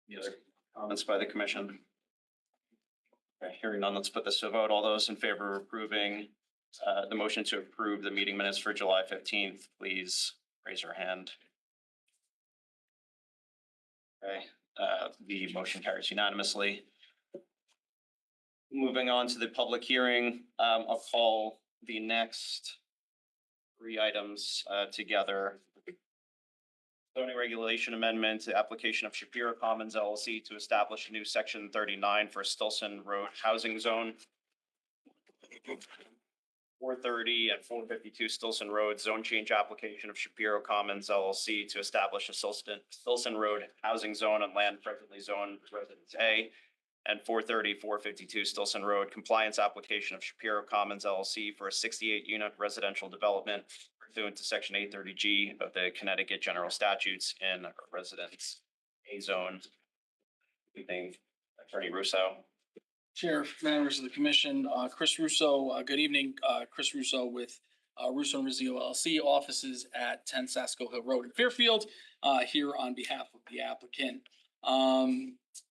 Any other comments by the commission? Okay, hearing none, let's put this to a vote. All those in favor of approving the motion to approve the meeting minutes for July 15th, please raise your hand. Okay, the motion carries unanimously. Moving on to the public hearing, I'll call the next three items together. Zoning regulation amendment to application of Shapiro Commons LLC to establish a new section 39 for Stilson Road housing zone. 430 and 452 Stilson Road zone change application of Shapiro Commons LLC to establish a Stilson Road housing zone on land presently zoned Residence A. And 430, 452 Stilson Road compliance application of Shapiro Commons LLC for a 68-unit residential development pursuant to section 830G of the Connecticut General Statutes in Residence A zone. Good evening, Attorney Russo. Chair, members of the commission, Chris Russo, good evening. Chris Russo with Russo and Rizzio LLC, offices at 10 Sasko Hill Road in Fairfield, here on behalf of the applicant.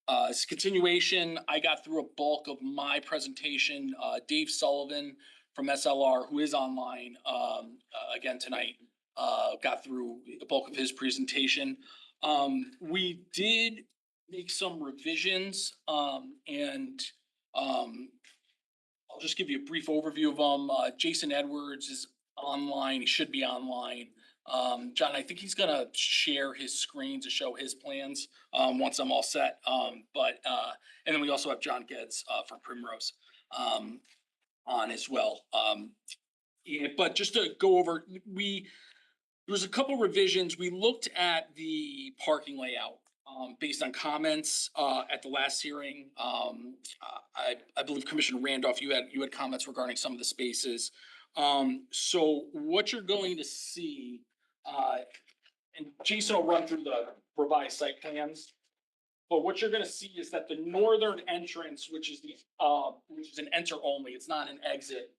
As a continuation, I got through a bulk of my presentation. Dave Sullivan from SLR, who is online again tonight, got through the bulk of his presentation. We did make some revisions and I'll just give you a brief overview of them. Jason Edwards is online. He should be online. John, I think he's gonna share his screen to show his plans once I'm all set. And then we also have John Geddes from Primrose on as well. But just to go over, there was a couple revisions. We looked at the parking layout based on comments at the last hearing. I believe Commissioner Randolph, you had comments regarding some of the spaces. So what you're going to see, and Jason will run through the revised site plans. But what you're going to see is that the northern entrance, which is an enter only, it's not an exit,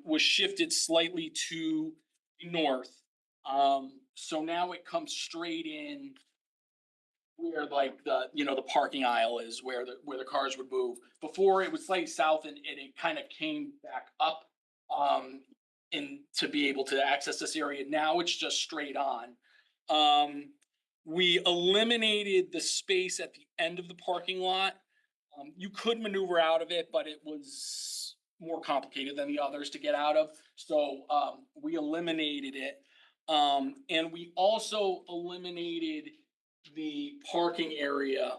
was shifted slightly to the north. So now it comes straight in where like the parking aisle is, where the cars would move. Before it was slightly south and it kind of came back up and to be able to access this area. Now it's just straight on. We eliminated the space at the end of the parking lot. You could maneuver out of it, but it was more complicated than the others to get out of. So we eliminated it. And we also eliminated the parking area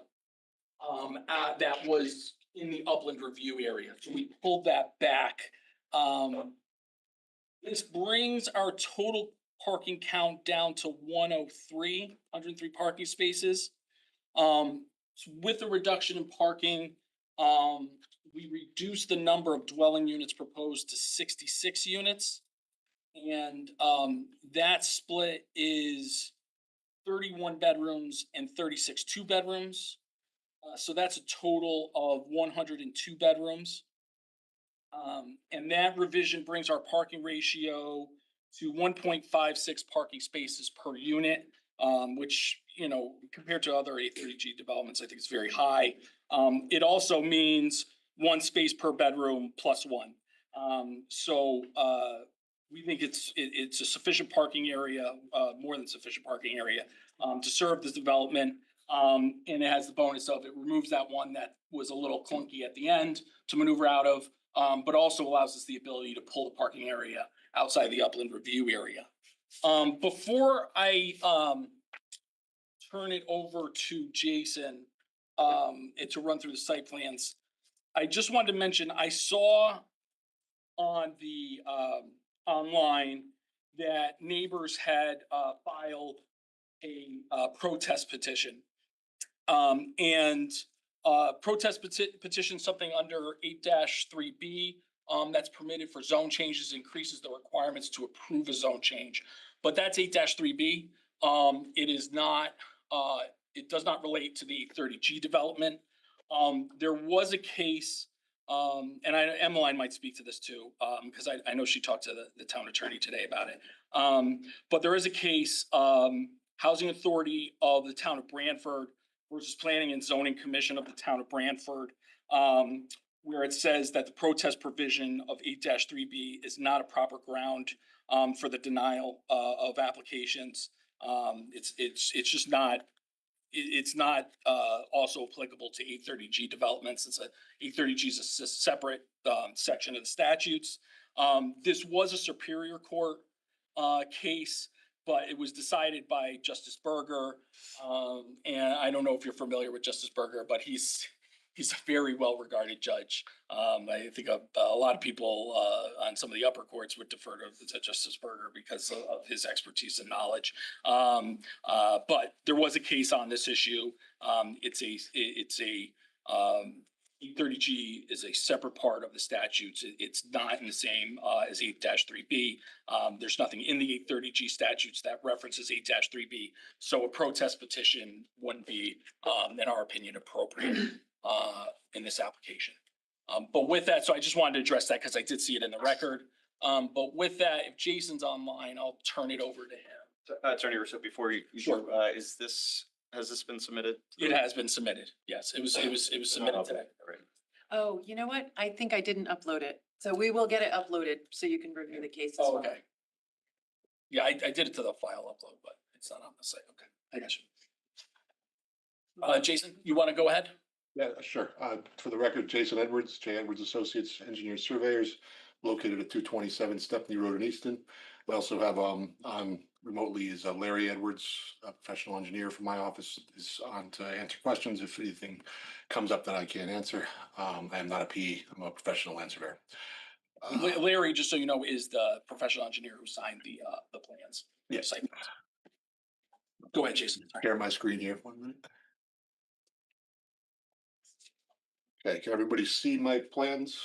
that was in the upland review area. So we pulled that back. This brings our total parking count down to 103 parking spaces. With the reduction in parking, we reduced the number of dwelling units proposed to 66 units. And that split is 31 bedrooms and 36 two bedrooms. So that's a total of 102 bedrooms. And that revision brings our parking ratio to 1.56 parking spaces per unit, which, compared to other 830G developments, I think it's very high. It also means one space per bedroom plus one. So we think it's a sufficient parking area, more than sufficient parking area to serve this development. And it has the bonus of it removes that one that was a little clunky at the end to maneuver out of, but also allows us the ability to pull the parking area outside the upland review area. Before I turn it over to Jason and to run through the site plans, I just wanted to mention, I saw on the online that neighbors had filed a protest petition. Protest petition, something under 8-3B, that's permitted for zone changes, increases the requirements to approve a zone change. But that's 8-3B. It is not, it does not relate to the 830G development. There was a case, and Emmeline might speak to this too, because I know she talked to the town attorney today about it. But there is a case, Housing Authority of the town of Branford versus Planning and Zoning Commission of the town of Branford, where it says that the protest provision of 8-3B is not a proper ground for the denial of applications. It's just not, it's not also applicable to 830G developments. 830G is a separate section of the statutes. This was a Superior Court case, but it was decided by Justice Berger. And I don't know if you're familiar with Justice Berger, but he's a very well-regarded judge. I think a lot of people on some of the upper courts would defer to Justice Berger because of his expertise and knowledge. But there was a case on this issue. It's a 830G is a separate part of the statutes. It's not in the same as 8-3B. There's nothing in the 830G statutes that references 8-3B. So a protest petition wouldn't be, in our opinion, appropriate in this application. But with that, so I just wanted to address that because I did see it in the record. But with that, if Jason's online, I'll turn it over to him. Attorney Russo, before you, Sure. Has this been submitted? It has been submitted. Yes, it was submitted today. All right. Oh, you know what? I think I didn't upload it. So we will get it uploaded so you can review the case as Oh, well. okay. Yeah, I did it to the file upload, but it's not on the site. Okay, I got you. Jason, you want to go ahead? Yeah, sure. For the record, Jason Edwards, J. Edwards Associates, Engineers Surveyors, located at 227 Stepney Road in Easton. We also have on remotely is Larry Edwards, a professional engineer from my office, is on to answer questions if anything comes up that I can't answer. I am not a PE, I'm a professional land surveyor. Larry, just so you know, is the professional engineer who signed the plans. Yes. Site plans. Go ahead, Jason. Sorry. Share my screen here. 1 minute. Okay, can everybody see my plans?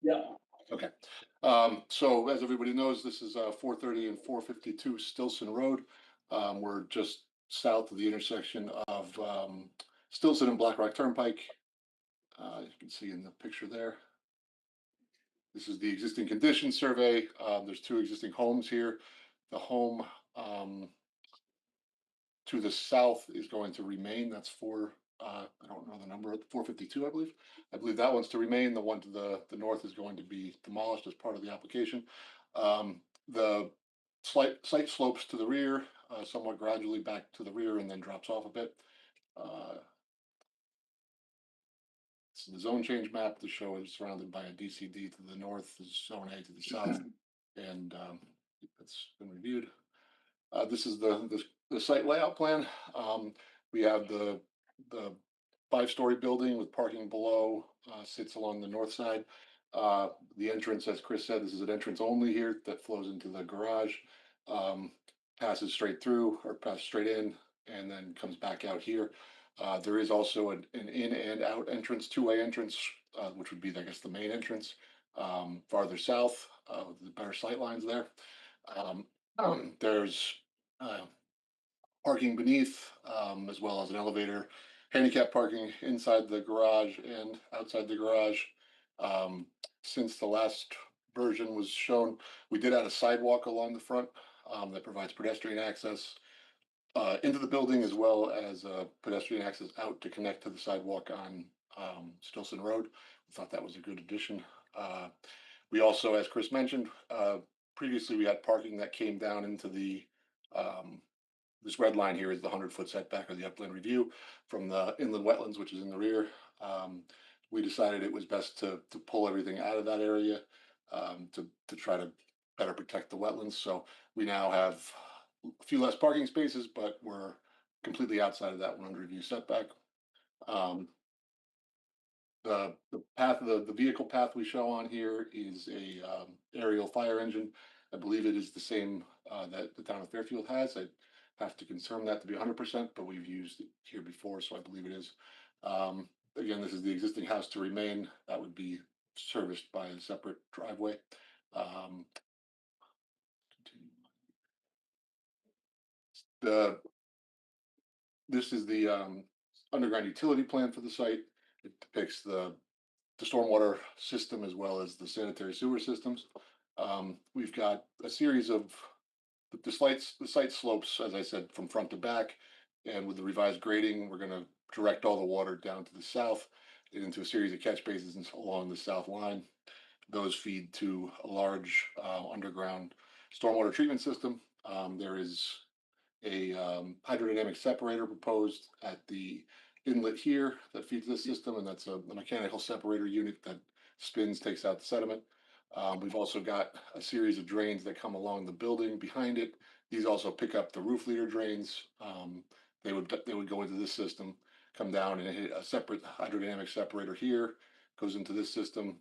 Yeah. Okay. So as everybody knows, this is 430 and 452 Stilson Road. We're just south of the intersection of Stilson and Black Rock Turnpike. You can see in the picture there. This is the existing condition survey. There's 2 existing homes here. The home to the south is going to remain. That's I don't know the number, 452, I believe. I believe that one's to remain. The one to the north is going to be demolished as part of the application. The site slopes to the rear, somewhat gradually back to the rear and then drops off a bit. It's the zone change map to show it's surrounded by a DCD to the north, is zone A to the south, and that's been reviewed. This is the site layout plan. We have the 5-story building with parking below, sits along the north side. The entrance, as Chris said, this is an entrance only here that flows into the garage, passes straight through or passes straight in and then comes back out here. There is also an in and out entrance, 2-way entrance, which would be, I guess, the main entrance farther south, with the better sight lines there. There's parking beneath, as well as an elevator, handicap parking inside the garage and outside the garage. Since the last version was shown, we did add a sidewalk along the front that provides pedestrian access into the building, as well as pedestrian access out to connect to the sidewalk on Stilson Road. We thought that was a good addition. We also, as Chris mentioned, previously we had parking that came down into the this red line here is the 100-foot setback or the upland review from the inland wetlands, which is in the rear. We decided it was best to pull everything out of that area to try to better protect the wetlands. So we now have a few less parking spaces, but we're completely outside of that 100 review setback. The path, the vehicle path we show on here is a aerial fire engine. I believe it is the same that the town of Fairfield has. I have to confirm that to be 100%, but we've used it here before, so I believe it is. Again, this is the existing house to remain. That would be serviced by a separate driveway. This is the underground utility plan for the site. It depicts the stormwater system as well as the sanitary sewer systems. We've got a series of the site slopes, as I said, from front to back, and with the revised grading, we're going to direct all the water down to the south into a series of catch basins along the south line. Those feed to a large underground stormwater treatment system. There is a hydrodynamic separator proposed at the inlet here that feeds this system, and that's a mechanical separator unit that spins, takes out the sediment. We've also got a series of drains that come along the building behind it. These also pick up the roof leader drains. They would go into this system, come down and hit a separate hydrodynamic separator here, goes into this system.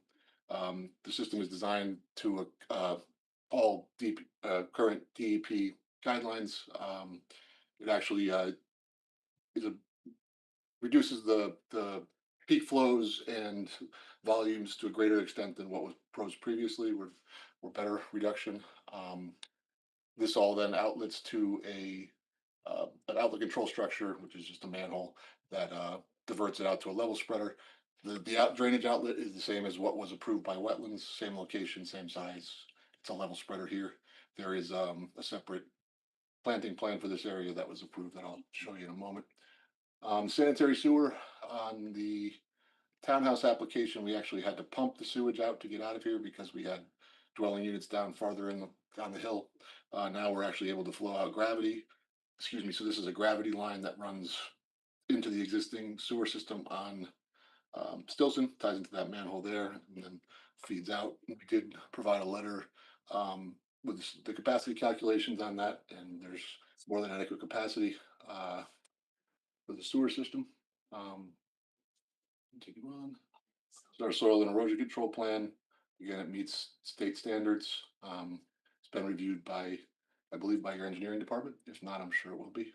The system is designed to all deep current DEP guidelines. It actually reduces the peak flows and volumes to a greater extent than what was proposed previously. We're better reduction. This all then outlets to an outlet control structure, which is just a manhole that diverts it out to a level spreader. The drainage outlet is the same as what was approved by wetlands, same location, same size. It's a level spreader here. There is a separate planting plan for this area that was approved that I'll show you in a moment. Sanitary sewer on the townhouse application, we actually had to pump the sewage out to get out of here because we had dwelling units down farther down the hill. Now we're actually able to flow out gravity. Excuse me. So this is a gravity line that runs into the existing sewer system on Stilson, ties into that manhole there, and then feeds out. We did provide a letter with the capacity calculations on that, and there's more than adequate capacity for the sewer system. Take it on. So our soil and erosion control plan, again, it meets state standards. It's been reviewed by, I believe, by your engineering department. If not, I'm sure it will be.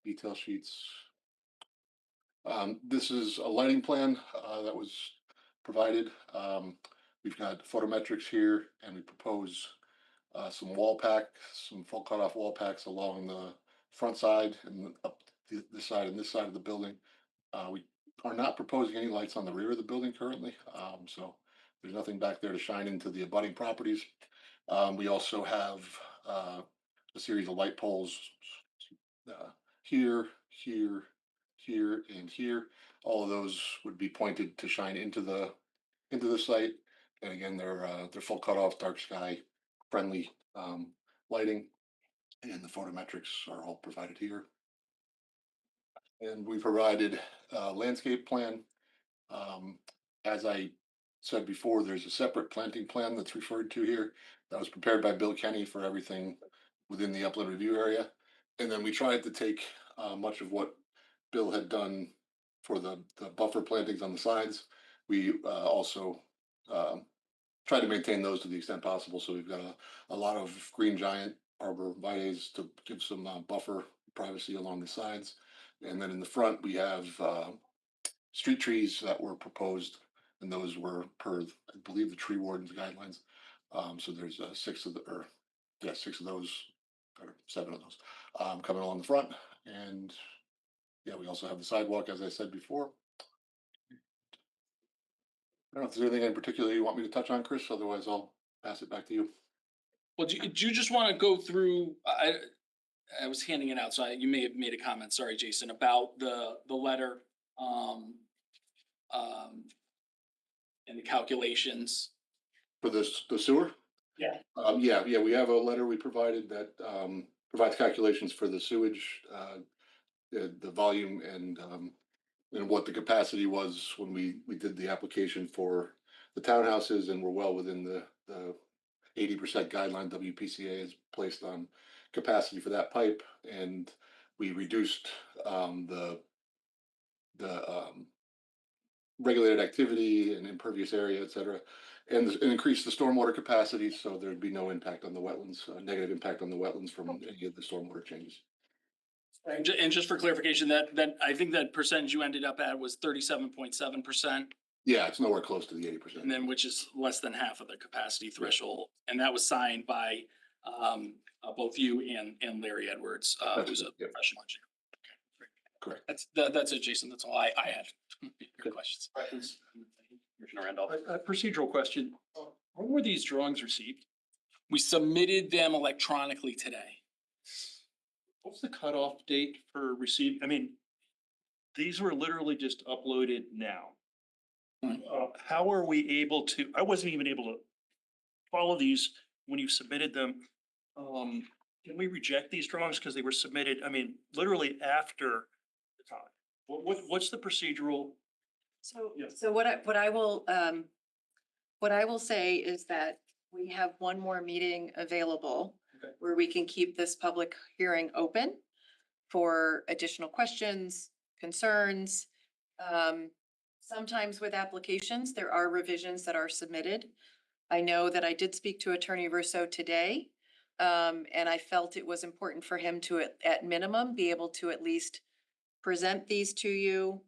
Detail sheets. This is a lighting plan that was provided. We've got photometrics here, and we propose some wall pack, some full cutoff wall packs along the front side and up this side and this side of the building. We are not proposing any lights on the rear of the building currently, so there's nothing back there to shine into the abutting properties. We also have a series of light poles here, here, here, and here. All of those would be pointed to shine into the site. And again, they're full cutoff, dark sky friendly lighting, and the photometrics are all provided here. And we provided a landscape plan. As I said before, there's a separate planting plan that's referred to here that was prepared by Bill Kenny for everything within the upland review area. And then we tried to take much of what Bill had done for the buffer plantings on the sides. We also try to maintain those to the extent possible. So we've got a lot of green giant arborvitaes to give some buffer privacy along the sides. And then in the front, we have street trees that were proposed, and those were per, I believe, the tree warden's guidelines. So there's 6 of those, or 7 of those coming along the front. And yeah, we also have the sidewalk, as I said before. I don't know if there's anything in particular you want me to touch on, Chris. Otherwise, I'll pass it back to you. Well, do you just want to go through, I was handing it out, so you may have made a comment, sorry, Jason, about the letter, and the calculations. For the sewer? Yeah. Yeah, we have a letter we provided that provides calculations for the sewage, the volume and what the capacity was when we did the application for the townhouses, and we're well within the 80% guideline WPCA is placed on capacity for that pipe, and we reduced the regulated activity and impervious area, et cetera, and increased the stormwater capacity, so there'd be no impact on the wetlands, negative impact on the wetlands from any of the stormwater changes. And just for clarification, that I think that percentage you ended up at was 37.7%. Yeah, it's nowhere close to the 80%. And then which is less than half of the capacity threshold. And that was signed by both you and Larry Edwards, who's a professional engineer. Correct. That's it, Jason. That's all I had. Good questions. Commissioner Randolph. A procedural question. When were these drawings received? We submitted them electronically today. what's the cutoff date for receive? I mean, these were literally just uploaded now. How are we able to, I wasn't even able to follow these when you submitted them. Can we reject these drawings because they were submitted, I mean, literally after the time? What's the procedural? So, Yeah. so what I will say is that we have one more meeting available Okay. where we can keep this public hearing open for additional questions, concerns. Sometimes with applications, there are revisions that are submitted. I know that I did speak to Attorney Russo today, and I felt it was important for him to, at minimum, be able to at least present these to you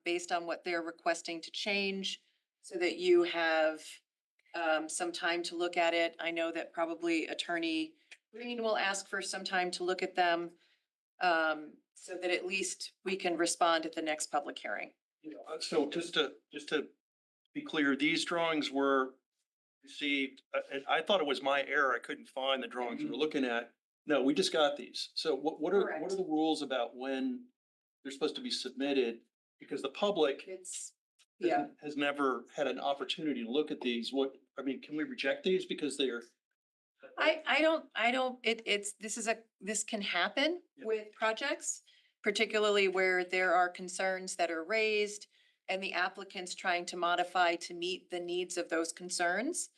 based on what they're requesting to change, so that you have some time to look at it. I know that probably Attorney Green will ask for some time to look at them, so that at least we can respond at the next public hearing. So just to be clear, these drawings were received, and I thought it was my error. I couldn't find the drawings we were looking at. No, we just got these. So what are Correct. the rules about when they're supposed to be submitted? Because the public It's, yeah. has never had an opportunity to look at these. I mean, can we reject these because they are? I don't, this can happen Yeah. with projects, particularly where there are concerns that are raised and the applicant's trying to modify to meet the needs of those concerns.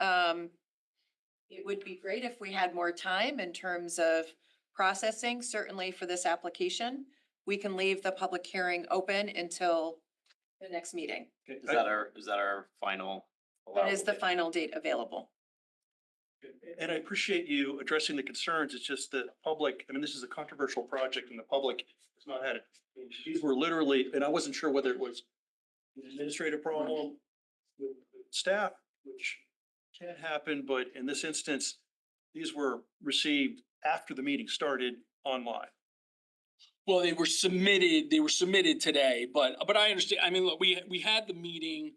It would be great if we had more time in terms of processing, certainly for this application. We can leave the public hearing open until the next meeting. Okay, Is that our final? That is the allowable date? final date available. And I appreciate you addressing the concerns. It's just that public, I mean, this is a controversial project and the public has not had it. These were literally, and I wasn't sure whether it was an administrative problem with staff, which can happen, but in this instance, these were received after the meeting started online. Well, they were submitted today, but I understand, I mean, look, we had the meeting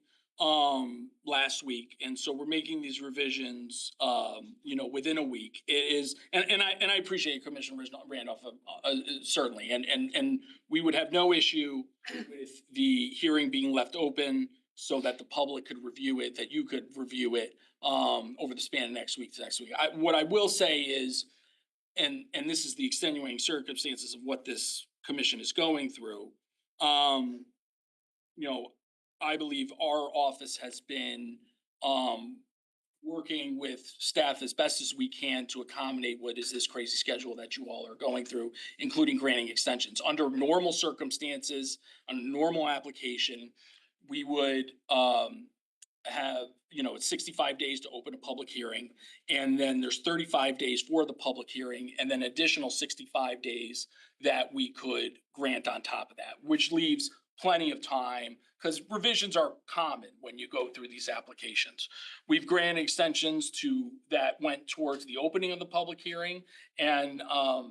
last week, and so we're making these revisions within a week. It is, and I appreciate Commissioner Randolph, certainly, and we would have no issue with the hearing being left open so that the public could review it, that you could review it over the span of next week to next week. What I will say is, and this is the extenuating circumstances of what this commission is going through. I believe our office has been working with staff as best as we can to accommodate what is this crazy schedule that you all are going through, including granting extensions. Under normal circumstances, on a normal application, we would have, it's 65 days to open a public hearing. And then there's 35 days for the public hearing, and then additional 65 days that we could grant on top of that, which leaves plenty of time, because revisions are common when you go through these applications. We've granted extensions that went towards the opening of the public hearing, and I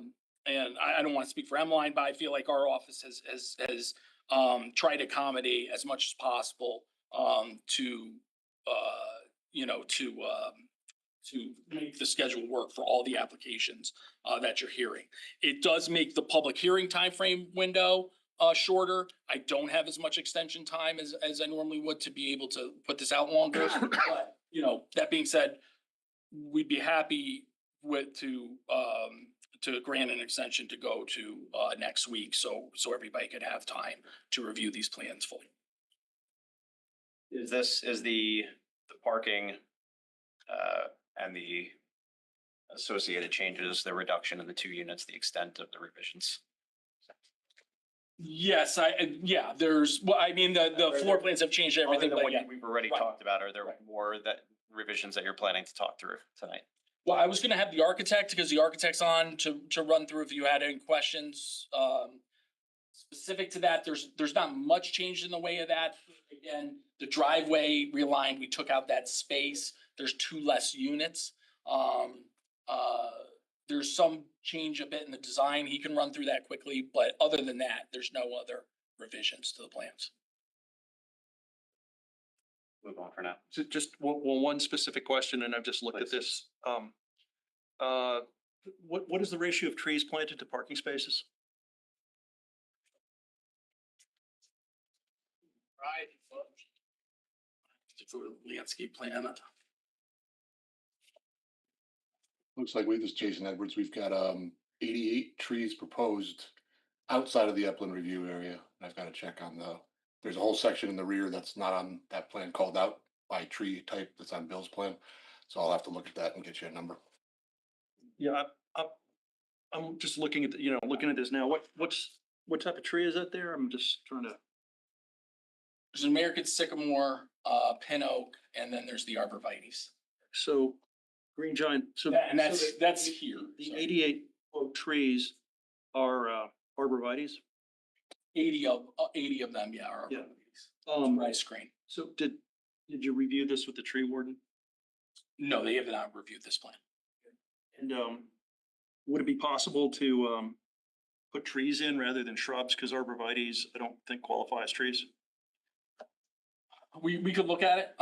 don't want to speak for Emmeline, but I feel like our office has tried to accommodate as much as possible to make the schedule work for all the applications that you're hearing. It does make the public hearing timeframe window shorter. I don't have as much extension time as I normally would to be able to put this out longer. But, that being said, we'd be happy to grant an extension to go to next week, so everybody could have time to review these plans fully. Is the parking and the associated changes, the reduction in the 2 units, the extent of the revisions? Yes, the floor plans have changed everything, Other than but what yeah. we've already Right. talked about, are there Right. more revisions that you're planning to talk through tonight? Well, I was gonna have the architect, because the architect's on to run through if you had any questions. Specific to that, there's not much change in the way of that. Again, the driveway realigned, we took out that space. There's 2 less units. There's some change a bit in the design. He can run through that quickly, but other than that, there's no other revisions to the plans. Move on for now. So just one specific question, and I've just looked at Please. this. what is the ratio of trees planted to parking spaces? Right. For landscape plan. Looks like this is Jason Edwards. We've got 88 trees proposed outside of the upland review area. And I've got to check on there's a whole section in the rear that's not on that plan called out by tree type that's on Bill's plan. So I'll have to look at that and get you a number. Yeah, I'm just looking at, looking at this now. What type of tree is that there? I'm just trying to, There's an American sycamore, pin oak, and then there's the arborvitaes. so green giant, so. And that's, so that's here. The So 88 oak trees are arborvitaes? 80 of them, yeah, are Yeah. arborvitaes. Rice screen. So did you review this with the tree warden? No, they have not reviewed this plan. And would it be possible to put trees in rather than shrubs? Because arborvitaes, I don't think qualify as trees. We could look at it,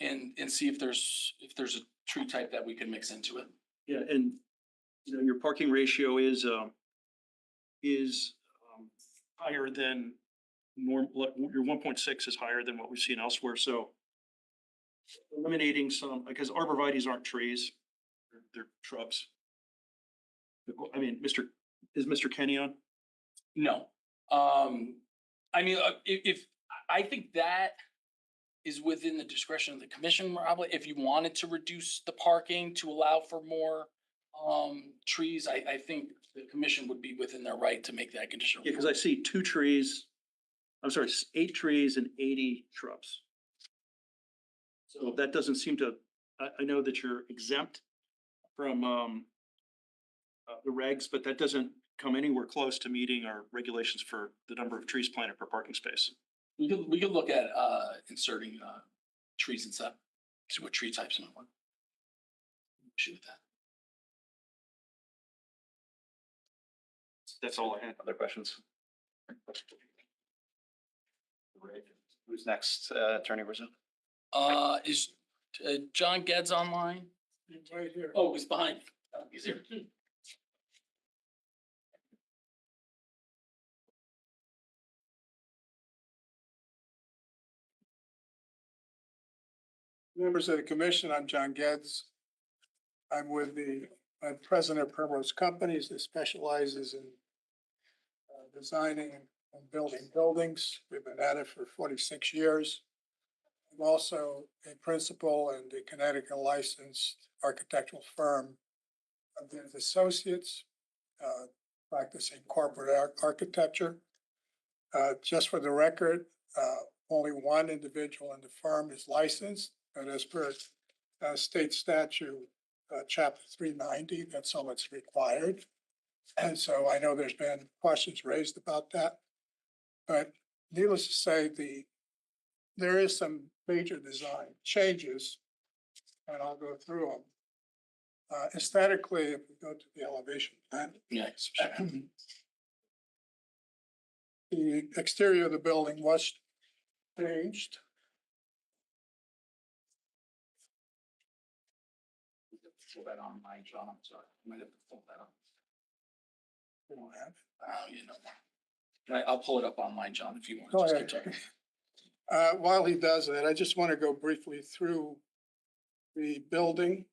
and see if there's a tree type that we can mix into it. Yeah, and your parking ratio is higher than your 1.6 is higher than what we've seen elsewhere, so eliminating some, because arborvitaes aren't trees, they're shrubs. I mean, is Mr. Kenny on? No. I mean, if I think that is within the discretion of the commission, probably, if you wanted to reduce the parking to allow for more trees, I think the commission would be within their right to make that conditional. Yeah, because I see 8 trees and 80 shrubs. So that doesn't seem to, I know that you're exempt from the regs, but that doesn't come anywhere close to meeting our regulations for the number of trees planted per parking space. We could look at inserting trees inside, see what tree types we want. Shoot that. That's all I had. Other questions? Who's next, Attorney Rizzo? Is John Geddes online? Right here. Oh, he's behind. Oh, he's here. Members of the commission, I'm John Geddes. I'm president of Primrose Companies that specializes in designing and building buildings. We've been at it for 46 years. I'm also a principal and a Connecticut licensed architectural firm of the Associates, practicing corporate architecture. Just for the record, only one individual in the firm is licensed, and as per state statute, chapter 390, that's all that's required. And so I know there's been questions raised about that. But needless to say, there is some major design changes, and I'll go through them. Aesthetically, if we go to the elevation plan, Yeah. the exterior of the building was changed. Pull that online, John. I'm sorry. I might have to pull that up. We don't have it. Oh, you know. I'll pull it up online, John, if you want. Go Just ahead. keep talking. While he does that, I just want to go briefly through the building.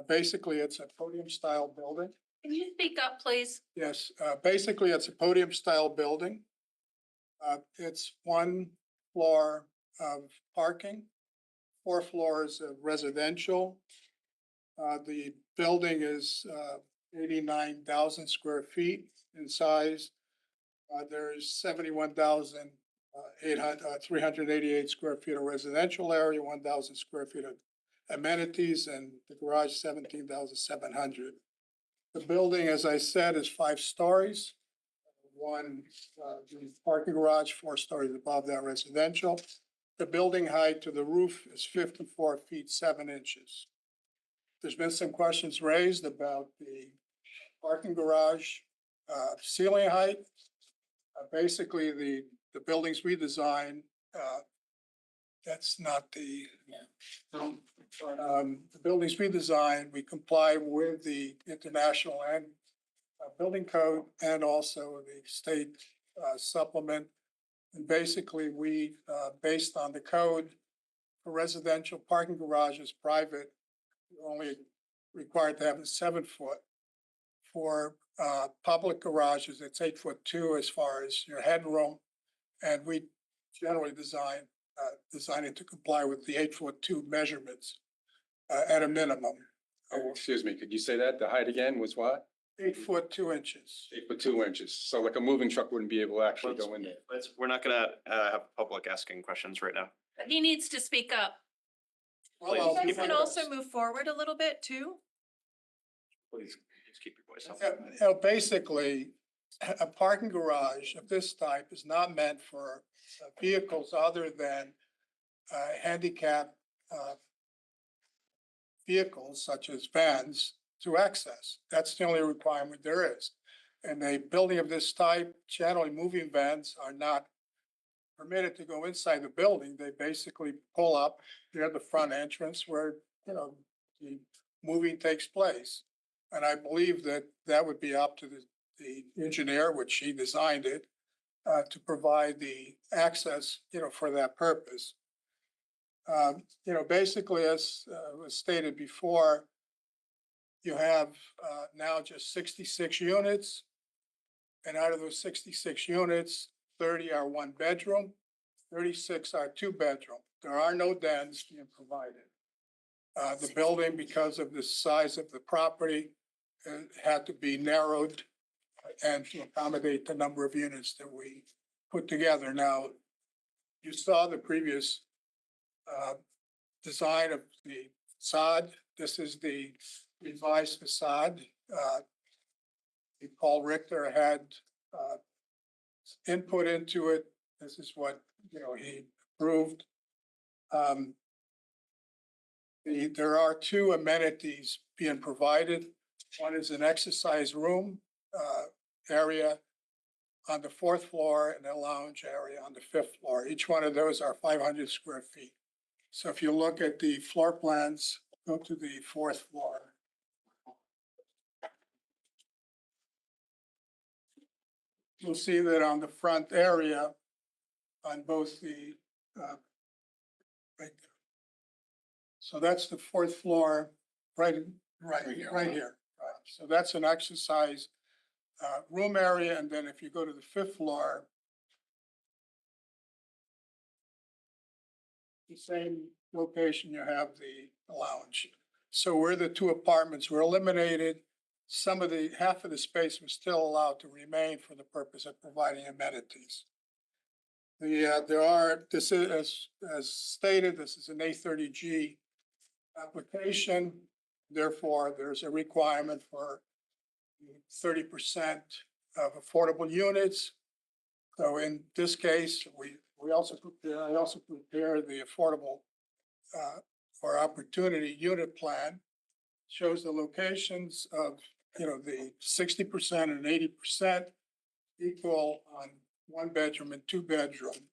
Basically, it's a podium-style building. Can you speak up, please? Yes, basically, it's a podium-style building. It's 1 floor of parking, 4 floors of residential. The building is 89,000 square feet in size. There's 388 square feet of residential area, 1,000 square feet of amenities, and the garage 17,700. The building, as I said, is 5 stories. The parking garage, 4 stories above that residential. The building height to the roof is 54 feet, 7 inches. There's been some questions raised about the parking garage ceiling height. Basically, the buildings we design, that's not the The buildings we designed, we comply with the international and building code and also the state supplement. And basically, we, based on the code for residential parking garages, private, you're only required to have a 7 foot. For public garages, it's 8'2" as far as your headroom. And we generally design it to comply with the 8'2" measurements at a minimum. Oh, excuse me, could you say that? The height again was what? 8'2". 8'2". So like a moving truck wouldn't be able to actually go in there. We're not gonna have public asking questions right now. He needs to speak up. Well, You I'll do guys my can also best. move forward a little bit too. Please keep your voice up. Basically, a parking garage of this type is not meant for vehicles other than handicap vehicles such as vans to access. That's the only requirement there is. And a building of this type, generally moving vans are not permitted to go inside the building. They basically pull up near the front entrance where, the moving takes place. And I believe that that would be up to the engineer, which he designed it, to provide the access, for that purpose. Basically, as was stated before, you have now just 66 units. And out of those 66 units, 30 are 1 bedroom, 36 are 2 bedroom. There are no dens being provided. The building, because of the size of the property, had to be narrowed and to accommodate the number of units that we put together. Now, you saw the previous design of the facade. This is the revised facade. Paul Richter had input into it. This is what, he approved. There are 2 amenities being provided. One is an exercise room area on the 4th floor and a lounge area on the 5th floor. Each one of those are 500 square feet. So if you look at the floor plans, go to the 4th floor. You'll see that on the front area, on both the, right there. So that's the 4th floor, right here. Right. So that's an exercise room area, and then if you go to the 5th floor, the same location, you have the lounge. So where the 2 apartments were eliminated, half of the space was still allowed to remain for the purpose of providing amenities. This is, as stated, this is an A30G application. Therefore, there's a requirement for 30% of affordable units. So in this case, I also prepare the affordable or opportunity unit plan. Shows the locations of, the 60% and 80% equal on 1 bedroom and 2 bedroom.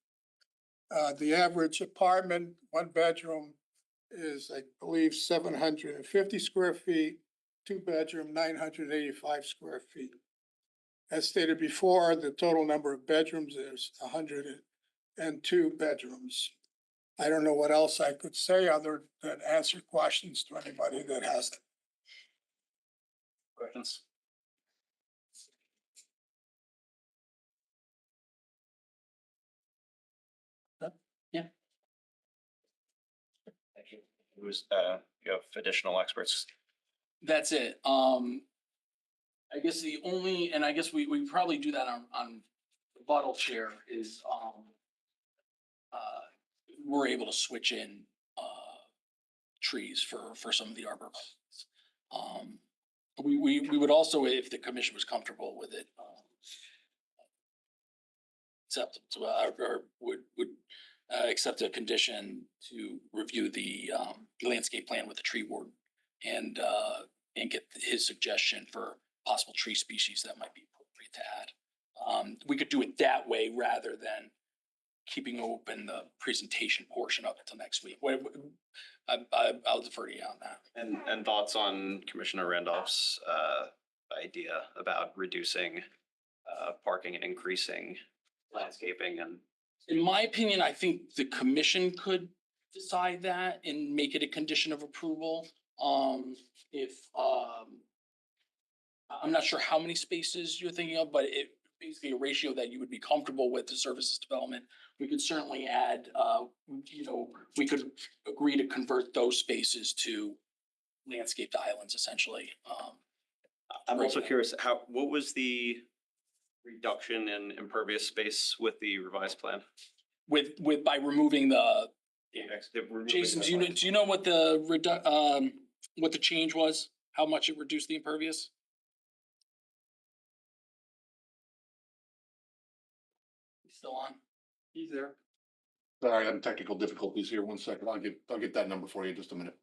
The average apartment, 1 bedroom, is, I believe, 750 square feet, 2 bedroom, 985 square feet. As stated before, the total number of bedrooms is 102 bedrooms. I don't know what else I could say other than answer questions to anybody that has them. Questions? Yeah. Thank you. Who's, you have additional experts? That's it. I guess I guess we probably do that on rebuttal chair is, we're able to switch in, trees for some of the arborvitae's. We would also, if the commission was comfortable with it, accept, or would accept a condition to review the landscape plan with the tree warden and get his suggestion for possible tree species that might be appropriate to add. We could do it that way rather than keeping open the presentation portion of it till next week. I'll defer to you on that. And thoughts on Commissioner Randolph's idea about reducing parking and increasing landscaping and In my opinion, I think the commission could decide that and make it a condition of approval. If, I'm not sure how many spaces you're thinking of, but it basically a ratio that you would be comfortable with the services development. We could certainly add, we could agree to convert those spaces to landscaped islands essentially. I'm also curious, what was the reduction in impervious space with the revised plan? By removing the, Removing Jason, the- do you know what what the change was? How much it reduced the impervious? He's still on? He's there. Sorry, I'm technical difficulties here. 1 second. I'll get that number for you in just a minute.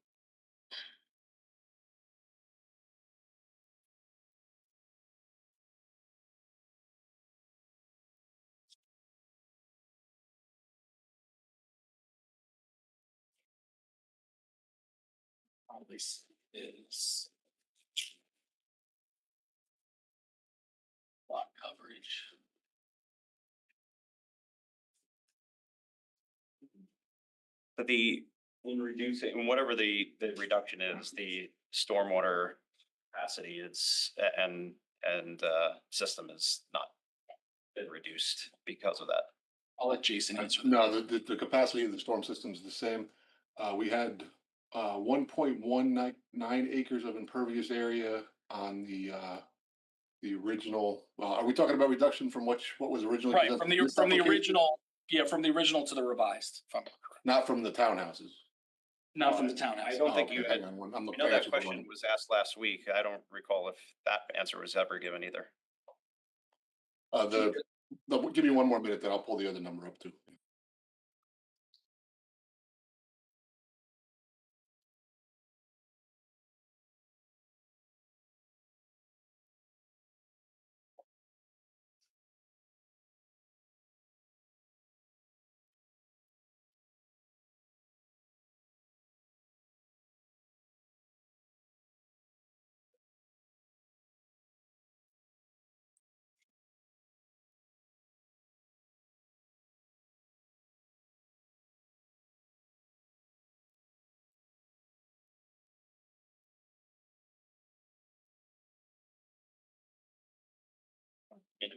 Probably is. Lot coverage. But in reducing, whatever the reduction is, the stormwater capacity and system is not been reduced because of that. I'll let Jason answer. No, the capacity of the storm system is the same. We had 1.19 acres of impervious area on the original. Well, are we talking about reduction from what was originally? Right, presented from in the this from the application? original, from the original to the revised, Not from the townhouses. not from the townhouse. I don't think Okay, you hang had, on, I'm I looking know that at the question one. was asked last week. I don't recall if that answer was ever given either. Give me 1 more minute, then I'll pull the other number up too.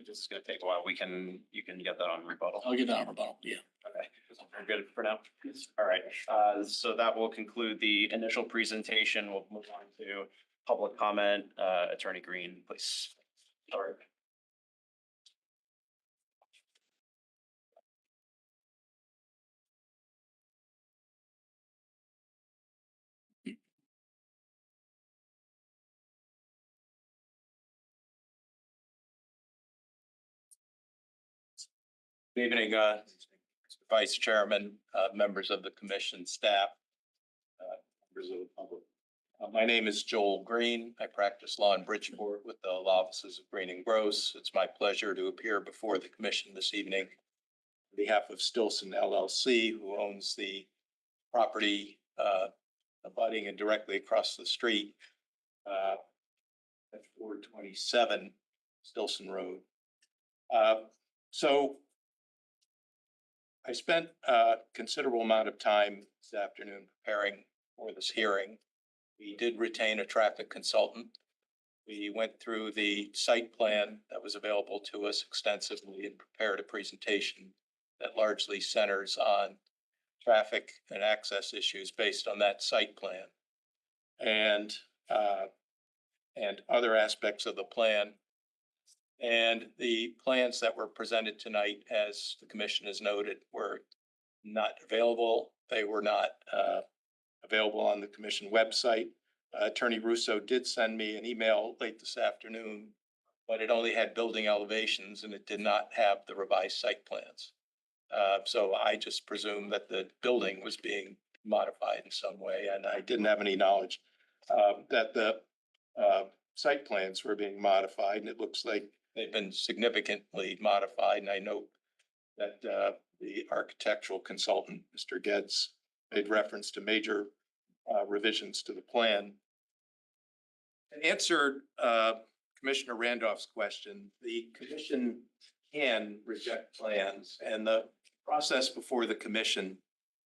This is gonna take a while. You can get that on rebuttal. I'll get that on rebuttal, yeah. Okay, we're good for now? All right, so that will conclude the initial presentation. We'll move on to public comment. Attorney Green, please. Sorry. Good evening, Vice Chairman, members of the commission, staff, members of the public. My name is Joel Green. I practice law in Bridgeport with the law offices of Green and Gross. It's my pleasure to appear before the commission this evening on behalf of Stilson LLC, who owns the property abutting and directly across the street at 427 Stilson Road. So I spent a considerable amount of time this afternoon preparing for this hearing. We did retain a traffic consultant. We went through the site plan that was available to us extensively and prepared a presentation that largely centers on traffic and access issues based on that site plan. And other aspects of the plan. And the plans that were presented tonight, as the commission has noted, were not available. They were not available on the commission website. Attorney Russo did send me an email late this afternoon, but it only had building elevations and it did not have the revised site plans. So I just presumed that the building was being modified in some way, and I didn't have any knowledge that the site plans were being modified, and it looks like they've been significantly modified. And I know that the architectural consultant, Mr. Geddes, made reference to major revisions to the plan. To answer Commissioner Randolph's question, the commission can reject plans, and the process before the commission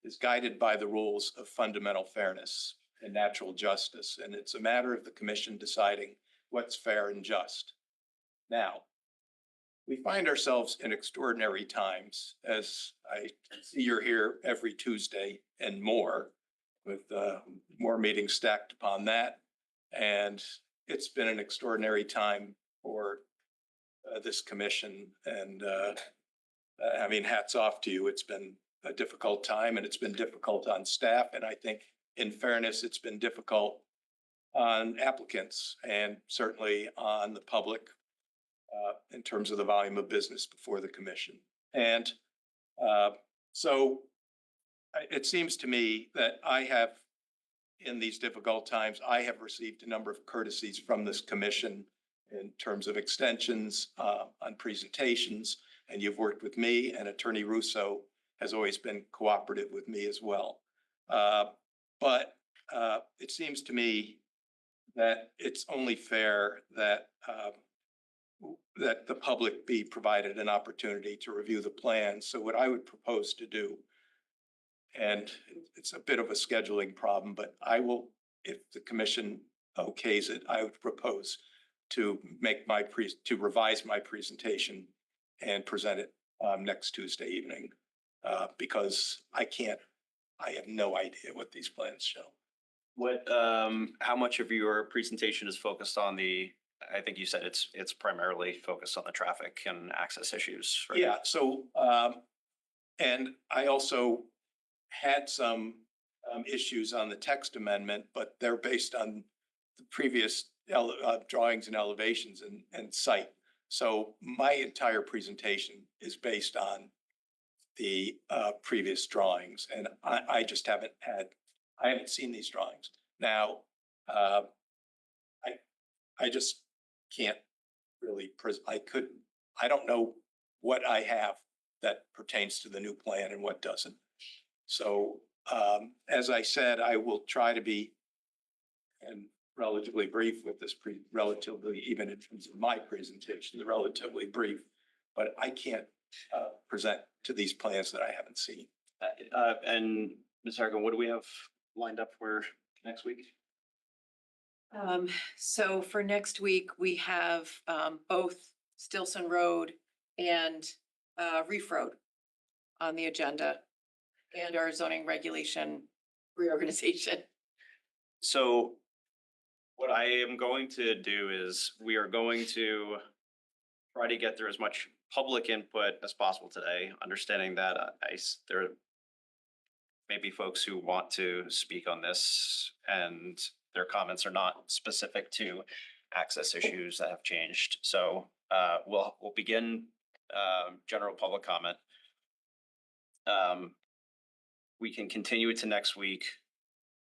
is guided by the rules of fundamental fairness and natural justice, and it's a matter of the commission deciding what's fair and just. Now, we find ourselves in extraordinary times, as I see you're here every Tuesday and more, with more meetings stacked upon that. And it's been an extraordinary time for this commission. And I mean, hats off to you. It's been a difficult time, and it's been difficult on staff. And I think in fairness, it's been difficult on applicants and certainly on the public in terms of the volume of business before the commission. And so it seems to me that I have, in these difficult times, I have received a number of courtesies from this commission in terms of extensions on presentations, and you've worked with me, and Attorney Russo has always been cooperative with me as well. But it seems to me that it's only fair that that the public be provided an opportunity to review the plan. So what I would propose to do, and it's a bit of a scheduling problem, but I will, if the commission okays it, I would propose to make to revise my presentation and present it next Tuesday evening, because I have no idea what these plans show. What, how much of your presentation is focused on I think you said it's primarily focused on the traffic and access issues, right? Yeah, so, and I also had some issues on the text amendment, but they're based on the previous drawings and elevations and site. So my entire presentation is based on the previous drawings, and I just haven't seen these drawings. Now, I just can't really, I don't know what I have that pertains to the new plan and what doesn't. So as I said, I will try to be relatively brief with this relatively, even in terms of my presentation, relatively brief, but I can't present to these plans that I haven't seen. And Ms. Harkin, what do we have lined up for next week? So for next week, we have both Stilson Road and Reef Road on the agenda, and our zoning regulation reorganization. So what I am going to do is we are going to try to get through as much public input as possible today, understanding that there may be folks who want to speak on this and their comments are not specific to access issues that have changed. So we'll begin general public comment. We can continue it to next week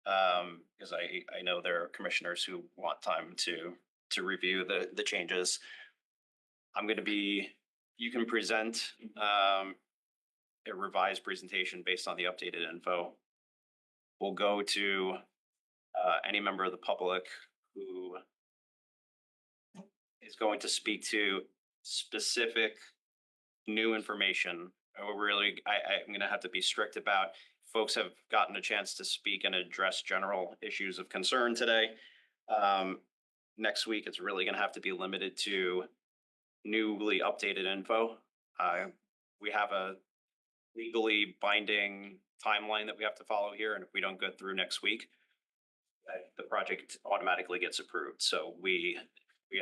because I know there are commissioners who want time to review the changes. You can present a revised presentation based on the updated info. We'll go to any member of the public who is going to speak to specific new information. I'm going to have to be strict about folks have gotten a chance to speak and address general issues of concern today. Next week, it's really going to have to be limited to newly updated info. We have a legally binding timeline that we have to follow here, and if we don't go through next week, the project automatically gets approved. So we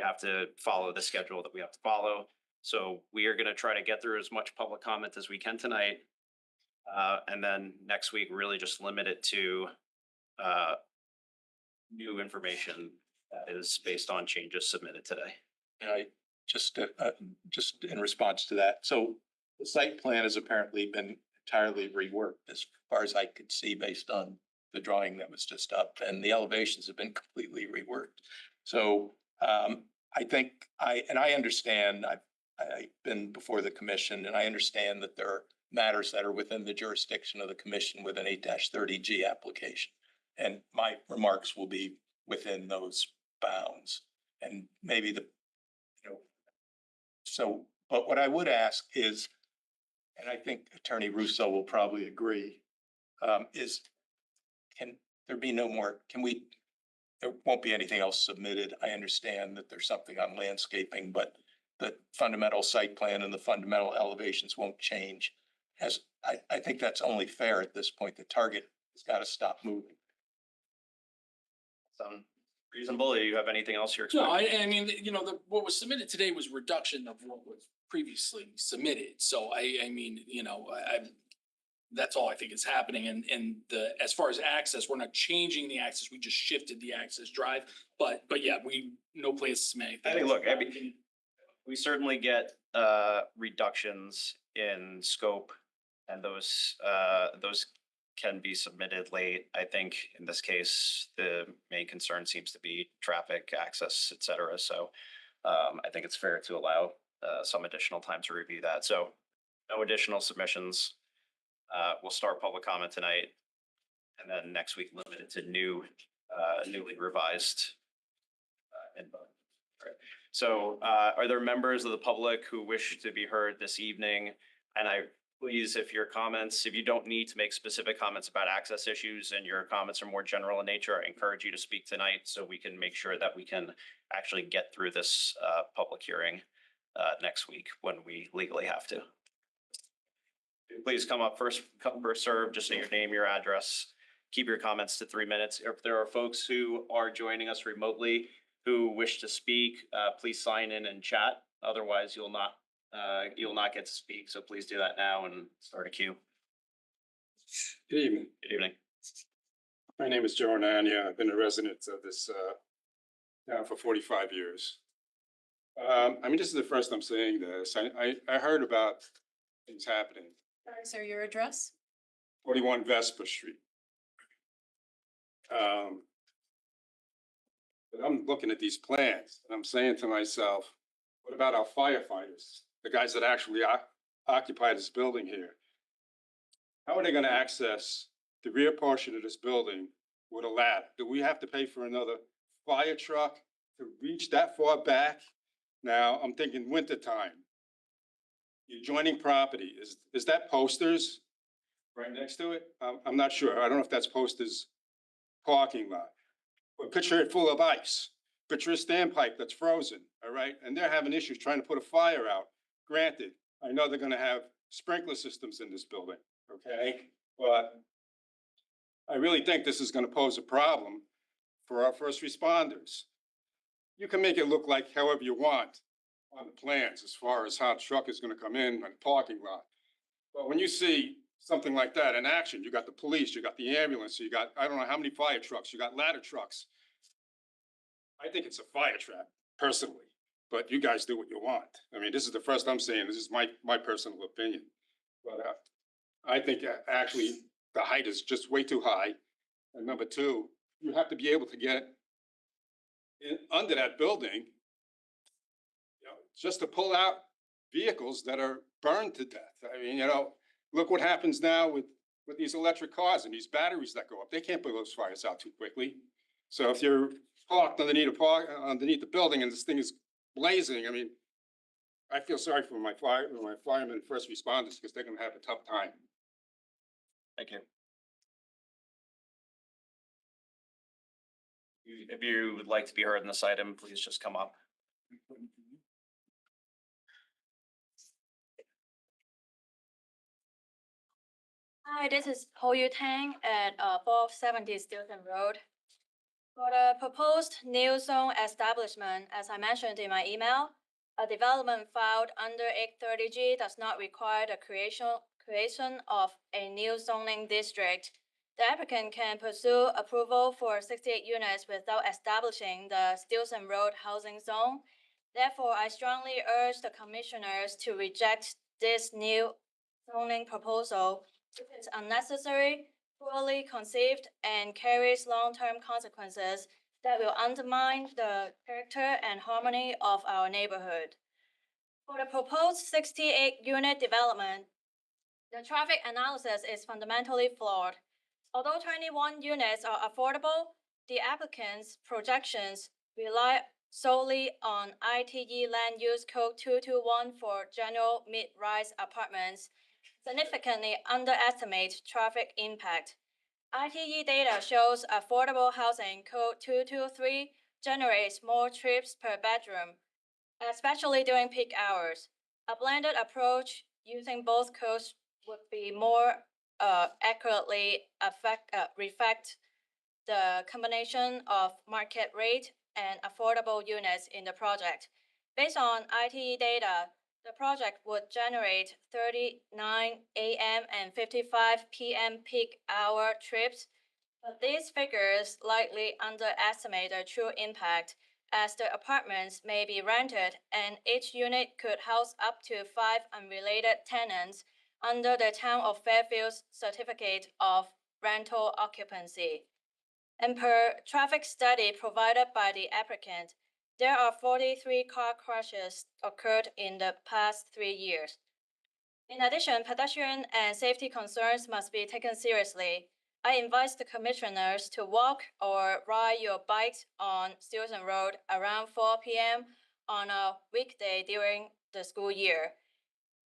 have to follow the schedule that we have to follow. So we are going to try to get through as much public comment as we can tonight. And then next week, really just limit it to new information that is based on changes submitted today. And I just in response to that. So the site plan has apparently been entirely reworked as far as I could see based on the drawing that was just up, and the elevations have been completely reworked. So I think I understand, I've been before the commission and I understand that there are matters that are within the jurisdiction of the commission with an 8-30G application. And my remarks will be within those bounds and maybe so, but what I would ask is, and I think Attorney Russo will probably agree, is can there be no more, there won't be anything else submitted. I understand that there's something on landscaping, but the fundamental site plan and the fundamental elevations won't change. I think that's only fair at this point. The target has got to stop moving. Sound reasonable? Do you have anything else you're No, expecting? I mean, what was submitted today was reduction of what was previously submitted. So I mean, that's all I think is happening. And as far as access, we're not changing the access. We just shifted the access drive. But yeah, no plans to submit anything. I mean, look, we certainly get reductions in scope, and those can be submitted late. I think in this case, the main concern seems to be traffic access, et cetera. So I think it's fair to allow some additional time to review that. So no additional submissions. We'll start public comment tonight, and then next week limited to newly revised input. Right. So are there members of the public who wish to be heard this evening? And please, if you don't need to make specific comments about access issues and your comments are more general in nature, I encourage you to speak tonight so we can make sure that we can actually get through this public hearing next week when we legally have to. Please come first serve, just say your name, your address. Keep your comments to 3 minutes. If there are folks who are joining us remotely who wish to speak, please sign in and chat. Otherwise, you'll not get to speak. So please do that now and start a queue. Good evening. Good evening. My name is Joe Anania. I've been a resident of this town for 45 years. I mean, this is the first I'm saying this. I heard about things happening. Sorry, sir, your address? 41 Vesper Street. But I'm looking at these plans and I'm saying to myself, what about our firefighters? The guys that actually occupy this building here? How are they going to access the rear portion of this building with a ladder? Do we have to pay for another fire truck to reach that far back? Now, I'm thinking wintertime. The adjoining property, is that Posters right next to it? I'm not sure. I don't know if that's Posters parking lot. But picture it full of ice. Picture a standpipe that's frozen, all right? And they're having issues trying to put a fire out. Granted, I know they're gonna have sprinkler systems in this building, okay? But I really think this is gonna pose a problem for our first responders. You can make it look like however you want on the plans as far as how the truck is gonna come in and parking lot. But when you see something like that in action, you got the police, you got the ambulance, you got, I don't know how many fire trucks, you got ladder trucks. I think it's a fire trap, personally, but you guys do what you want. I mean, this is the first I'm saying, this is my personal opinion. But I think actually the height is just way too high. And number two, you have to be able to get under that building, just to pull out vehicles that are burned to death. I mean, look what happens now with these electric cars and these batteries that go up. They can't put those fires out too quickly. So if you're parked underneath the building and this thing is blazing, I mean, I feel sorry for my firemen and first responders because they're gonna have a tough time. Thank you. If you would like to be heard in this item, please just come up. Hi, this is Ho Yu Tang at 470 Stilton Road. For the proposed new zone establishment, as I mentioned in my email, a development filed under 830G does not require the creation of a new zoning district. The applicant can pursue approval for 68 units without establishing the Stilton Road housing zone. Therefore, I strongly urge the commissioners to reject this new zoning proposal. It is unnecessary, poorly conceived, and carries long-term consequences that will undermine the character and harmony of our neighborhood. For the proposed 68-unit development, the traffic analysis is fundamentally flawed. Although 21 units are affordable, the applicant's projections rely solely on ITE Land Use Code 221 for general mid-rise apartments, significantly underestimate traffic impact. ITE data shows affordable housing code 223 generates more trips per bedroom, especially during peak hours. A blended approach using both codes would be more accurately reflect the combination of market rate and affordable units in the project. Based on ITE data, the project would generate 39 AM and 55 PM peak hour trips, but these figures likely underestimate the true impact as the apartments may be rented and each unit could house up to 5 unrelated tenants under the Town of Fairfield's Certificate of Rental Occupancy. And per traffic study provided by the applicant, there are 43 car crashes occurred in the past 3 years. In addition, pedestrian and safety concerns must be taken seriously. I invite the commissioners to walk or ride your bikes on Stilson Road around 4 PM on a weekday during the school year.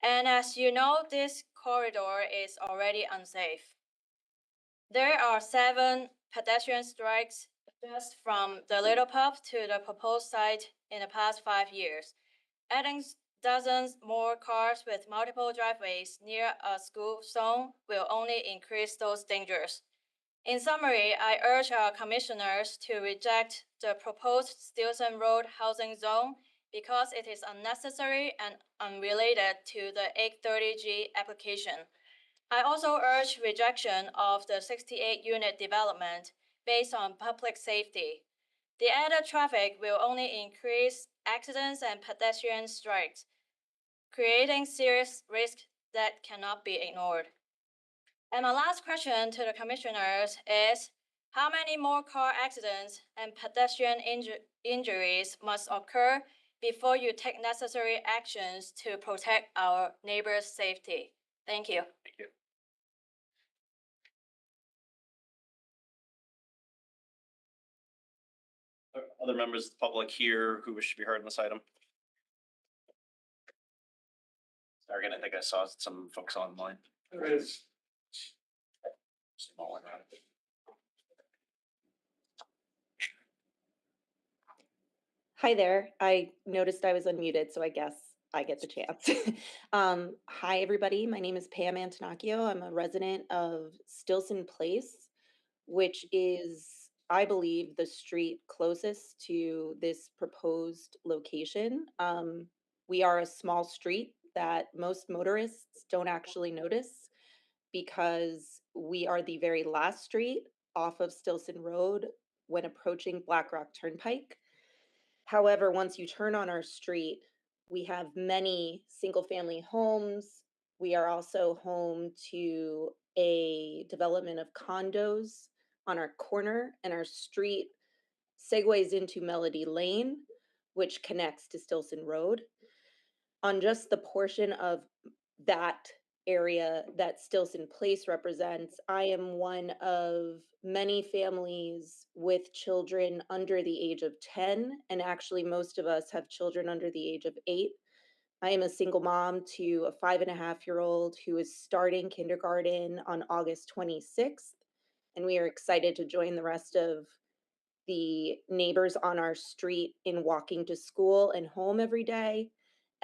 And as you know, this corridor is already unsafe. There are 7 pedestrian strikes just from the Little Pub to the proposed site in the past 5 years. Adding dozens more cars with multiple driveways near a school zone will only increase those dangers. In summary, I urge our commissioners to reject the proposed Stilson Road housing zone because it is unnecessary and unrelated to the 830G application. I also urge rejection of the 68-unit development based on public safety. The added traffic will only increase accidents and pedestrian strikes, creating serious risks that cannot be ignored. And my last question to the commissioners is, how many more car accidents and pedestrian injuries must occur before you take necessary actions to protect our neighbors' safety? Thank you. Thank you. Other members of the public here who wish to be heard on this item? Sorry, again, I think I saw some folks online. There is. Hi there. I noticed I was unmuted, so I guess I get the chance. Hi, everybody. My name is Pam Antonacchio. I'm a resident of Stilson Place, which is, I believe, the street closest to this proposed location. We are a small street that most motorists don't actually notice because we are the very last street off of Stilson Road when approaching Black Rock Turnpike. However, once you turn on our street, we have many single-family homes. We are also home to a development of condos on our corner, and our street segues into Melody Lane, which connects to Stilson Road. On just the portion of that area that Stilson Place represents, I am one of many families with children under the age of 10, and actually most of us have children under the age of 8. I am a single mom to a 5.5-year-old who is starting kindergarten on August 26th, and we are excited to join the rest of the neighbors on our street in walking to school and home every day.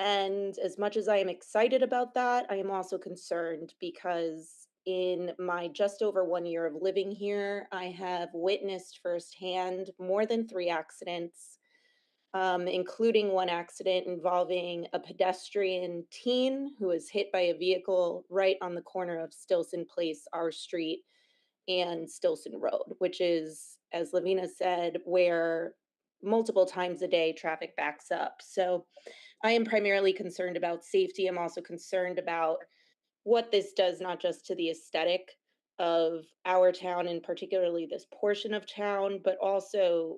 And as much as I am excited about that, I am also concerned because in my just over 1 year of living here, I have witnessed firsthand more than 3 accidents, including one accident involving a pedestrian teen who was hit by a vehicle right on the corner of Stilson Place, our street, and Stilson Road, which is, as Lavina said, where multiple times a day traffic backs up. So I am primarily concerned about safety. I'm also concerned about what this does, not just to the aesthetic of our town and particularly this portion of town, but also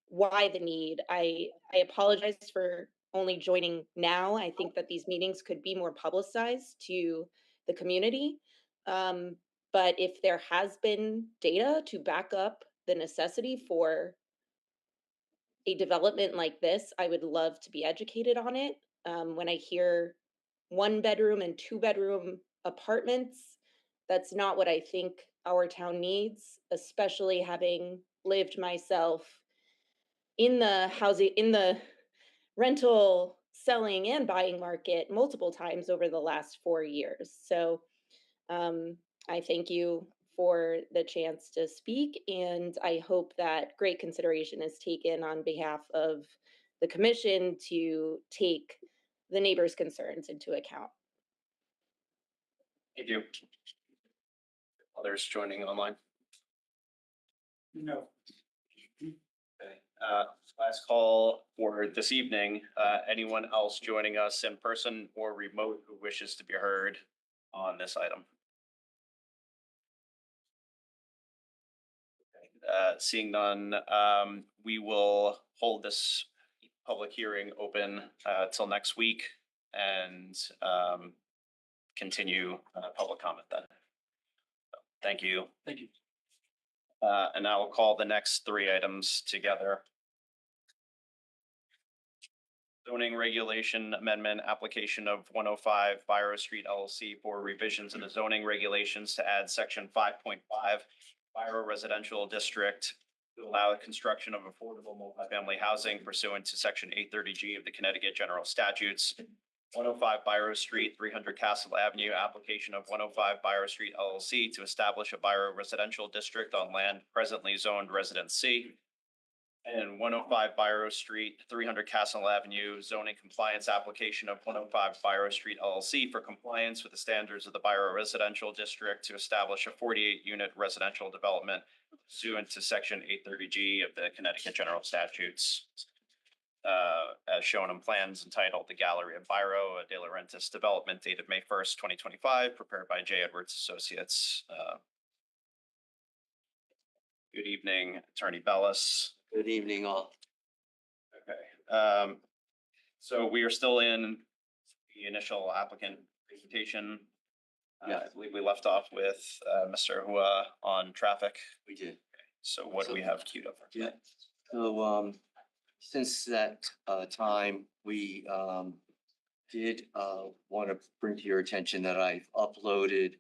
why the need. I apologize for only joining now. I think that these meetings could be more publicized to the community. But if there has been data to back up the necessity for a development like this, I would love to be educated on it. When I hear 1 bedroom and 2 bedroom apartments, that's not what I think our town needs, especially having lived myself in the rental selling and buying market multiple times over the last 4 years. So I thank you for the chance to speak, and I hope that great consideration is taken on behalf of the commission to take the neighbors' concerns into account. Thank you. Others joining online? No. Okay, last call for this evening. Anyone else joining us in person or remote who wishes to be heard on this item? Seeing none, we will hold this public hearing open till next week and continue public comment then. Thank you. Thank you. And I will call the next 3 items together. Zoning regulation amendment, application of 105 Byrow Street LLC for revisions in the zoning regulations to add section 5.5 Byrow Residential District to allow the construction of affordable multifamily housing pursuant to section 830G of the Connecticut General Statutes. 105 Byrow Street, 300 Castle Avenue, application of 105 Byrow Street LLC to establish a Byrow Residential District on land presently zoned Residence C. And 105 Byrow Street, 300 Castle Avenue, zoning compliance application of 105 Byrow Street LLC for compliance with the standards of the Byrow Residential District to establish a 48-unit residential development pursuant to section 830G of the Connecticut General Statutes. As shown in plans entitled The Gallery of Byrow, a De Laurentiis development dated May 1st, 2025, prepared by J. Edwards Associates. Good evening, Attorney Bellis. Good evening, all. Okay, so we are still in the initial applicant presentation. Yeah. I believe we left off with Mr. Hua on traffic. We did. So what do we have queued up? For Yeah. So, since that time, we did want to bring to your attention that I've uploaded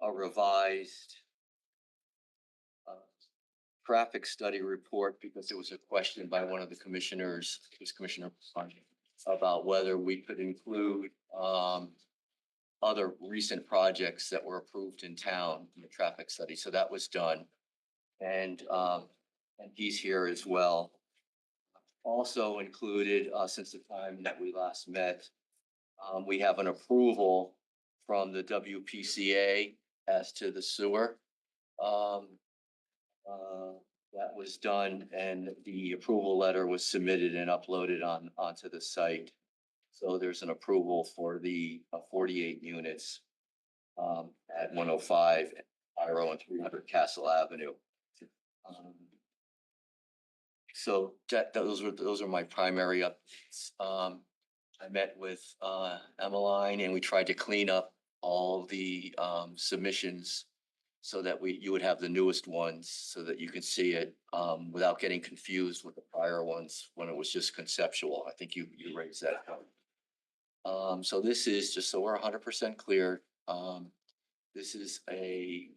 a revised traffic study report because there was a question by one of the commissioners, it was Commissioner Bundy, about whether we could include other recent projects that were approved in town in the traffic study. So that was done. And he's here as well. Also included, since the time that we last met, we have an approval from the WPCA as to the sewer. That was done and the approval letter was submitted and uploaded onto the site. So there's an approval for the 48 units at 105 Byrow and 300 Castle Avenue. So those are my primary updates. I met with Emmeline and we tried to clean up all the submissions so that you would have the newest ones so that you can see it without getting confused with the prior ones when it was just conceptual. I think you raised that point. So this is, just so we're 100% clear, this is a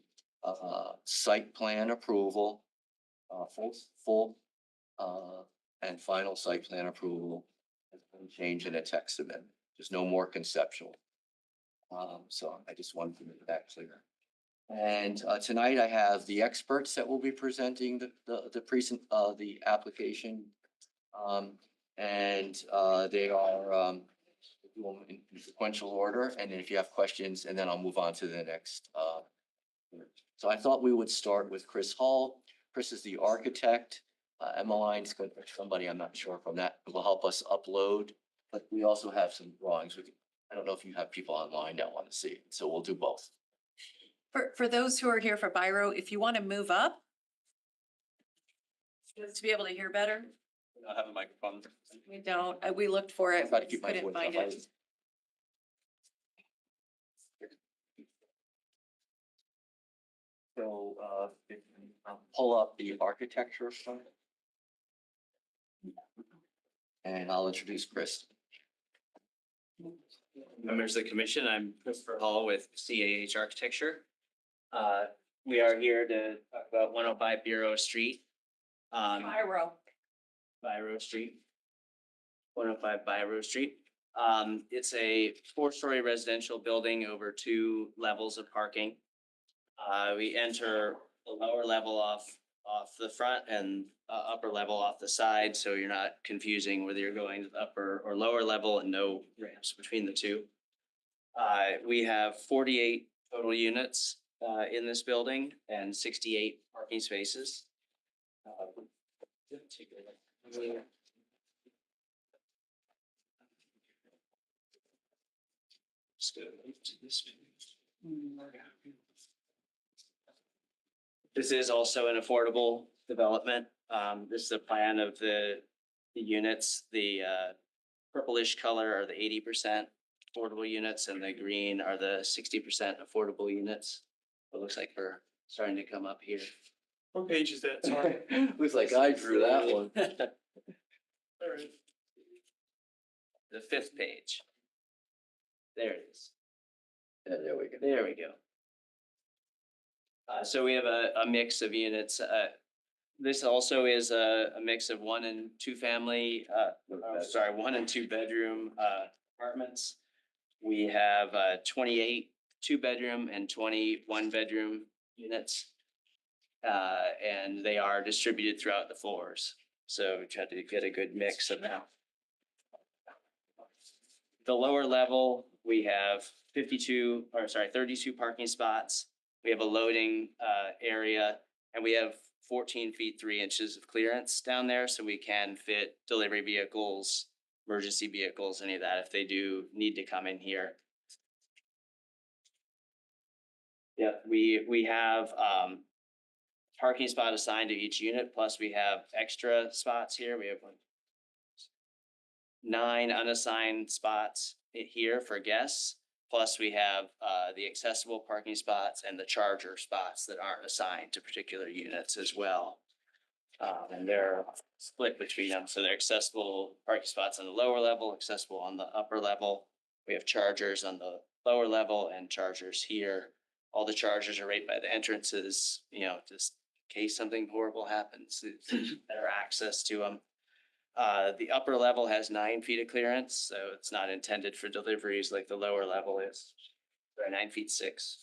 site plan approval, full and final site plan approval. Change in a text amendment. There's no more conceptual. So I just wanted to make that clear. And tonight I have the experts that will be presenting the application. And they are in sequential order. And then if you have questions, and then I'll move on to the next. So I thought we would start with Chris Hall. Chris is the architect. Emmeline's good, or somebody, I'm not sure from that, will help us upload. But we also have some drawings. I don't know if you have people online that want to see it, so we'll do both. For those who are here for Byrow, if you want to move up to be able to hear better, not have a microphone. We don't, we looked for it, Try to keep my couldn't voice find up. it. So, I'll pull up the architecture slide. And I'll introduce Chris. Members of the commission, I'm Christopher Hall with CAH Architecture. We are here to talk about 105 Bureau Street. Pyro. Biro Street. 105 Biro Street. It's a 4-story residential building over 2 levels of parking. We enter the lower level off the front and upper level off the side, so you're not confusing whether you're going to the upper or lower level, and no ramps between the two. We have 48 total units in this building and 68 parking spaces. Just go to this page. This is also an affordable development. This is a plan of the units. The purplish color are the 80% affordable units, and the green are the 60% affordable units. It looks like we're starting to come up here. What page is that? Sorry. Looks like I drew that one. All right. The 5th page. There it is. Yeah, there we go. There we go. So we have a mix of units. This also is a mix of 1 and 2 family, 1 and 2 bedroom apartments. We have 28 2-bedroom and 20 1-bedroom units. And they are distributed throughout the floors. So we try to get a good mix of them. The lower level, we have 32 parking spots. We have a loading area, and we have 14 feet 3 inches of clearance down there, so we can fit delivery vehicles, emergency vehicles, any of that, if they do need to come in here. Yeah, we have parking spot assigned to each unit, plus we have extra spots here. We have 9 unassigned spots here for guests. Plus we have the accessible parking spots and the charger spots that aren't assigned to particular units as well. And they're split between them. So they're accessible parking spots on the lower level, accessible on the upper level. We have chargers on the lower level and chargers here. All the chargers are right by the entrances, just in case something horrible happens, better access to them. The upper level has 9 feet of clearance, so it's not intended for deliveries like the lower level is. Sorry, 9 feet 6.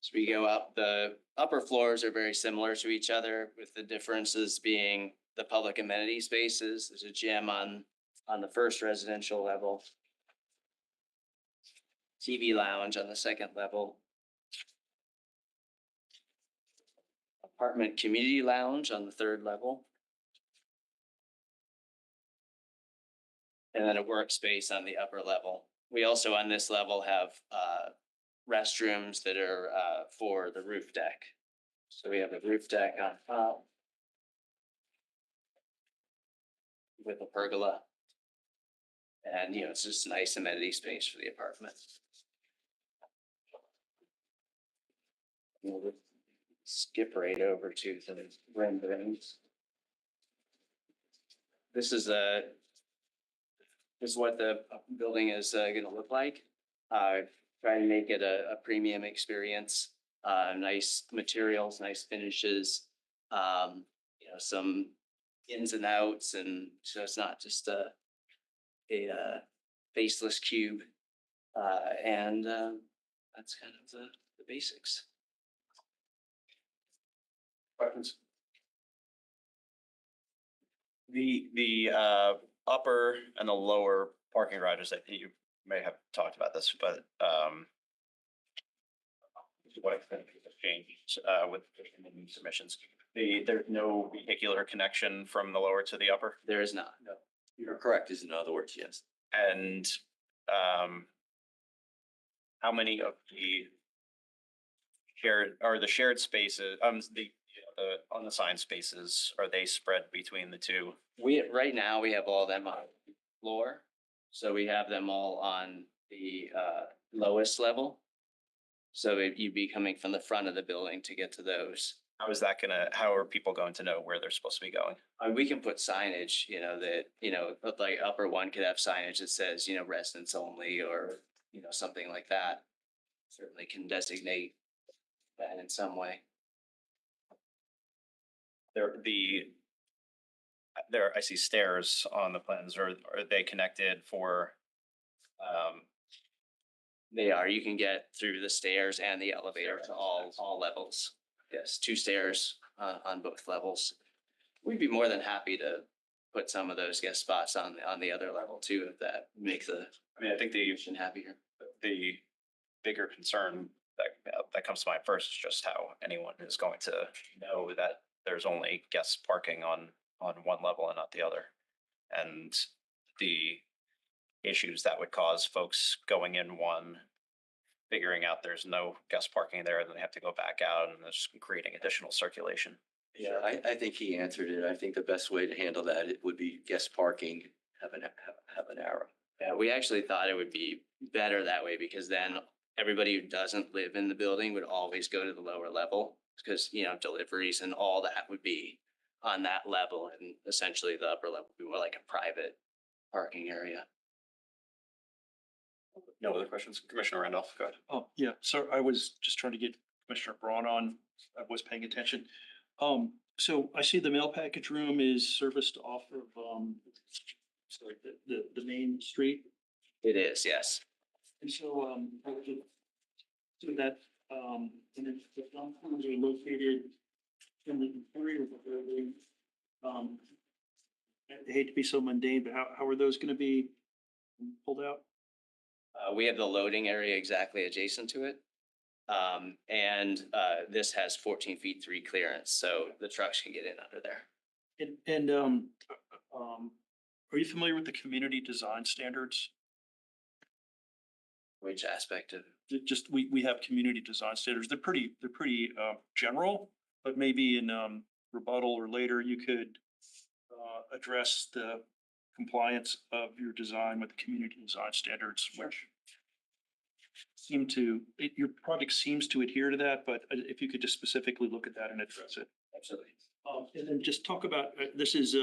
So we go up, the upper floors are very similar to each other, with the differences being the public amenity spaces. There's a gym on the first residential level. TV lounge on the second level. Apartment community lounge on the third level. And then a workspace on the upper level. We also on this level have restrooms that are for the roof deck. So we have a roof deck on top with a pergola. And, it's just a nice amenity space for the apartment. We'll skip right over to the renderings. This is what the building is going to look like. Try to make it a premium experience. Nice materials, nice finishes. Some ins and outs, and so it's not just a faceless cube. And that's kind of the basics. Questions? The upper and the lower parking garages, that you may have talked about this, but what extent has changed with the submissions? There's no vehicular connection from the lower to the upper? There is not, no. You're correct, is in other words, yes. And how many of the shared spaces, on the sign spaces, are they spread between the two? Right now, we have all them on floor. So we have them all on the lowest level. So you'd be coming from the front of the building to get to those. How are people going to know where they're supposed to be going? We can put signage, that, like upper one could have signage that says, residents only, or, something like that. Certainly can designate that in some way. I see stairs on the plans. Are they connected for? They are, you can get through the stairs and the elevator to all levels. Yes, 2 stairs on both levels. We'd be more than happy to put some of those guest spots on the other level too, if that makes I think the patient happier. bigger concern that comes to mind first is just how anyone is going to know that there's only guest parking on one level and not the other. And the issues that would cause folks going in one, figuring out there's no guest parking there, then they have to go back out, and that's creating additional circulation. Yeah, I think he answered it. I think the best way to handle that, it would be guest parking, have an arrow. Yeah, we actually thought it would be better that way, because then everybody who doesn't live in the building would always go to the lower level, because, deliveries and all that would be on that level, and essentially the upper level would be more like a private parking area. No other questions? Commissioner Randolph, go ahead. Oh, yeah, so I was just trying to get Commissioner Braun on. I was paying attention. So I see the mail package room is serviced off of, the main street. It is, yes. And so, so that, and then the dumpsters are located in the interior of the building. I hate to be so mundane, but how are those gonna be pulled out? We have the loading area exactly adjacent to it. And this has 14 feet 3 clearance, so the trucks can get in under there. And are you familiar with the community design standards? Which aspect of? Just, we have community design standards. They're pretty general, but maybe in rebuttal or later, you could address the compliance of your design with the community design standards, which your project seems to adhere to that, but if you could just specifically look at that and address it. Absolutely. And then just talk about, this is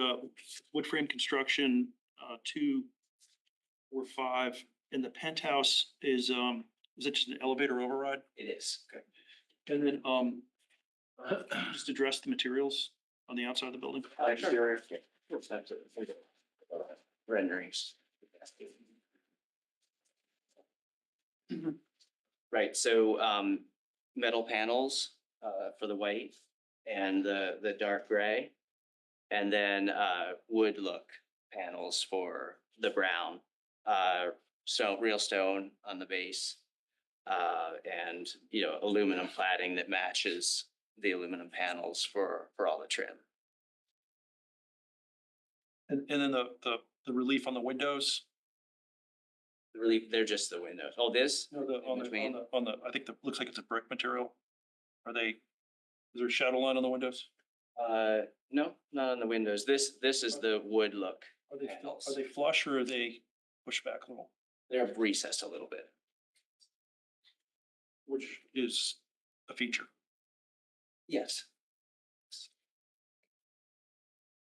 wood frame construction, 2 or 5, and the penthouse is it just an elevator override? It is. Okay. And then just address the materials on the outside of the building. Sure. Renderings. Right, so metal panels for the white and the dark gray. And then wood look panels for the brown. So real stone on the base. And, aluminum cladding that matches the aluminum panels for all the trim. And then the relief on the windows? Really, they're just the windows. Oh, this? No, on Between? the, I think looks like it's a brick material. Is there a shadow line on the windows? No, not on the windows. This is the wood look panels. Are they flush or are they pushed back a little? They're recessed a little bit. Which is a feature. Yes.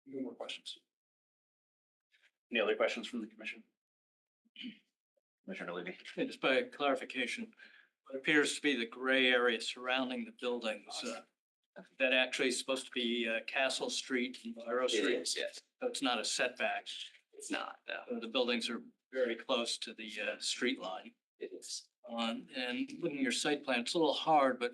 No more questions. Any other questions from the commission? Commissioner Levy. Just by clarification, what appears to be the gray area surrounding the buildings, that actually is supposed to be Castle Street and Byro It Street. is, yes. So it's not a setback. It's not, no, The buildings are very close to the street line. it is. And looking at your site plan, it's a little hard, but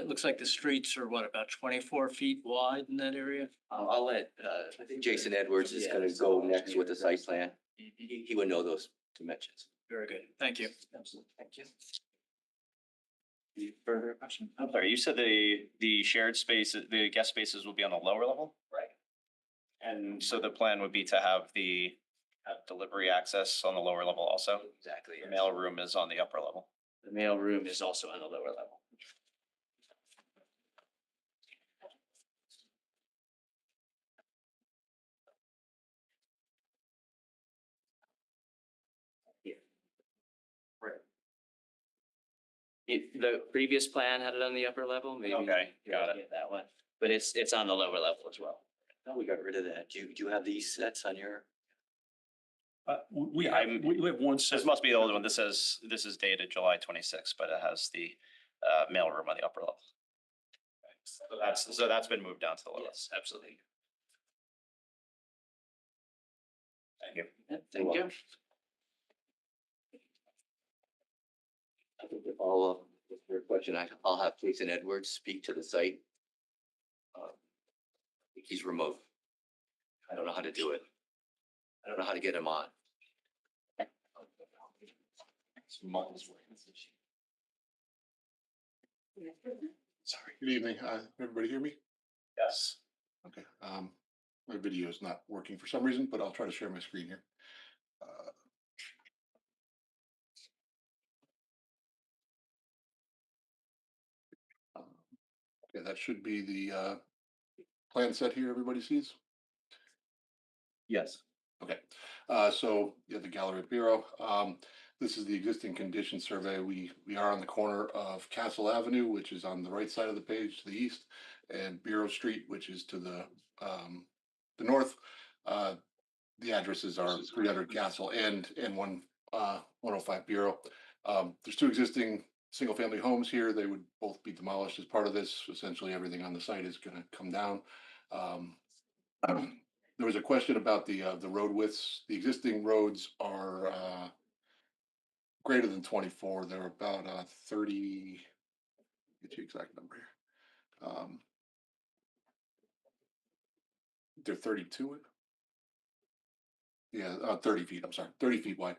it looks like the streets are about 24 feet wide in that area? I'll let, I think Jason Edwards is Yeah, gonna so- go next with the site plan. He would know those dimensions. Very good. Thank you. Absolutely, thank you. Any further questions? I'm sorry, you said the shared spaces, the guest spaces will be on the lower level? Right. And so the plan would be to have delivery access on the lower level also? Exactly. The yes. mail room is on the upper level. The mail room is also on the lower level. The previous plan had it on the upper level, maybe. Okay, you're got it. looking at that one, but it's on the lower level as well. No, we got rid of that. Do you have these sets on your? We have- we have one set. This must be the old one. This is dated July 26th, but it has the mailroom on the upper level. So that's been moved down to the lower. Yes, absolutely. Thank you. Thank you. I think to follow up with your question, I'll have Jason Edwards speak to the site. He's remote. I don't know how to do it. I don't know how to get him on. Sorry. Good evening. Everybody hear me? Yes. Okay. My video is not working for some reason, but I'll try to share my screen here. Okay, that should be the plan set here everybody sees. Yes. Okay, so yeah, the Gallery Bureau. This is the existing condition survey. We are on the corner of Castle Avenue, which is on the right side of the page to the east, and Bureau Street, which is to the north. The addresses are 300 Castle and 105 Bureau. There's two existing single family homes here. They would both be demolished as part of this. Essentially, everything on the site is going to come down. There was a question about the road widths. The existing roads are greater than 24. They're about 30. Get you exact number here. They're 32. Yeah, 30 feet. I'm sorry, 30 feet wide.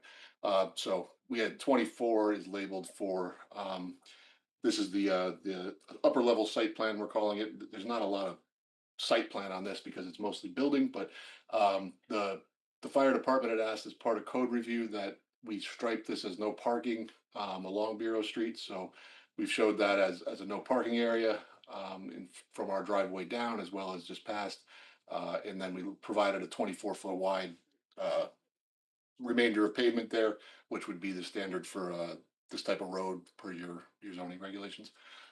So we had 24 is labeled for. This is the upper level site plan. We're calling it. There's not a lot of site plan on this because it's mostly building, but the fire department had asked as part of code review that we stripe this as no parking along Bureau Street. So we've showed that as a no parking area from our driveway down as well as just past. And then we provided a 24-foot wide remainder of pavement there, which would be the standard for this type of road per your zoning regulations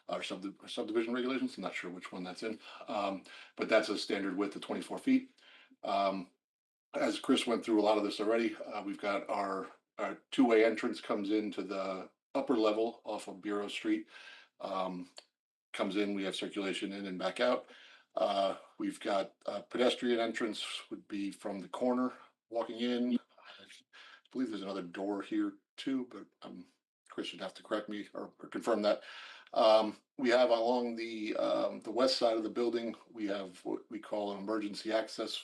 or subdivision regulations. I'm not sure which one that's in, but that's a standard width of 24 feet. As Chris went through a lot of this already, we've got our two-way entrance comes into the upper level off of Bureau Street. Comes in, we have circulation in and back out. We've got a pedestrian entrance would be from the corner walking in. I believe there's another door here too, but Chris should have to correct me or confirm that. We have along the west side of the building, we have what we call an emergency access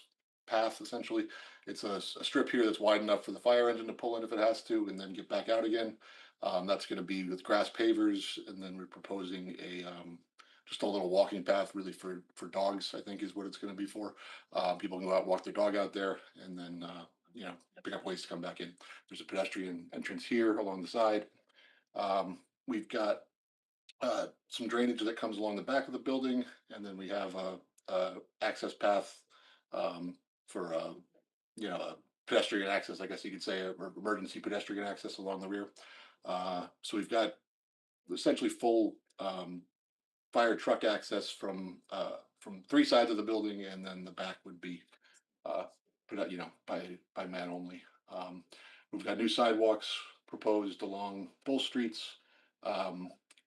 path. Essentially, it's a strip here that's wide enough for the fire engine to pull in if it has to, and then get back out again. That's going to be with grass pavers, and then we're proposing just a little walking path, really for dogs. I think is what it's going to be for. People can go out, walk their dog out there, and then pick up waste to come back in. There's a pedestrian entrance here along the side. We've got some drainage that comes along the back of the building, and then we have a access path for pedestrian access, I guess you could say, or emergency pedestrian access along the rear. So we've got essentially full fire truck access from three sides of the building, and then the back would be by man only. We've got new sidewalks proposed along both streets.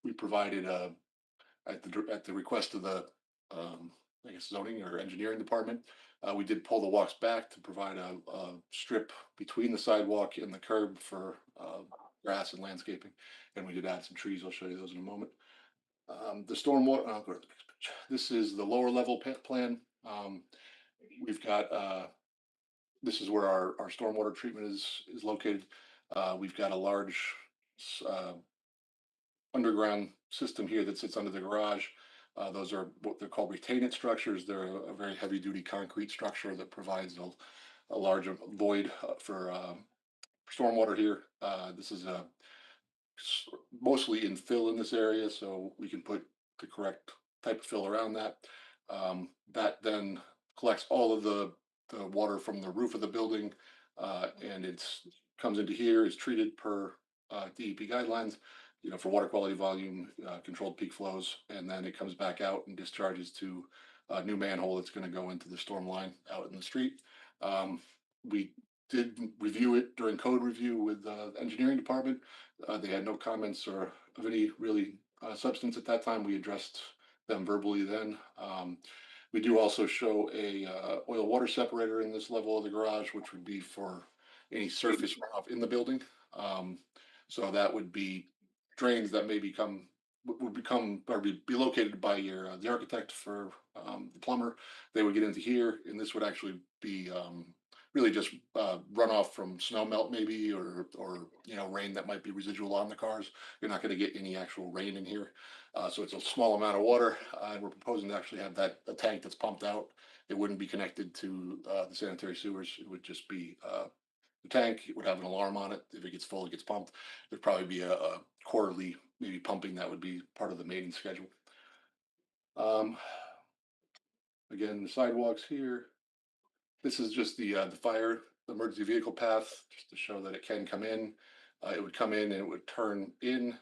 We provided at the request of the I guess zoning or engineering department, we did pull the walks back to provide a strip between the sidewalk and the curb for grass and landscaping, and we did add some trees. I'll show you those in a moment. The stormwater. I'll go to the next picture. This is the lower level plan. We've got. This is where our stormwater treatment is located. We've got a large underground system here that sits under the garage. Those are what they're called retainment structures. They're a very heavy duty concrete structure that provides a large void for stormwater here. This is mostly in fill in this area, so we can put the correct type of fill around that. That then collects all of the water from the roof of the building, and comes into here, is treated per DEP guidelines, for water quality volume, controlled peak flows, and then it comes back out and discharges to a new manhole that's going to go into the storm line out in the street. We did review it during code review with the engineering department. They had no comments or of any really substance at that time. We addressed them verbally then. We do also show a oil water separator in this level of the garage, which would be for any surface runoff in the building. So that would be drains that may become would become or be located by your the architect for the plumber. They would get into here, and this would actually be really just runoff from snow melt maybe or rain that might be residual on the cars. You're not going to get any actual rain in here. So it's a small amount of water, and we're proposing to actually have that a tank that's pumped out. It wouldn't be connected to the sanitary sewers. It would just be the tank. It would have an alarm on it. If it gets full, it gets pumped. There'd probably be a quarterly maybe pumping that would be part of the maintenance schedule. Again, the sidewalks here. This is just the fire emergency vehicle path, just to show that it can come in. It would come in and it would turn in.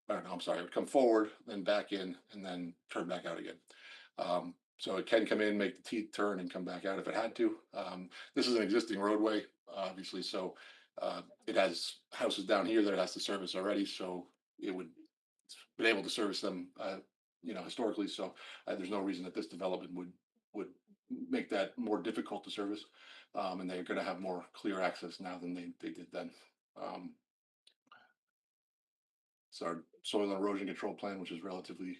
Or no, I'm sorry, it would come forward, then back in, and then turn back out again. So it can come in, make the teeth turn, and come back out if it had to. This is an existing roadway, obviously, so it has houses down here that it has to service already, so it would been able to service them, historically. So there's no reason that this development would make that more difficult to service, and they're going to have more clear access now than they did then. It's our soil and erosion control plan, which is relatively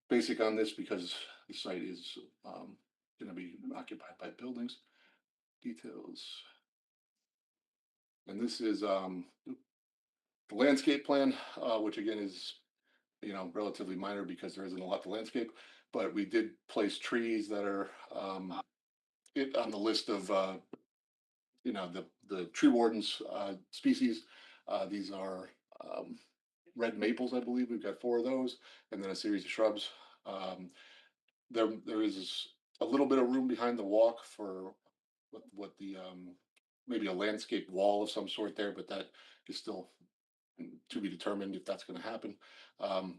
basic on this because the site is going to be occupied by buildings. Details. And this is the landscape plan, which again is, relatively minor because there isn't a lot to landscape, but we did place trees that are on the list of, the tree wardens species. These are red maples, I believe. We've got 4 of those, and then a series of shrubs. There is a little bit of room behind the walk for what the maybe a landscape wall of some sort there, but that is still to be determined if that's going to happen.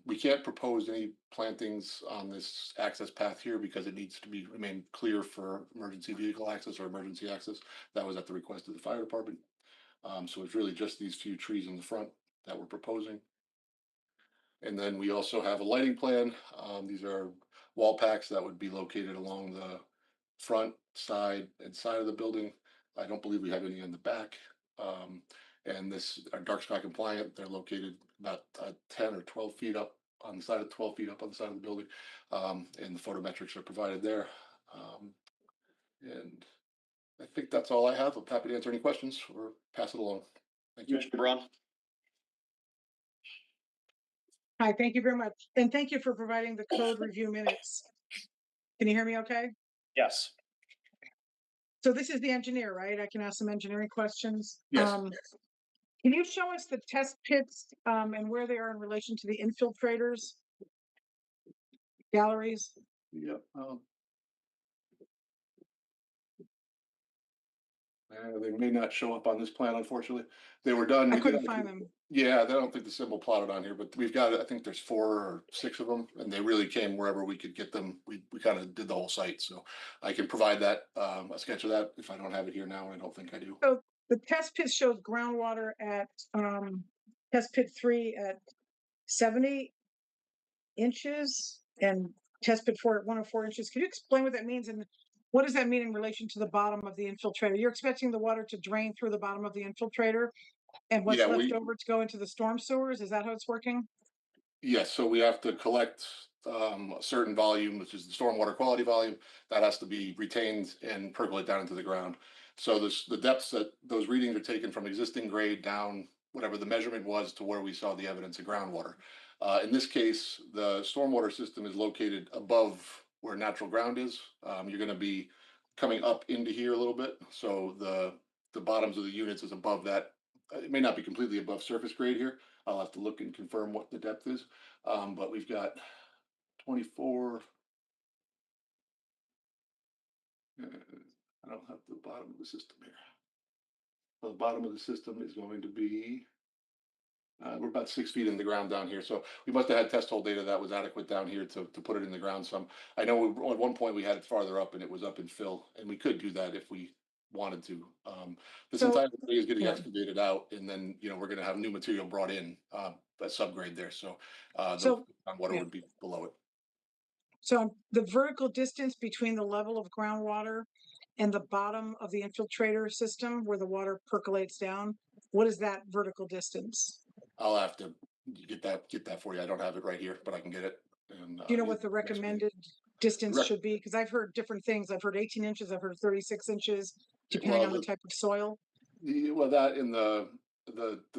We can't propose any plantings on this access path here because it needs to remain clear for emergency vehicle access or emergency access. That was at the request of the fire department. So it's really just these few trees in the front that we're proposing. And then we also have a lighting plan. These are wall packs that would be located along the front, side, and side of the building. I don't believe we have any in the back. And this are dark sky compliant. They're located about 10 or 12 feet up on the side of 12 feet up on the side of the building. And the photometrics are provided there. And I think that's all I have. I'm happy to answer any questions or pass it along. Thank you. Mr. Braun? Hi, thank you very much. And thank you for providing the code review minutes. Can you hear me okay? Yes. So this is the engineer, right? I can ask some engineering questions. Yes. Can you show us the test pits and where they are in relation to the infiltrators? Galleries? Yep. They may not show up on this plan, unfortunately. They were done. I couldn't find them. Yeah, I don't think the symbol plotted on here, but we've got, I think there's 4 or 6 of them, and they really came wherever we could get them. We kind of did the whole site, so I can provide that, a sketch of that if I don't have it here now, and I don't think I do. So the test pit shows groundwater at test pit 3 at 70 inches and test pit 4 at 104 inches. Can you explain what that means? And what does that mean in relation to the bottom of the infiltrator? You're expecting the water to drain through the bottom of the infiltrator and what's Yeah, left over to go into the storm sewers? Is that how it's working? Yes, so we have to collect a certain volume, which is the stormwater quality volume, that has to be retained and percolate down into the ground. So the depths that those readings are taken from existing grade down, whatever the measurement was, to where we saw the evidence of groundwater. In this case, the stormwater system is located above where natural ground is. You're going to be coming up into here a little bit, so the bottoms of the units is above that. It may not be completely above surface grade here. I'll have to look and confirm what the depth is. But we've got 24. I don't have the bottom of the system here. So the bottom of the system is going to be We're about 6 feet in the ground down here, so we must have had test hole data that was adequate down here to put it in the ground some. I know at one point we had it farther up and it was up in fill, and we could do that if we wanted to. This So- entire thing is getting yeah. excavated out, and then, we're gonna have new material brought in, a subgrade there, so, So- the water yeah. would be below it. So the vertical distance between the level of groundwater and the bottom of the infiltrator system where the water percolates down, what is that vertical distance? I'll have to get that for you. I don't have it right here, but I can get it. And, Do you know it- what the next meeting. recommended distance Rec- should be? Because I've heard different things. I've heard 18 inches, I've heard 36 inches, depending Well, on the type of soil. Well, that in the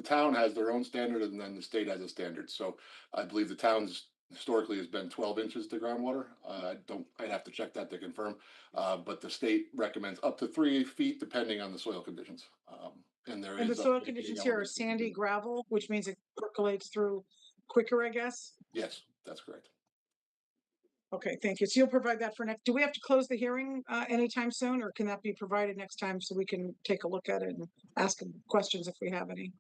town has their own standard, and then the state has a standard. So I believe the town's historically has been 12 inches to groundwater. I'd have to check that to confirm. But the state recommends up to 3 feet depending on the soil conditions. And there And the is. soil conditions here are sandy gravel, which means it percolates through quicker, I guess. Yes, that's correct. Okay, thank you. So you'll provide that for next, do we have to close the hearing anytime soon, or can that be provided next time so we can take a look at it and ask them questions if we have any?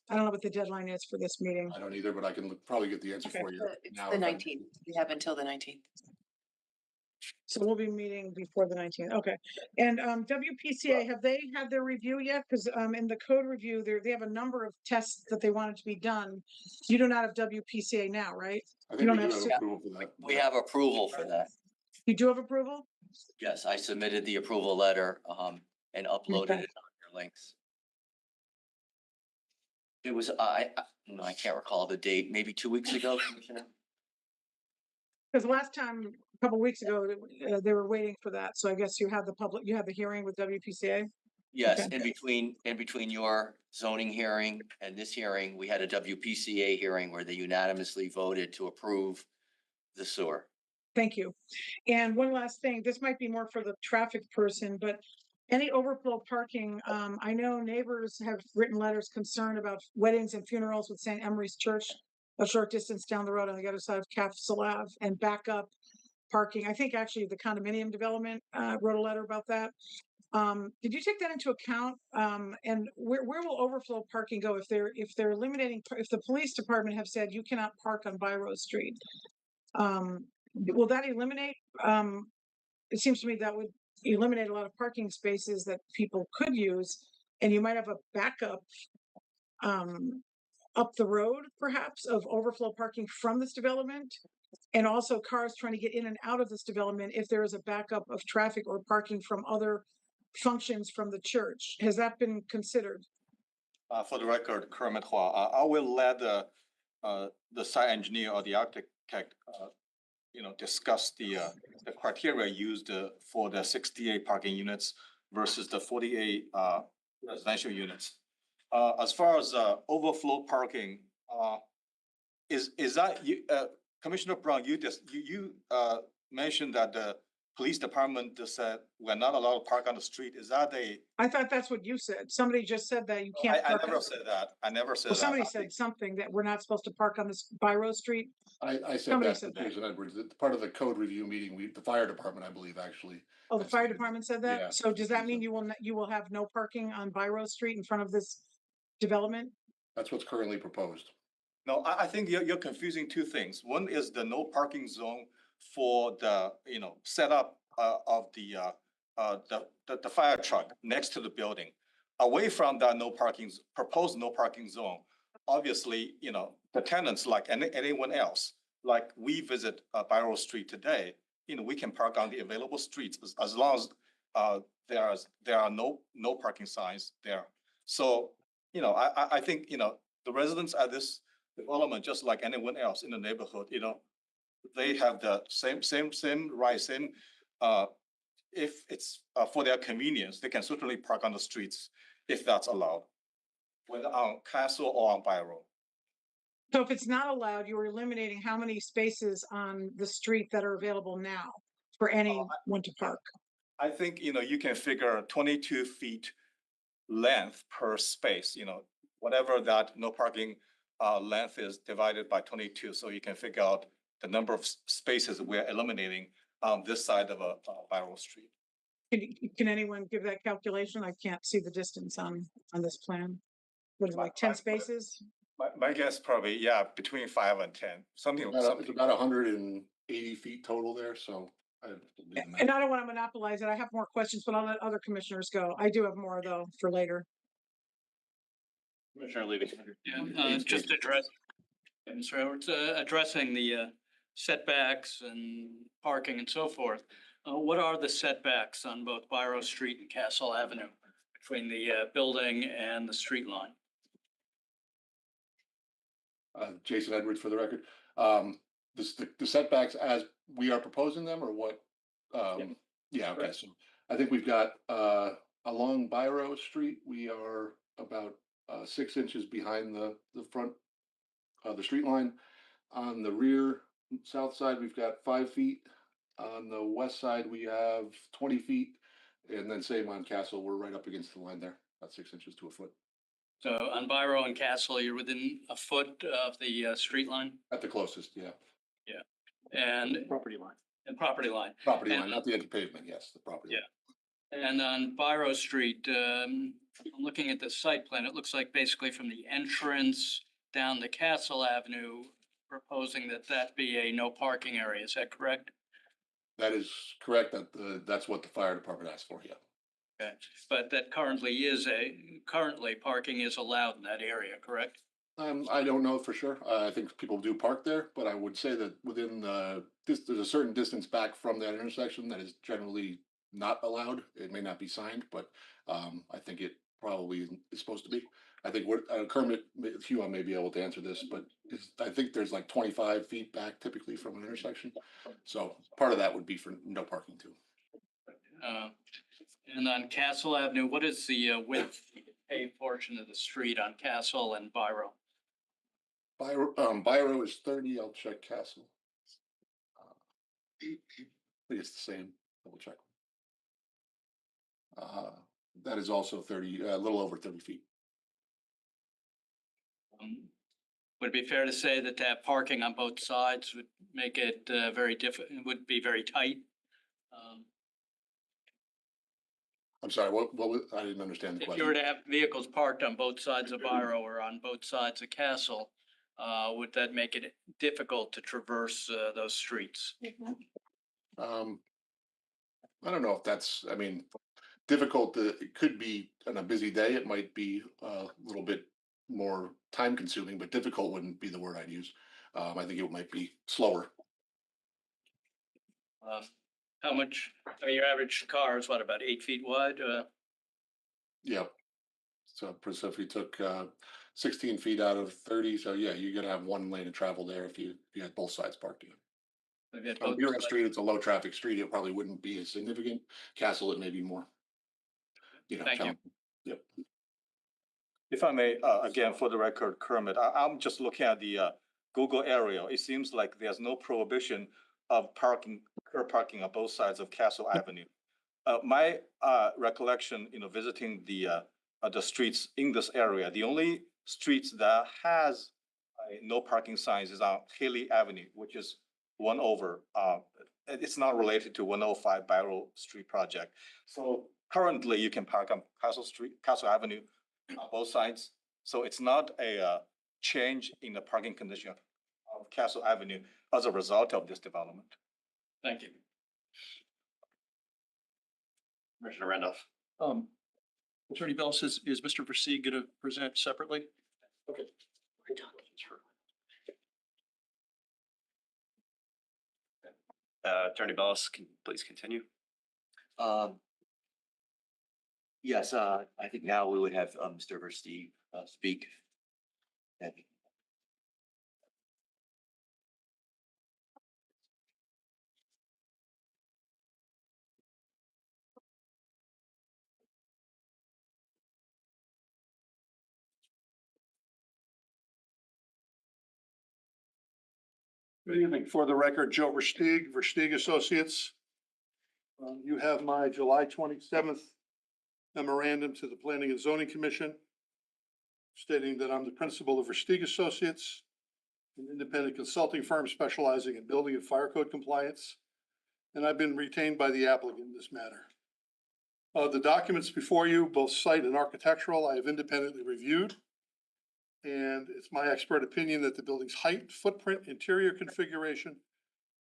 I don't know what the deadline is for this meeting. I don't either, but I can probably get the answer Okay. for you It's now. the if I- 19th. We have until the 19th. So we'll be meeting before the 19th. Okay. And WPCA, have they had their review yet? Because in the code review, they have a number of tests that they wanted to be done. You do not have WPCA now, right? I You think we don't do have have su- approval for that. We have approval for that. You do have approval? Yes, I submitted the approval letter, and uploaded Okay. it on your links. It was, no, I can't recall the date, maybe 2 weeks ago, Commissioner? Because last time, a couple weeks ago, they were waiting for that. So I guess you have the hearing with WPCA? Yes, Okay. in between your zoning hearing and this hearing, we had a WPCA hearing where they unanimously voted to approve the sewer. Thank you. And one last thing, this might be more for the traffic person, but any overflow parking, I know neighbors have written letters concerned about weddings and funerals with St. Emery's Church a short distance down the road on the other side of Capsule Ave and backup parking. I think actually the condominium development wrote a letter about that. Did you take that into account? And where will overflow parking go if they're eliminating, if the police department have said you cannot park on Byrose Street? Will that eliminate, it seems to me that would eliminate a lot of parking spaces that people could use, and you might have a backup up the road perhaps of overflow parking from this development, and also cars trying to get in and out of this development if there is a backup of traffic or parking from other functions from the church. Has that been considered? For the record, Kermit Hua, I will let the site engineer or the architect, discuss the criteria used for the 68 parking units versus the 48 residential units. As far as overflow parking, is that you, Commissioner Brown, you mentioned that the police department just said we're not allowed to park on the street. Is that I thought that's what you said. Somebody just said that you I can't. park never on- said that. I never said Well, that. somebody said something that we're not supposed to park on this Byrose Street. I said Somebody that to said that. Jason Edwards, that part of the code review meeting, the fire department, I believe, actually. Oh, the That's fire good. department said Yeah, that? So does I that think mean so. you will have no parking on Byrose Street in front of this development? That's what's currently proposed. No, I think you're confusing two things. One is the no parking zone for the, setup of the fire truck next to the building. Away from that proposed no parking zone, obviously, the tenants like anyone else, like we visit Byrose Street today, we can park on the available streets as long as there are no parking signs there. So, I think, the residents at this development, just like anyone else in the neighborhood, they have the same right, if it's for their convenience, they can certainly park on the streets if that's allowed, whether on Castle or on Byrone. So if it's not allowed, you are eliminating how many spaces on the street that are available now for anyone to park? I think, you can figure 22 feet length per space, whatever that no parking length is divided by 22. So you can figure out the number of spaces we're eliminating on this side of a Byrone Street. Can anyone give that calculation? I can't see the distance on this plan. what is it, like 10 spaces? My guess probably, yeah, between 5 and 10, something, It's something. about 180 feet total there, so. I have to do the math. And I don't want to monopolize it. I have more questions, but I'll let other commissioners go. I do have more though for later. Commissioner Levy. Yeah, just address, Mr. Edwards, addressing the setbacks and parking and so forth. What are the setbacks on both Biro Street and Castle Avenue between the building and the street line? Jason Edwards for the record. The setbacks as we are proposing them or what? Yeah, okay, so I think we've got, along Biro Street, we are about 6 inches behind the front of the street line. On the rear south side, we've got 5 feet. On the west side, we have 20 feet. And then same on Castle, we're right up against the line there, about 6 inches to a foot. So on Biro and Castle, you're within a foot of the street line? At the closest, yeah. Yeah. And Property line. and property line. Property And- line, not the edge of pavement, yes, the property line. And on Biro Street, I'm looking at the site plan, it looks like basically from the entrance down to Castle Avenue, proposing that that be a no parking area, is that correct? That is correct, that's what the fire department asked for, yeah. Okay, but that currently parking is allowed in that area, correct? I don't know for sure. I think people do park there, but I would say that within there's a certain distance back from that intersection that is generally not allowed. It may not be signed, but I think it probably is supposed to be. I think what Kermit Huon may be able to answer this, but I think there's like 25 feet back typically from an intersection. So part of that would be for no parking too. And on Castle Avenue, what is the width paved portion of the street on Castle and Biro? Biro is 30. I'll check Castle. I think it's the same. Double check. That is also 30, a little over 30 feet. Would it be fair to say that that parking on both sides would make it would be very tight? I'm sorry, what was, I didn't understand the If you were question. to have vehicles parked on both sides of Biro or on both sides of Castle, would that make it difficult to traverse those streets? I don't know if that's, I mean, difficult, it could be on a busy day, it might be a little bit more time consuming, but difficult wouldn't be the word I'd use. I think it might be slower. How much, I mean, your average car is what, about 8 feet wide? Yeah. So if you took 16 feet out of 30, so yeah, you're gonna have one lane of travel there if you had both sides parked in. We've got On both Bureau sides. Street, it's a low traffic street, it probably wouldn't be as significant. Castle, it may be more. Thank you. challenging. Yep. If I may, again, for the record, Kermit, I'm just looking at the Google aerial. It seems like there's no prohibition of parking, car parking on both sides of Castle Avenue. My recollection, visiting the streets in this area, the only streets that has no parking signs is on Haley Avenue, which is 1 over. It's not related to 105 Biro Street project. So currently you can park on Castle Avenue on both sides. So it's not a change in the parking condition of Castle Avenue as a result of this development. Thank you. Commissioner Randolph. Attorney Bellis, is Mr. Versi going to present separately? Okay. Attorney Bellis, can you please continue? Yes, I think now we would have Mr. Versteeg speak. Thank you. Good evening. For the record, Joe Versteeg, Versteeg Associates. You have my July 27th memorandum to the Planning and Zoning Commission stating that I'm the principal of Versteeg Associates, an independent consulting firm specializing in building and fire code compliance, and I've been retained by the applicant in this matter. The documents before you, both site and architectural, I have independently reviewed And it's my expert opinion that the building's height, footprint, interior configuration,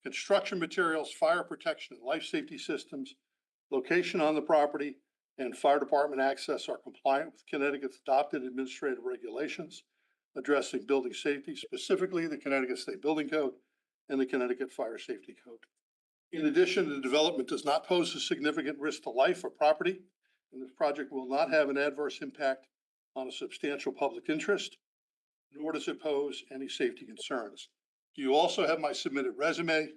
construction materials, fire protection, and life safety systems, location on the property, and fire department access are compliant with Connecticut's adopted administrative regulations addressing building safety, specifically the Connecticut State Building Code and the Connecticut Fire Safety Code. In addition, the development does not pose a significant risk to life or property, and this project will not have an adverse impact on a substantial public interest, nor does it pose any safety concerns. You also have my submitted resume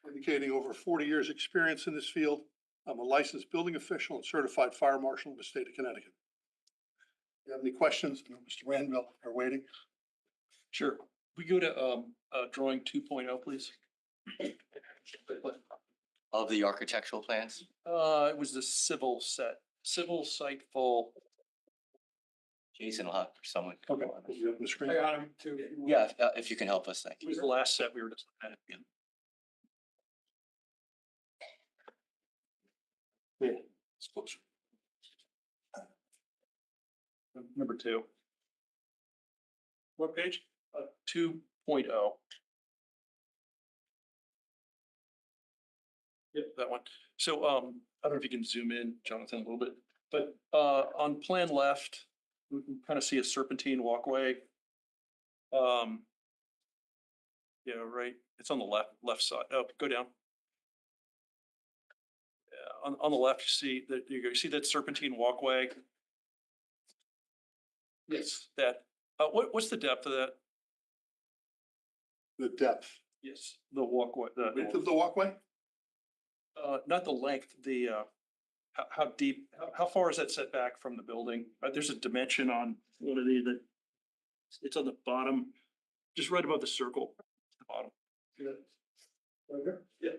indicating over 40 years' experience in this field. I'm a licensed building official and certified fire marshal in the state of Connecticut. If you have any questions, Mr. Ranville are waiting. Sure. We go to drawing 2.0, please. Of the architectural plans? It was the civil site full. Jason will have someone. Okay. You have the screen? Yeah, if you can help us, thank It you. was the last set we were just looking at again. Yeah, it's closer. Number 2. What page? 2.0. Yep, that one. So, I don't know if you can zoom in, Jonathan, a little bit, but, on plan left, we can kind of see a serpentine walkway. Yeah, right. It's on the left side. Oh, go down. Yeah, on the left, you see that serpentine walkway? Yes. That, what's the depth of that? The depth, Yes, the walkway, width of the walkway? not the length, how deep, how far is that setback from the building? There's a dimension on one of these that, it's on the bottom, just right above the circle, the bottom. Right here? Yeah.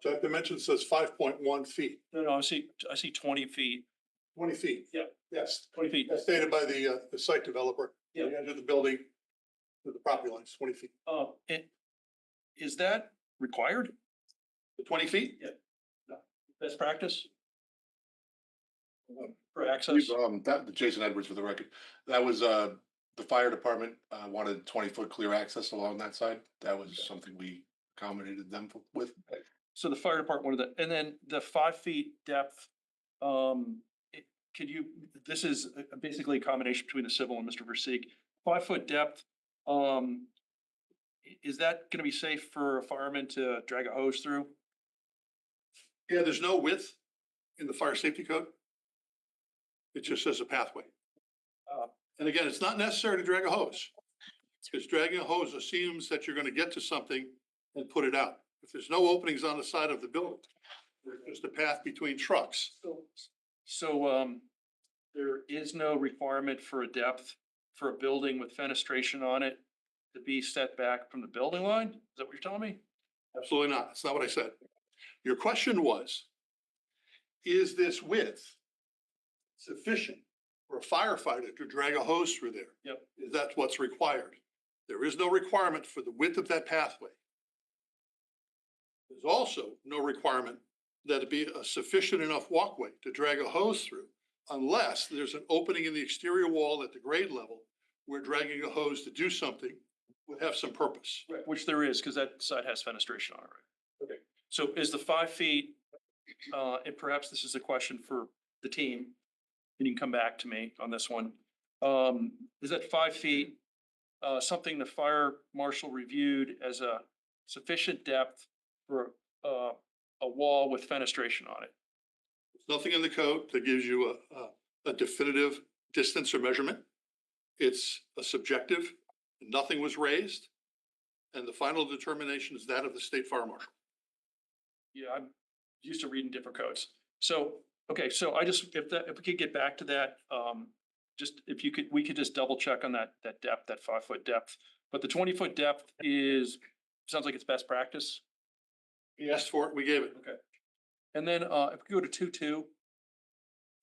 That dimension says 5.1 feet, No, I see 20 feet. 20 feet. Yeah. Yes, 20 feet. as stated by the site developer. Yeah. The edge of the building to the property line is 20 feet. Is that required? The 20 feet? Yeah. Best practice? For access? That, Jason Edwards for the record, that was, the fire department, wanted 20-foot clear access along that side. That was something we accommodated them with. So the fire department wanted that, and then the 5 feet depth, this is basically a combination between the civil and Mr. Versieg. 5 foot depth, is that gonna be safe for a fireman to drag a hose through? Yeah, there's no width in the fire safety code. It just says a pathway. And again, it's not necessary to drag a hose. Because dragging a hose assumes that you're gonna get to something and put it out. If there's no openings on the side of the building, there's just a path between trucks. So, there is no requirement for a depth for a building with fenestration on it to be set back from the building line? Is that what you're telling me? Absolutely not. That's not what I said. Your question was, is this width sufficient for a firefighter to drag a hose through there? Yep. Is that what's required? There is no requirement for the width of that pathway. There's also no requirement that it be a sufficient enough walkway to drag a hose through, unless there's an opening in the exterior wall at the grade level where dragging a hose to do something would have some purpose. Right, which there is, because that side has fenestration on it, right? Okay. So is the 5 feet, and perhaps this is a question for the team, and you can come back to me on this one. Is that 5 feet, something the fire marshal reviewed as a sufficient depth for, a wall with fenestration on it? There's nothing in the code that gives you a definitive distance or measurement. It's a subjective, nothing was raised, and the final determination is that of the state fire marshal. Yeah, I'm used to reading different codes. So, okay, so if we could get back to that, just if you could, we could just double check on that depth, that 5 foot depth. But the 20-foot depth sounds like it's best practice. He asked for it, we gave it. Okay. And then, if we go to 2.2,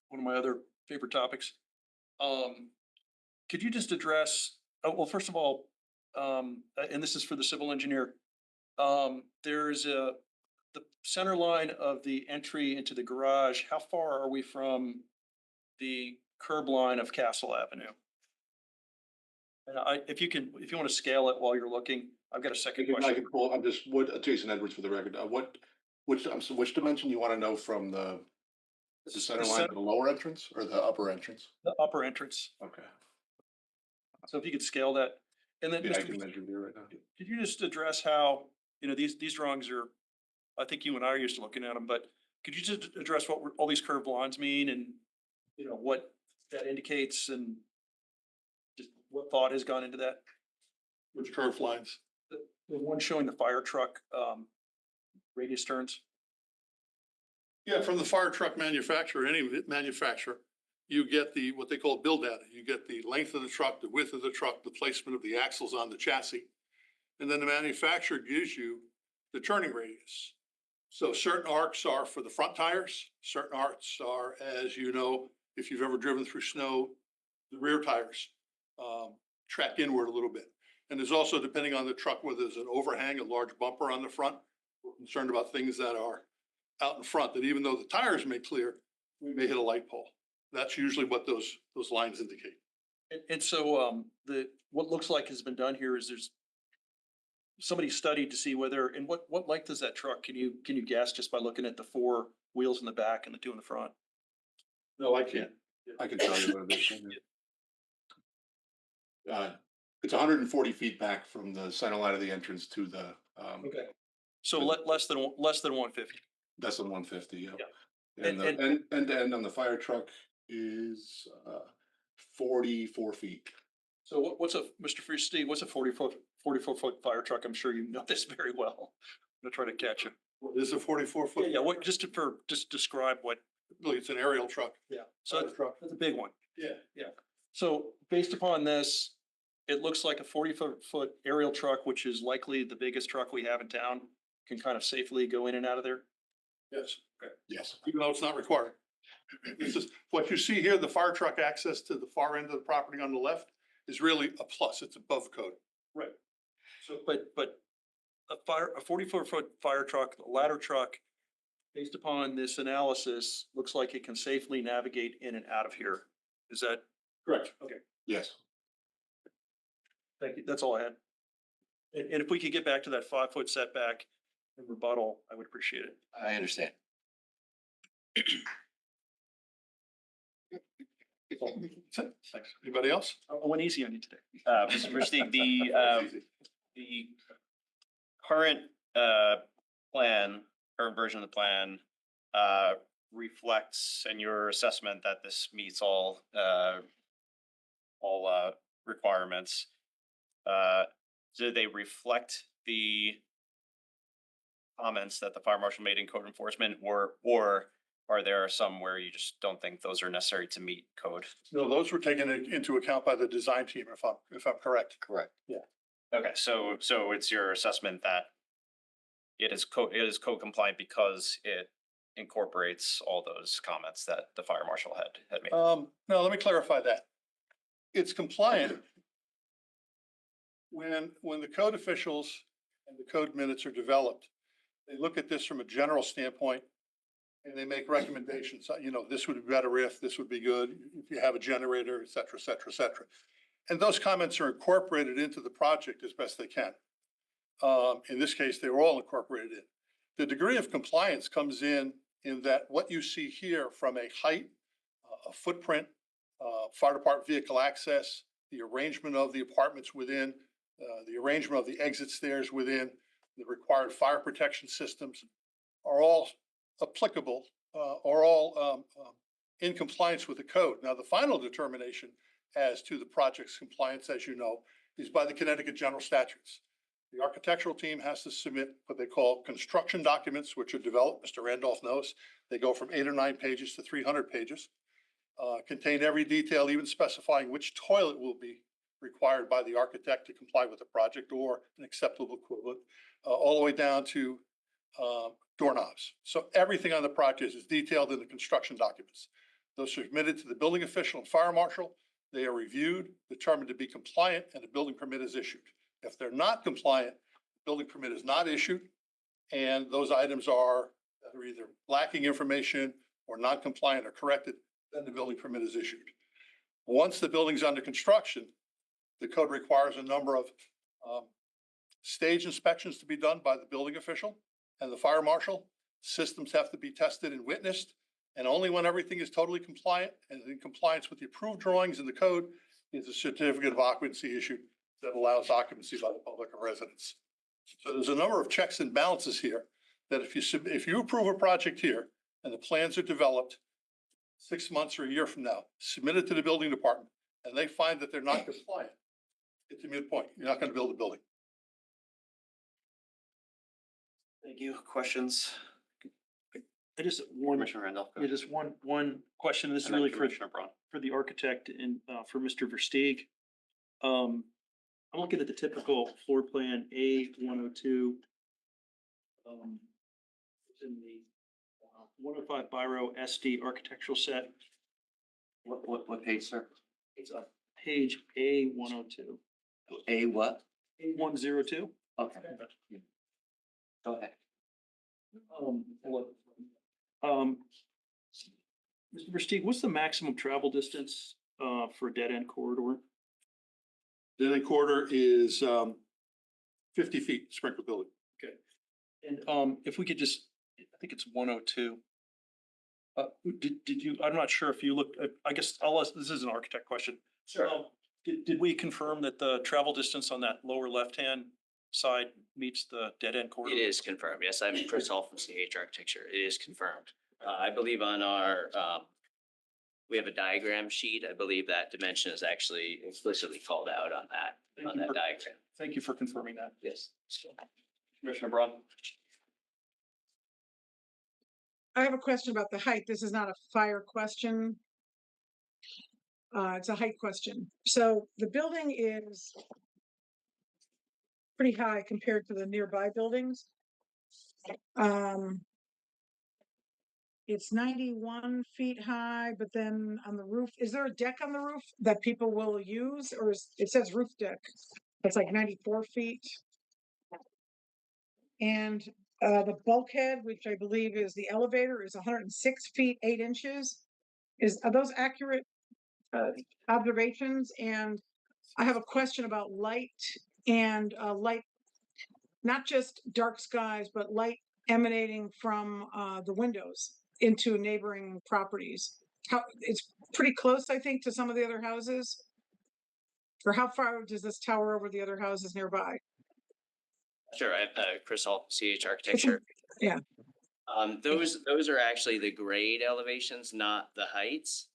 one of my other favorite topics, could you just address, well, first of all, and this is for the civil engineer, there's the center line of the entry into the garage. How far are we from the curb line of Castle Avenue? And if you want to scale it while you're looking, I've got a second I question. can pull, I'm just, Jason Edwards for the record, which dimension you want to know from the center line of the lower entrance or the upper entrance? The upper entrance. Okay. So if you could scale that, and then, Yeah, I Mr. can measure here right now. Could you just address how, these drawings are, I think you and I are used to looking at them, but could you just address what all these curved lines mean and, what that indicates and just what thought has gone into that? Which curved lines? The one showing the fire truck, radius turns. Yeah, from the fire truck manufacturer, any manufacturer, you get what they call build data. You get the length of the truck, the width of the truck, the placement of the axles on the chassis. And then the manufacturer gives you the turning radius. So certain arcs are for the front tires, certain arcs are, as you know, if you've ever driven through snow, the rear tires track inward a little bit. And there's also, depending on the truck, whether there's an overhang, a large bumper on the front, we're concerned about things that are out in front, that even though the tires may clear, we may hit a light pole. That's usually what those lines indicate. And so, what looks like has been done here is there's somebody studied to see whether, and what length is that truck? Can you guess just by looking at the four wheels in the back and the two in the front? No, I can't. I can tell you what it is. It's 140 feet back from the center line of the entrance to the, Okay. So less than 150. that's on 150, yeah. Yeah. And the end on the fire truck is 44 feet. So what's Mr. Steve, what's a 44-foot fire truck? I'm sure you know this very well. I'm gonna try to catch you. This is a 44-foot. Yeah, what, just describe what. Really, it's an aerial truck. Yeah. So Fire truck. that's a big one. Yeah. Yeah. So based upon this, it looks like a 40-foot aerial truck, which is likely the biggest truck we have in town, can kind of safely go in and out of there. Yes. Okay. Yes. Even though it's not required. This is, what you see here, the fire truck access to the far end of the property on the left is really a plus. It's above code. Right. So, but a 44-foot fire truck, a ladder truck, based upon this analysis, looks like it can safely navigate in and out of here. Is that correct? Okay. Yes. Thank you. That's all I had. And if we could get back to that 5-foot setback and rebuttal, I would appreciate it. I understand. Thanks. Anybody else? I went easy on you today. Mr. Versteeg, the current current version of the plan reflects in your assessment that this meets all requirements. Do they reflect the comments that the fire marshal made in code enforcement, or are there some where you just don't think those are necessary to meet code? No, those were taken into account by the design team, if I'm correct. Correct. Okay, so it's your assessment that it is code compliant because it incorporates all those comments that the fire marshal had made. No, let me clarify that. It's compliant when the code officials and the code minutes are developed. They look at this from a general standpoint and they make recommendations. This would be better if, this would be good if you have a generator, et cetera, et cetera, et cetera. And those comments are incorporated into the project as best they can. In this case, they were all incorporated in. The degree of compliance comes in that what you see here from a height, a footprint, fire department vehicle access, the arrangement of the apartments within, the arrangement of the exit stairs within, the required fire protection systems are all applicable, are all in compliance with the code. Now, the final determination as to the project's compliance, as you know, is by the Connecticut General Statutes. The architectural team has to submit what they call construction documents, which are developed. Mr. Randolph knows they go from 8 or 9 pages to 300 pages, contain every detail, even specifying which toilet will be required by the architect to comply with the project or an acceptable equivalent, all the way down to doorknobs. So everything on the project is detailed in the construction documents. Those are submitted to the building official and fire marshal. They are reviewed, determined to be compliant, and a building permit is issued. If they're not compliant, the building permit is not issued, and those items are either lacking information or non-compliant or corrected, then the building permit is issued. Once the building's under construction, The code requires a number of stage inspections to be done by the building official and the fire marshal. Systems have to be tested and witnessed. And only when everything is totally compliant and in compliance with the approved drawings in the code is a certificate of occupancy issued that allows occupancy by the public and residents. So there's a number of checks and balances here that if you approve a project here and the plans are developed 6 months or a year from now, submit it to the building department, and they find that they're not compliant, it's a moot point. You're not going to build a building. Thank you. Questions? I just one, Commissioner Randolph. go yeah, ahead. just one question. This is And then really for Commissioner Braun. the architect and for Mr. Versteeg. I'm looking at the typical floor plan A102. It's in the 105 Biro SD architectural set. What page, sir? It's on page A102. A what? A102. Okay. Go ahead. Mr. Versteeg, what's the maximum travel distance for a dead end corridor? Dead end corridor is 50 feet, sprinkler building. Okay. And if we could just, I think it's 102. Did you, I'm not sure if you looked, I guess I'll ask, this is an architect question. Sure. Did we confirm that the travel distance on that lower left-hand side meets the dead end corridor? It is confirmed. Yes, I'm Chris Hall from CH Architecture. It is confirmed. I believe on our, we have a diagram sheet. I believe that dimension is actually explicitly called out on that diagram. Thank you for confirming that. Yes. Commissioner Braun. I have a question about the height. This is not a fire question. It's a height question. So the building is pretty high compared to the nearby buildings. It's 91 feet high, but then on the roof, is there a deck on the roof that people will use, or it says roof deck? It's like 94 feet. And the bulkhead, which I believe is the elevator, is 106 feet 8 inches. Are those accurate observations? And I have a question about light and light, not just dark skies, but light emanating from the windows into neighboring properties. It's pretty close, I think, to some of the other houses. Or how far does this tower over the other houses nearby? Sure. I have Chris Hall, CH Architecture. Yeah. Those are actually the grade elevations, not the heights.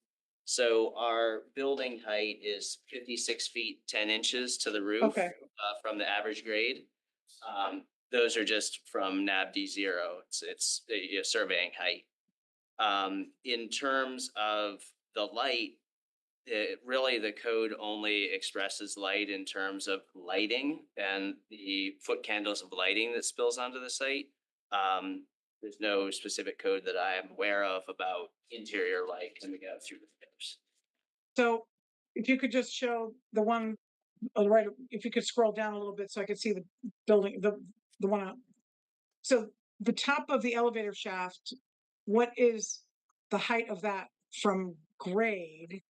So our building height is 56 feet 10 inches to the roof. Okay. From the average grade. Those are just from NABD 0. It's a surveying height. In terms of the light, really the code only expresses light in terms of lighting and the foot candles of lighting that spills onto the site. There's no specific code that I am aware of about interior light coming out through the windows. So if you could just show the one, right, if you could scroll down a little bit so I could see the building, the one out. So the top of the elevator shaft, what is the height of that from grade?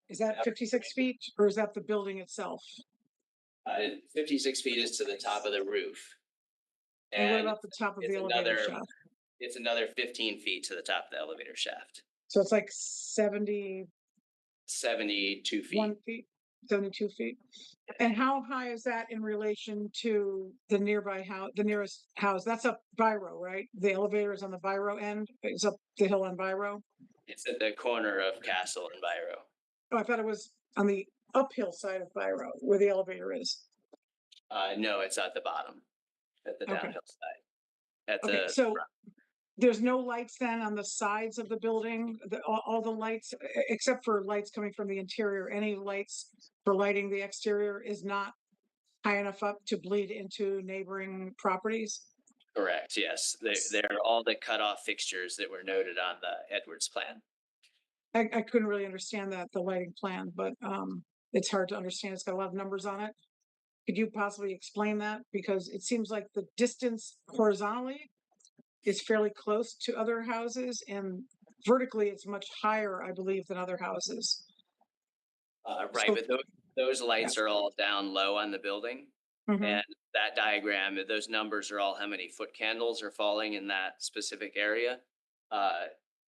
Is that 56 feet or is that the building itself? 56 feet is to the top of the roof. And what about the top of the elevator shaft? It's another 15 feet to the top of the elevator shaft. So it's like 72 feet. 72 feet. And how high is that in relation to the nearby house, the nearest house? That's up Biro, right? The elevator is on the Biro end. It's up the hill on Biro. It's at the corner of Castle and Biro. Oh, I thought it was on the uphill side of Biro where the elevator is. No, it's at the bottom, at the downhill side. Okay, so there's no lights then on the sides of the building, all the lights, except for lights coming from the interior, any lights for lighting the exterior is not high enough up to bleed into neighboring properties? Correct, yes. They're all the cutoff fixtures that were noted on the Edwards plan. I couldn't really understand that, the lighting plan, but it's hard to understand. It's got a lot of numbers on it. Could you possibly explain that? Because it seems like the distance horizontally is fairly close to other houses and vertically it's much higher, I believe, than other houses. Right, So- but those lights are all down low on the building. Mhm. And that diagram, those numbers are all how many foot candles are falling in that specific area.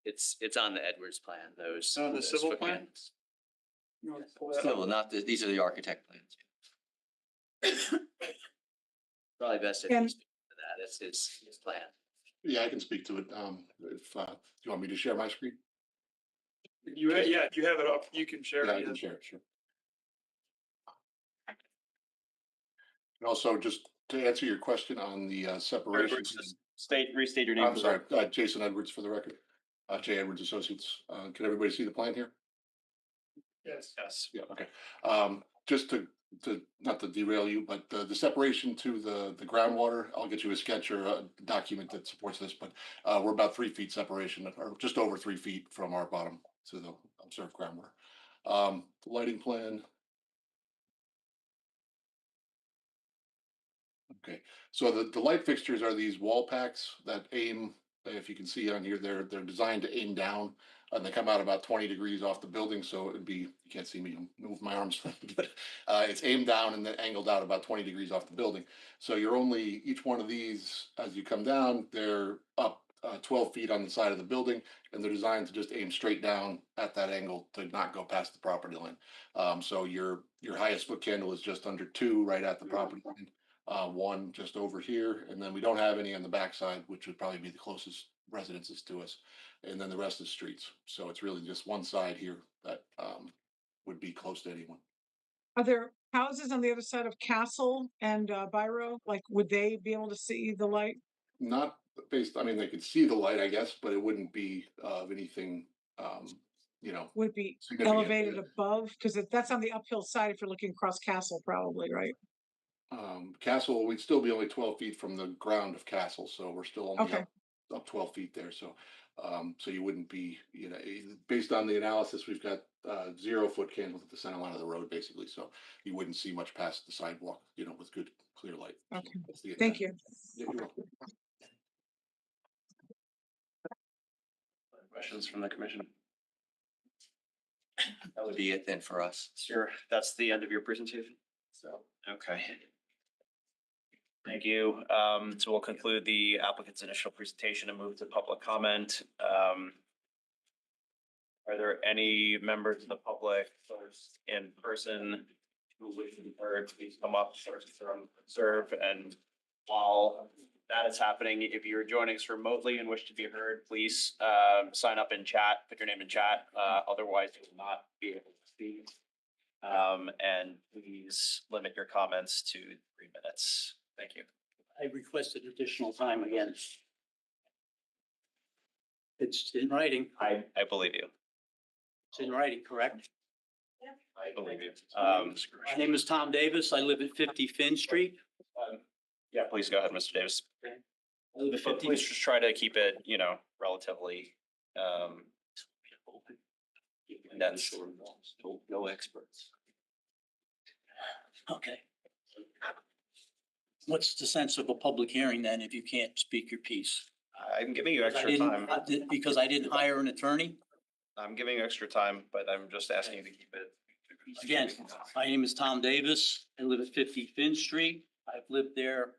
It's on the Edwards plan, those. On the those civil foot plan? candles. Still, not the, these are the architect plans. Probably best if And- you speak to that, it's his plan. Yeah, I can speak to it. If, you want me to share my screen? Yeah, if you have it up, you can share Yeah, I can share it, sure. And also, just to answer your question on the separation. Restate your name. I'm sorry, Jason Edwards for the record, J Edwards Associates. Can everybody see the plan here? Yes. Yes. Yeah, okay. Just to, not to derail you, but the separation to the groundwater, I'll get you a sketch or a document that supports this, but we're about 3 feet separation, or just over 3 feet from our bottom to the observed groundwater. The lighting plan. Okay, so the light fixtures are these wall packs that aim, if you can see on here, they're designed to aim down, and they come out about 20 degrees off the building, so it'd be, you can't see me move my arms, but it's aimed down and then angled out about 20 degrees off the building. So you're only, each one of these, as you come down, they're up 12 feet on the side of the building, and they're designed to just aim straight down at that angle to not go past the property line. So your highest foot candle is just under 2 right at the property line. One just over here, and then we don't have any on the backside, which would probably be the closest residences to us, and then the rest is streets. So it's really just one side here that would be close to anyone. Are there houses on the other side of Castle and Biro? Like, would they be able to see the light? Not based, I mean, they could see the light, I guess, but it wouldn't be of anything, Would it be significant. elevated above? Because that's on the uphill side if you're looking across Castle, probably, right? Castle, we'd still be only 12 feet from the ground of Castle, so we're still only Okay. up 12 feet there. So, so you wouldn't be, based on the analysis, we've got 0 foot candles at the center line of the road, basically. So you wouldn't see much past the sidewalk, with good clear light. Okay. That's the Thank intent. you. Yeah, you're welcome. Questions from the commission? That would be it then for us. Sure, that's the end of your presentation. So, okay. Thank you. So we'll conclude the applicant's initial presentation and move to public comment. Are there any members of the public first in person who wish to be heard? Please come up first from serve. And while that is happening, if you're joining us remotely and wish to be heard, please sign up in chat, put your name in chat. Otherwise, you will not be able to speak. And please limit your comments to 3 minutes. Thank you. I requested additional time again. It's in writing. I believe you. It's in writing, correct? I believe you. My name is Tom Davis. I live at 50 Finn Street. Yeah, please go ahead, Mr. Davis. I live at But 50. please just try to keep it, relatively condensed. No experts. Okay. What's the sense of a public hearing then if you can't speak your piece? I'm giving you I extra didn't- time. Because I didn't hire an attorney? I'm giving you extra time, but I'm just asking you to keep it. Again, my name is Tom Davis. I live at 50 Finn Street. I've lived there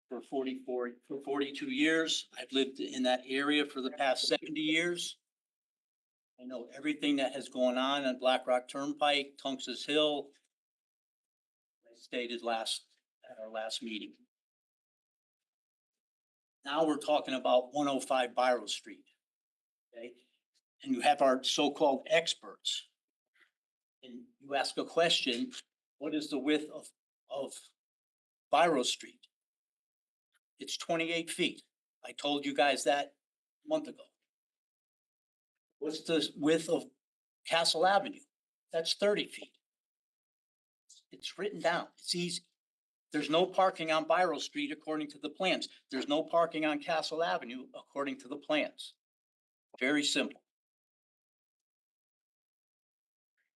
for 42 years. I've lived in that area for the past 70 years. I know everything that has gone on Black Rock Turnpike, Tunks's Hill. I stated at our last meeting. Now we're talking about 105 Biro Street. Okay, and you have our so-called experts. And you ask a question, what is the width of Biro Street? It's 28 feet. I told you guys that a month ago. What's the width of Castle Avenue? That's 30 feet. It's written down. It's easy. There's no parking on Biro Street according to the plans. There's no parking on Castle Avenue according to the plans. Very simple.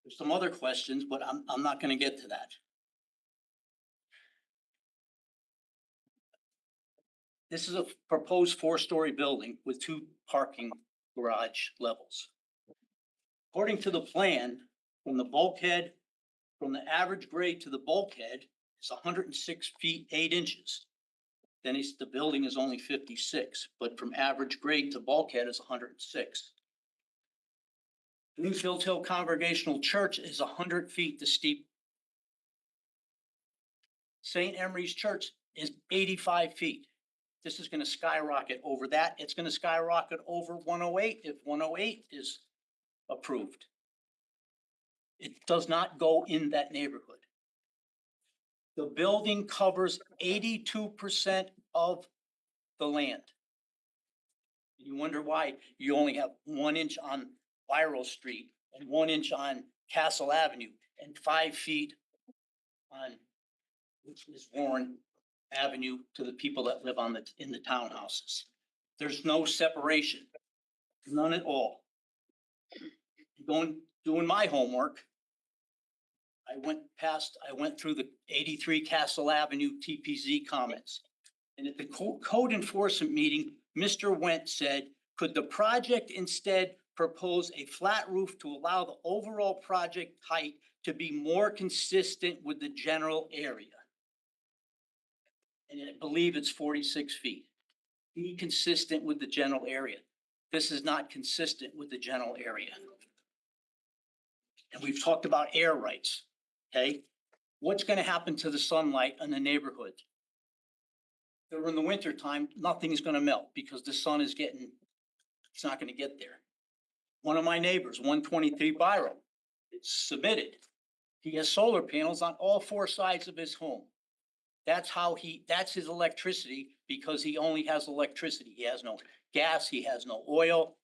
There's some other questions, but I'm not going to get to that. This is a proposed 4-story building with 2 parking garage levels. According to the plan, from the bulkhead from the average grade to the bulkhead is 106 feet, 8 inches. Then the building is only 56, but from average grade to bulkhead is 106. Bloomfield Hill Congregational Church is 100 feet to steep. St. Emery's Church is 85 feet. This is gonna skyrocket over that. It's gonna skyrocket over 108 if 108 is approved. It does not go in that neighborhood. The building covers 82% of the land. You wonder why you only have 1 inch on Viral Street and 1 inch on Castle Avenue and 5 feet on, which is Warren Avenue, to the people that live in the townhouses. There's no separation, none at all. Doing my homework, I went through the 83 Castle Avenue TPZ comments. And at the code enforcement meeting, Mr. Went said, could the project instead propose a flat roof to allow the overall project height to be more consistent with the general area? And I believe it's 46 feet. Be consistent with the general area. This is not consistent with the general area. And we've talked about air rights, okay? What's gonna happen to the sunlight in the neighborhood? During the winter time, nothing's gonna melt because the sun is it's not gonna get there. One of my neighbors, 123 Byron, it's submitted. He has solar panels on all 4 sides of his home. That's his electricity because he only has electricity. He has no gas, he has no oil.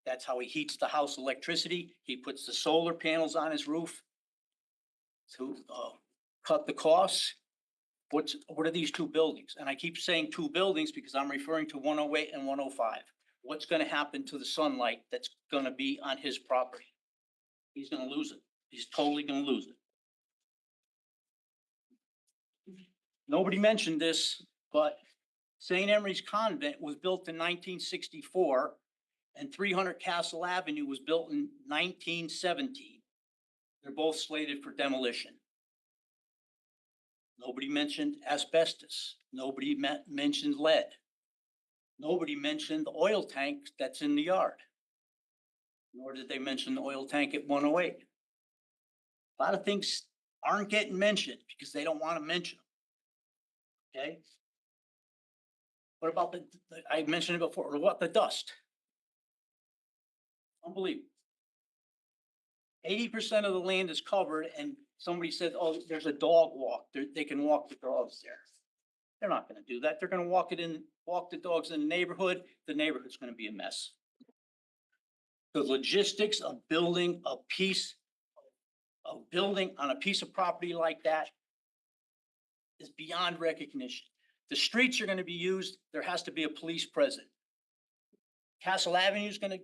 That's how he heats the house, electricity. He puts the solar panels on his roof to cut the costs. What are these 2 buildings? And I keep saying 2 buildings because I'm referring to 108 and 105. What's gonna happen to the sunlight that's gonna be on his property? He's gonna lose it. He's totally gonna lose it. Nobody mentioned this, but St. Emery's Convent was built in 1964 and 300 Castle Avenue was built in 1917. They're both slated for demolition. Nobody mentioned asbestos. Nobody mentioned lead. Nobody mentioned the oil tank that's in the yard. Nor did they mention the oil tank at 108. A lot of things aren't getting mentioned because they don't want to mention them. Okay? What about I mentioned it before, what the dust? Unbelievable. 80% of the land is covered and somebody said, oh, there's a dog walk. They can walk the dogs there. They're not gonna do that. They're gonna walk the dogs in the neighborhood. The neighborhood's gonna be a mess. The logistics of building on a piece of property like that is beyond recognition. The streets are gonna be used. There has to be a police present. Castle Avenue is gonna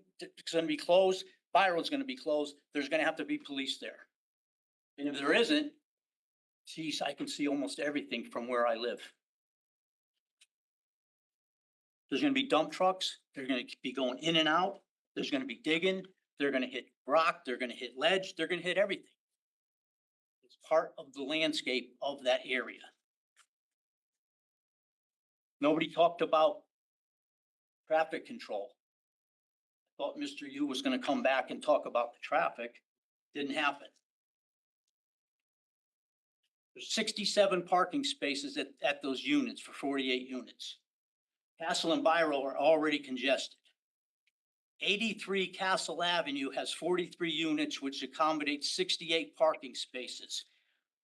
be closed. Byron's gonna be closed. There's gonna have to be police there. And if there isn't, geez, I can see almost everything from where I live. There's gonna be dump trucks. They're gonna be going in and out. There's gonna be digging. They're gonna hit rock. They're gonna hit ledge. They're gonna hit everything. It's part of the landscape of that area. Nobody talked about traffic control. I thought Mr. Yu was gonna come back and talk about the traffic. Didn't happen. There's 67 parking spaces at those units for 48 units. Castle and Biro are already congested. 83 Castle Avenue has 43 units, which accommodates 68 parking spaces.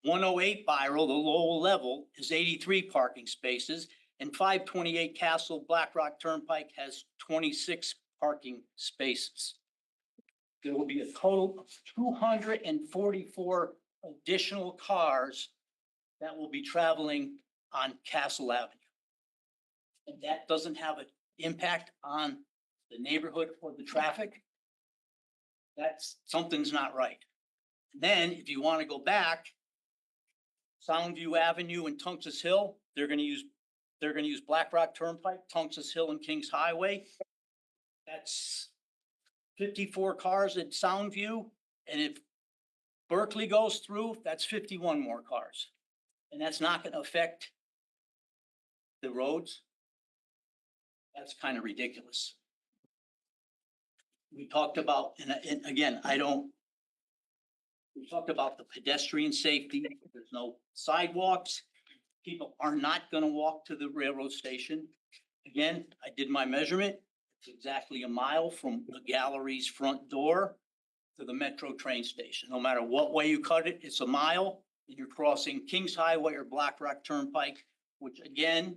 108 Biro, the lower level, is 83 parking spaces, and 528 Castle Black Rock Turnpike has 26 parking spaces. There will be a total of 244 additional cars that will be traveling on Castle Avenue. And that doesn't have an impact on the neighborhood or the traffic. Something's not right. Then if you want to go back, Soundview Avenue and Tungus Hill, they're gonna use Black Rock Turnpike, Tungus Hill and Kings Highway. That's 54 cars at Soundview. And if Berkeley goes through, that's 51 more cars. And that's not gonna affect the roads. That's kind of ridiculous. We talked about, and again, we talked about the pedestrian safety. There's no sidewalks. People are not gonna walk to the railroad station. Again, I did my measurement. It's exactly a mile from the gallery's front door to the Metro train station. No matter what way you cut it, it's a mile. And you're crossing Kings Highway or Black Rock Turnpike, which again,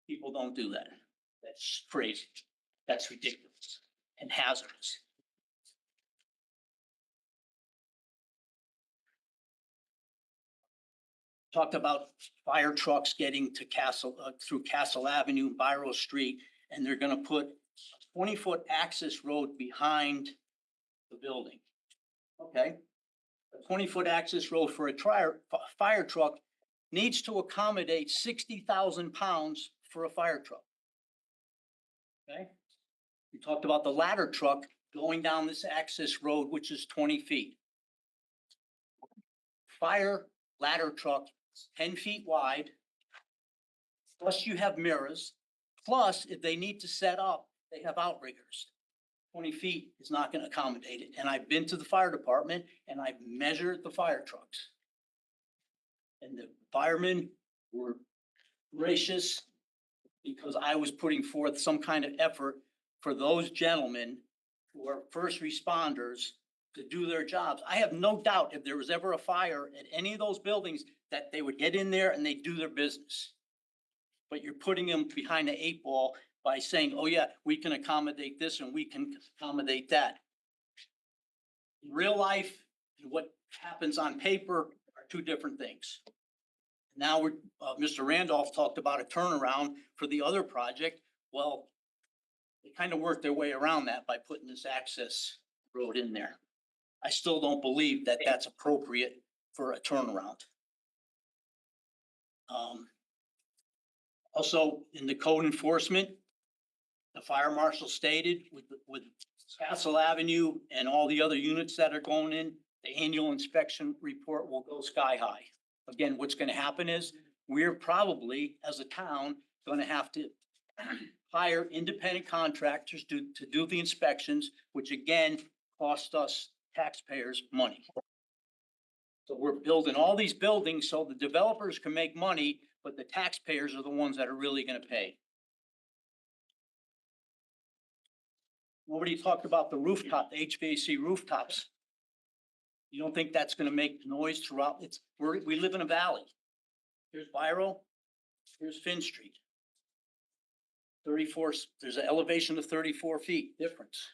people don't do that. That's crazy. That's ridiculous and hazardous. Talked about fire trucks getting to through Castle Avenue, Biro Street, and they're gonna put a 20-foot access road behind the building. Okay? A 20-foot access road for a fire truck needs to accommodate 60,000 pounds for a fire truck. Okay? We talked about the ladder truck going down this access road, which is 20 feet. Fire ladder truck is 10 feet wide. Plus you have mirrors. Plus, if they need to set up, they have outriggers. 20 feet is not going to accommodate it. And I've been to the fire department and I've measured the fire trucks. And the firemen were gracious because I was putting forth some kind of effort for those gentlemen who are first responders to do their jobs. I have no doubt if there was ever a fire at any of those buildings that they would get in there and they'd do their business. But you're putting them behind the 8 ball by saying, oh yeah, we can accommodate this and we can accommodate that. In real life and what happens on paper are two different things. Now Mr. Randolph talked about a turnaround for the other project. Well, they kind of worked their way around that by putting this access road in there. I still don't believe that that's appropriate for a turnaround. Also, in the code enforcement, the fire marshal stated with Castle Avenue and all the other units that are going in, the annual inspection report will go sky high. Again, what's going to happen is we're probably, as a town, going to have to hire independent contractors to do the inspections, which again, cost us taxpayers money. So we're building all these buildings so the developers can make money, but the taxpayers are the ones that are really going to pay. Nobody talked about the rooftop, the HVAC rooftops. You don't think that's going to make noise throughout? We live in a valley. Here's Biro, here's Finn Street. 34, there's an elevation of 34 feet difference.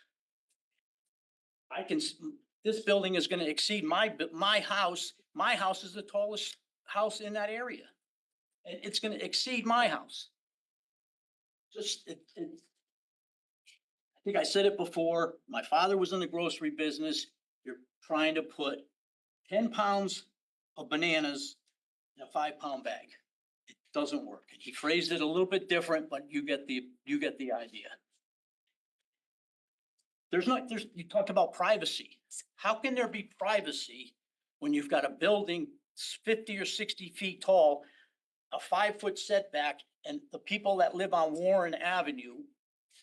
This building is going to exceed my house. My house is the tallest house in that area. And it's going to exceed my house. I think I said it before. My father was in the grocery business. You're trying to put 10 pounds of bananas in a 5-pound bag. It doesn't work. And he phrased it a little bit different, but you get the idea. You talked about privacy. How can there be privacy when you've got a building 50 or 60 feet tall, a 5-foot setback, and the people that live on Warren Avenue,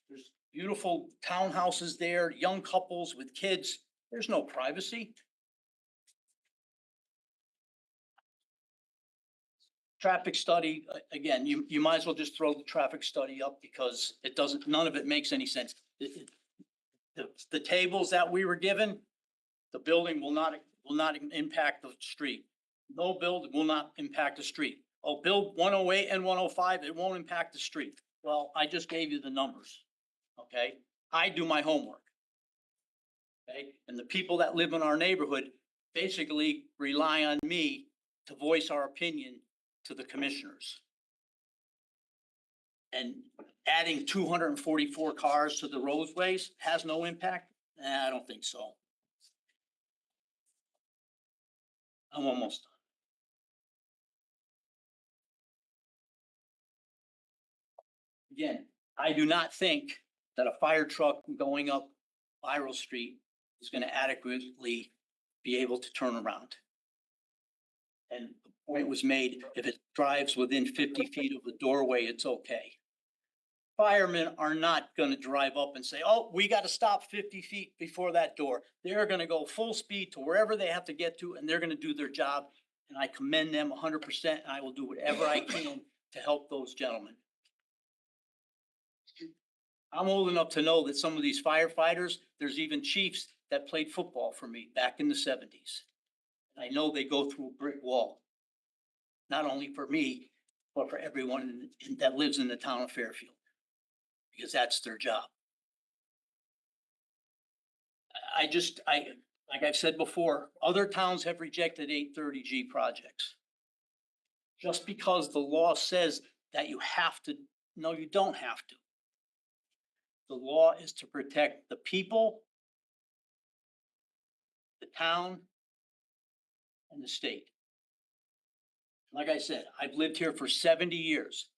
there's beautiful townhouses there, young couples with kids. There's no privacy. Traffic study, again, you might as well just throw the traffic study up because none of it makes any sense. The tables that we were given, the building will not impact the street. No building will not impact the street. Oh, build 108 and 105, it won't impact the street. Well, I just gave you the numbers. Okay, I do my homework. Okay, and the people that live in our neighborhood basically rely on me to voice our opinion to the commissioners. And adding 244 cars to the roadways has no impact? I don't think so. I'm almost done. Again, I do not think that a fire truck going up Viral Street is going to adequately be able to turn around. And the point was made, if it drives within 50 feet of the doorway, it's okay. Firemen are not gonna drive up and say, oh, we gotta stop 50 feet before that door. They're gonna go full speed to wherever they have to get to, and they're gonna do their job. And I commend them 100%, and I will do whatever I can to help those gentlemen. I'm old enough to know that some of these firefighters, there's even chiefs that played football for me back in the 70s. I know they go through a brick wall, not only for me, but for everyone that lives in the town of Fairfield, because that's their job. Like I've said before, other towns have rejected 830G projects. Just because the law says that you have to, no, you don't have to. The law is to protect the people, the town, and the state. Like I said, I've lived here for 70 years.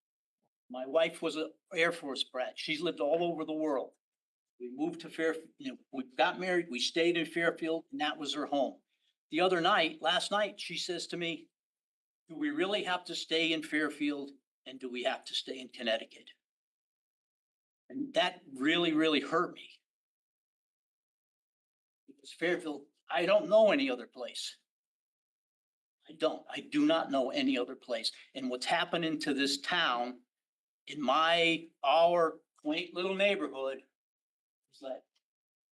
My wife was an Air Force brat. She's lived all over the world. We moved to Fairfield, we got married, we stayed in Fairfield, and that was her home. The other night, last night, she says to me, do we really have to stay in Fairfield, and do we have to stay in Connecticut? And that really, really hurt me. Because Fairfield, I don't know any other place. I do not know any other place. And what's happening to this town in our quaint little neighborhood is that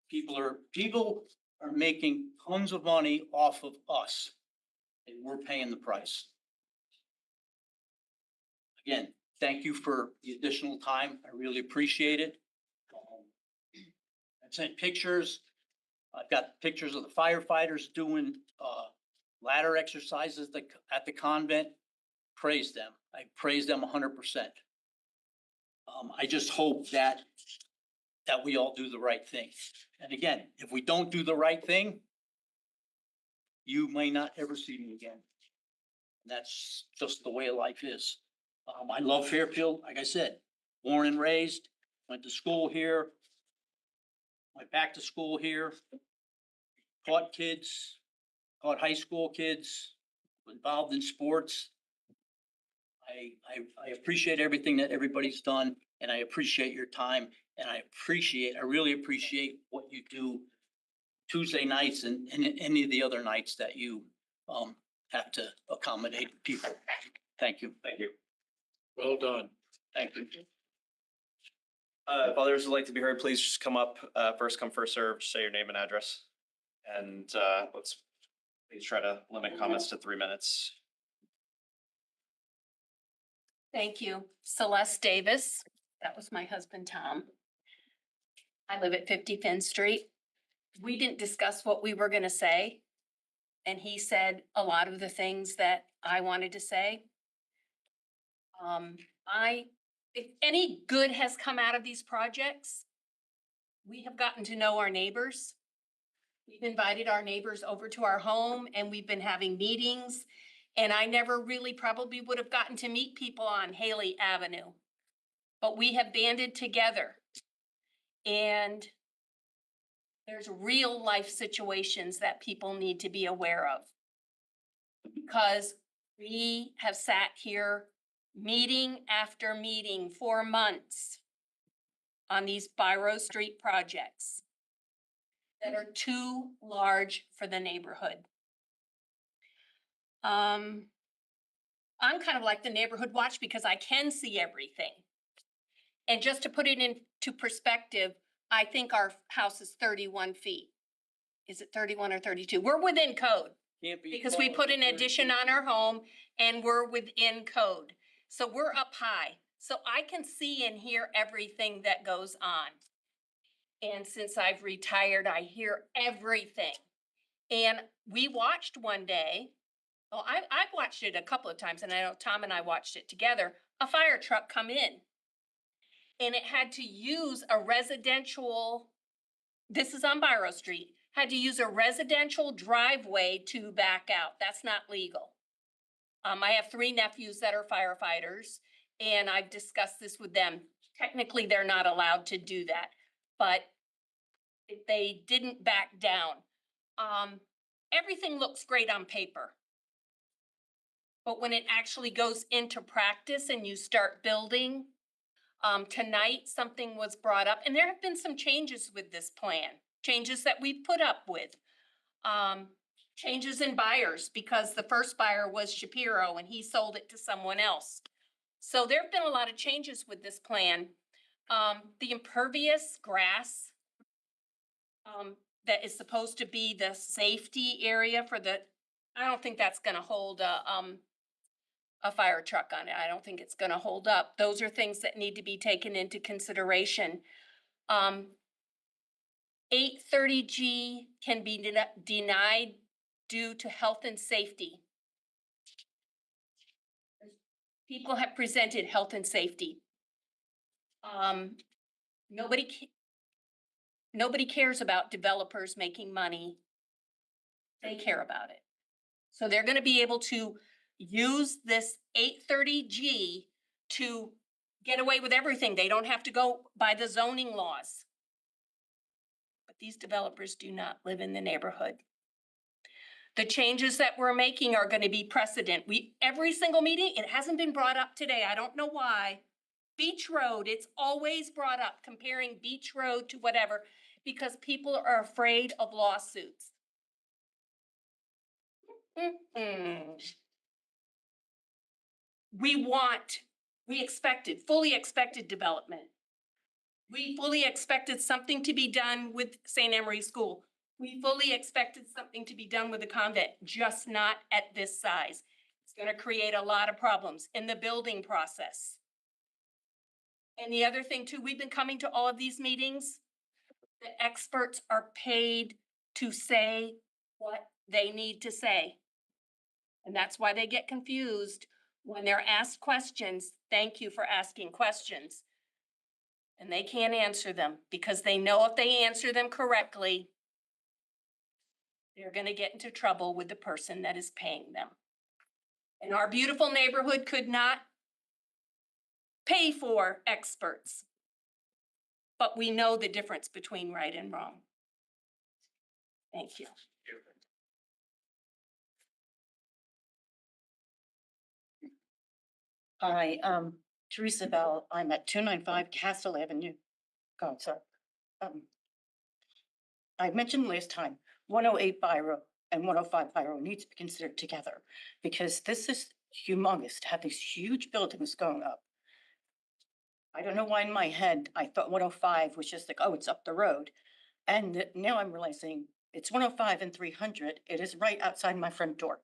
people are making tons of money off of us, and we're paying the price. Again, thank you for the additional time. I really appreciate it. I've sent pictures. I've got pictures of the firefighters doing ladder exercises at the convent. Praise them. I praise them 100%. I just hope that we all do the right thing. And again, if we don't do the right thing, you may not ever see me again. And that's just the way life is. I love Fairfield. Like I said, born and raised, went to school here, went back to school here, taught kids, taught high school kids, involved in sports. I appreciate everything that everybody's done, and I appreciate your time, and I really appreciate what you do Tuesday nights and any of the other nights that you have to accommodate people. Thank you. Thank you. Well done. Thank you. If others would like to be heard, please just come up, first come, first served, say your name and address. And let's please try to limit comments to 3 minutes. Thank you. Celeste Davis. That was my husband, Tom. I live at 50 Finn Street. We didn't discuss what we were going to say. And he said a lot of the things that I wanted to say. If any good has come out of these projects, we have gotten to know our neighbors. We've invited our neighbors over to our home, and we've been having meetings. And I never really probably would have gotten to meet people on Haley Avenue. But we have banded together. And there's real life situations that people need to be aware of. Because we have sat here meeting after meeting for months on these Byrow Street projects that are too large for the neighborhood. I'm kind of like the neighborhood watch because I can see everything. And just to put it into perspective, I think our house is 31 feet. Is it 31 or 32? We're within code because we put an addition on our home and we're within code. So we're up high. So I can see and hear everything that goes on. And since I've retired, I hear everything. And we watched one day, well, I've watched it a couple of times, and I know Tom and I watched it together, a fire truck come in. And it had to use a residential, this is on Byrow Street, had to use a residential driveway to back out. That's not legal. I have 3 nephews that are firefighters, and I've discussed this with them. Technically, they're not allowed to do that, but they didn't back down. everything looks great on paper. But when it actually goes into practice and you start building, tonight, something was brought up, and there have been some changes with this plan, changes that we've put up with. Changes in buyers because the first buyer was Shapiro and he sold it to someone else. So there have been a lot of changes with this plan. The impervious grass that is supposed to be the safety area for the, I don't think that's gonna hold a fire truck on it. I don't think it's gonna hold up. Those are things that need to be taken into consideration. 830G can be denied due to health and safety. People have presented health and safety. Nobody cares about developers making money. They care about it. So they're gonna be able to use this 830G to get away with everything. They don't have to go by the zoning laws. But these developers do not live in the neighborhood. The changes that we're making are gonna be precedent. Every single meeting, it hasn't been brought up today. I don't know why. Beach Road, it's always brought up, comparing Beach Road to whatever, because people are afraid of lawsuits. We fully expected development. We fully expected something to be done with St. Emery School. We fully expected something to be done with the convent, just not at this size. It's gonna create a lot of problems in the building process. And the other thing too, we've been coming to all of these meetings. The experts are paid to say what they need to say. And that's why they get confused when they're asked questions. Thank you for asking questions. And they can't answer them because they know if they answer them correctly, they're gonna get into trouble with the person that is paying them. And our beautiful neighborhood could not pay for experts. But we know the difference between right and wrong. Thank you. Hi, Teresa Bell. I'm at 295 Castle Avenue. Oh, sorry. I mentioned last time, 108 Biro and 105 Biro needs to be considered together because this is humongous to have these huge buildings going up. I don't know why in my head, I thought 105 was just like, oh, it's up the road. And now I'm realizing it's 105 and 300. It is right outside my front door.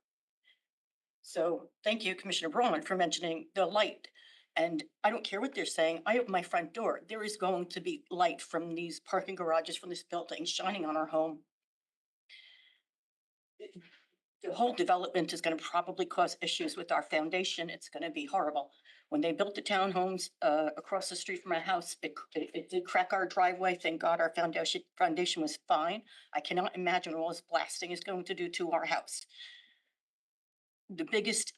So thank you, Commissioner Braun, for mentioning the light. And I don't care what they're saying. I open my front door. There is going to be light from these parking garages from this building shining on our home. The whole development is going to probably cause issues with our foundation. It's going to be horrible. When they built the townhomes across the street from my house, it did crack our driveway. Thank God our foundation was fine. I cannot imagine what all this blasting is going to do to our house. The biggest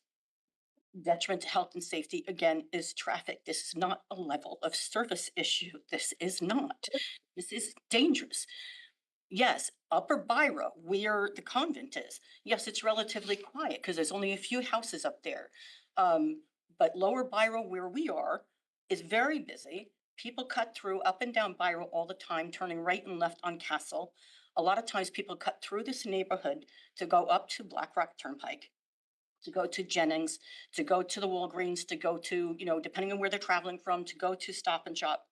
detriment to health and safety, again, is traffic. This is not a level of service issue. This is not. This is dangerous. Yes, Upper Biro, where the convent is, yes, it's relatively quiet because there's only a few houses up there. But Lower Biro, where we are, is very busy. People cut through up and down Biro all the time, turning right and left on Castle. A lot of times people cut through this neighborhood to go up to Black Rock Turnpike, to go to Jennings, to go to the Walgreens, to go to, depending on where they're traveling from, to go to Stop and Shop.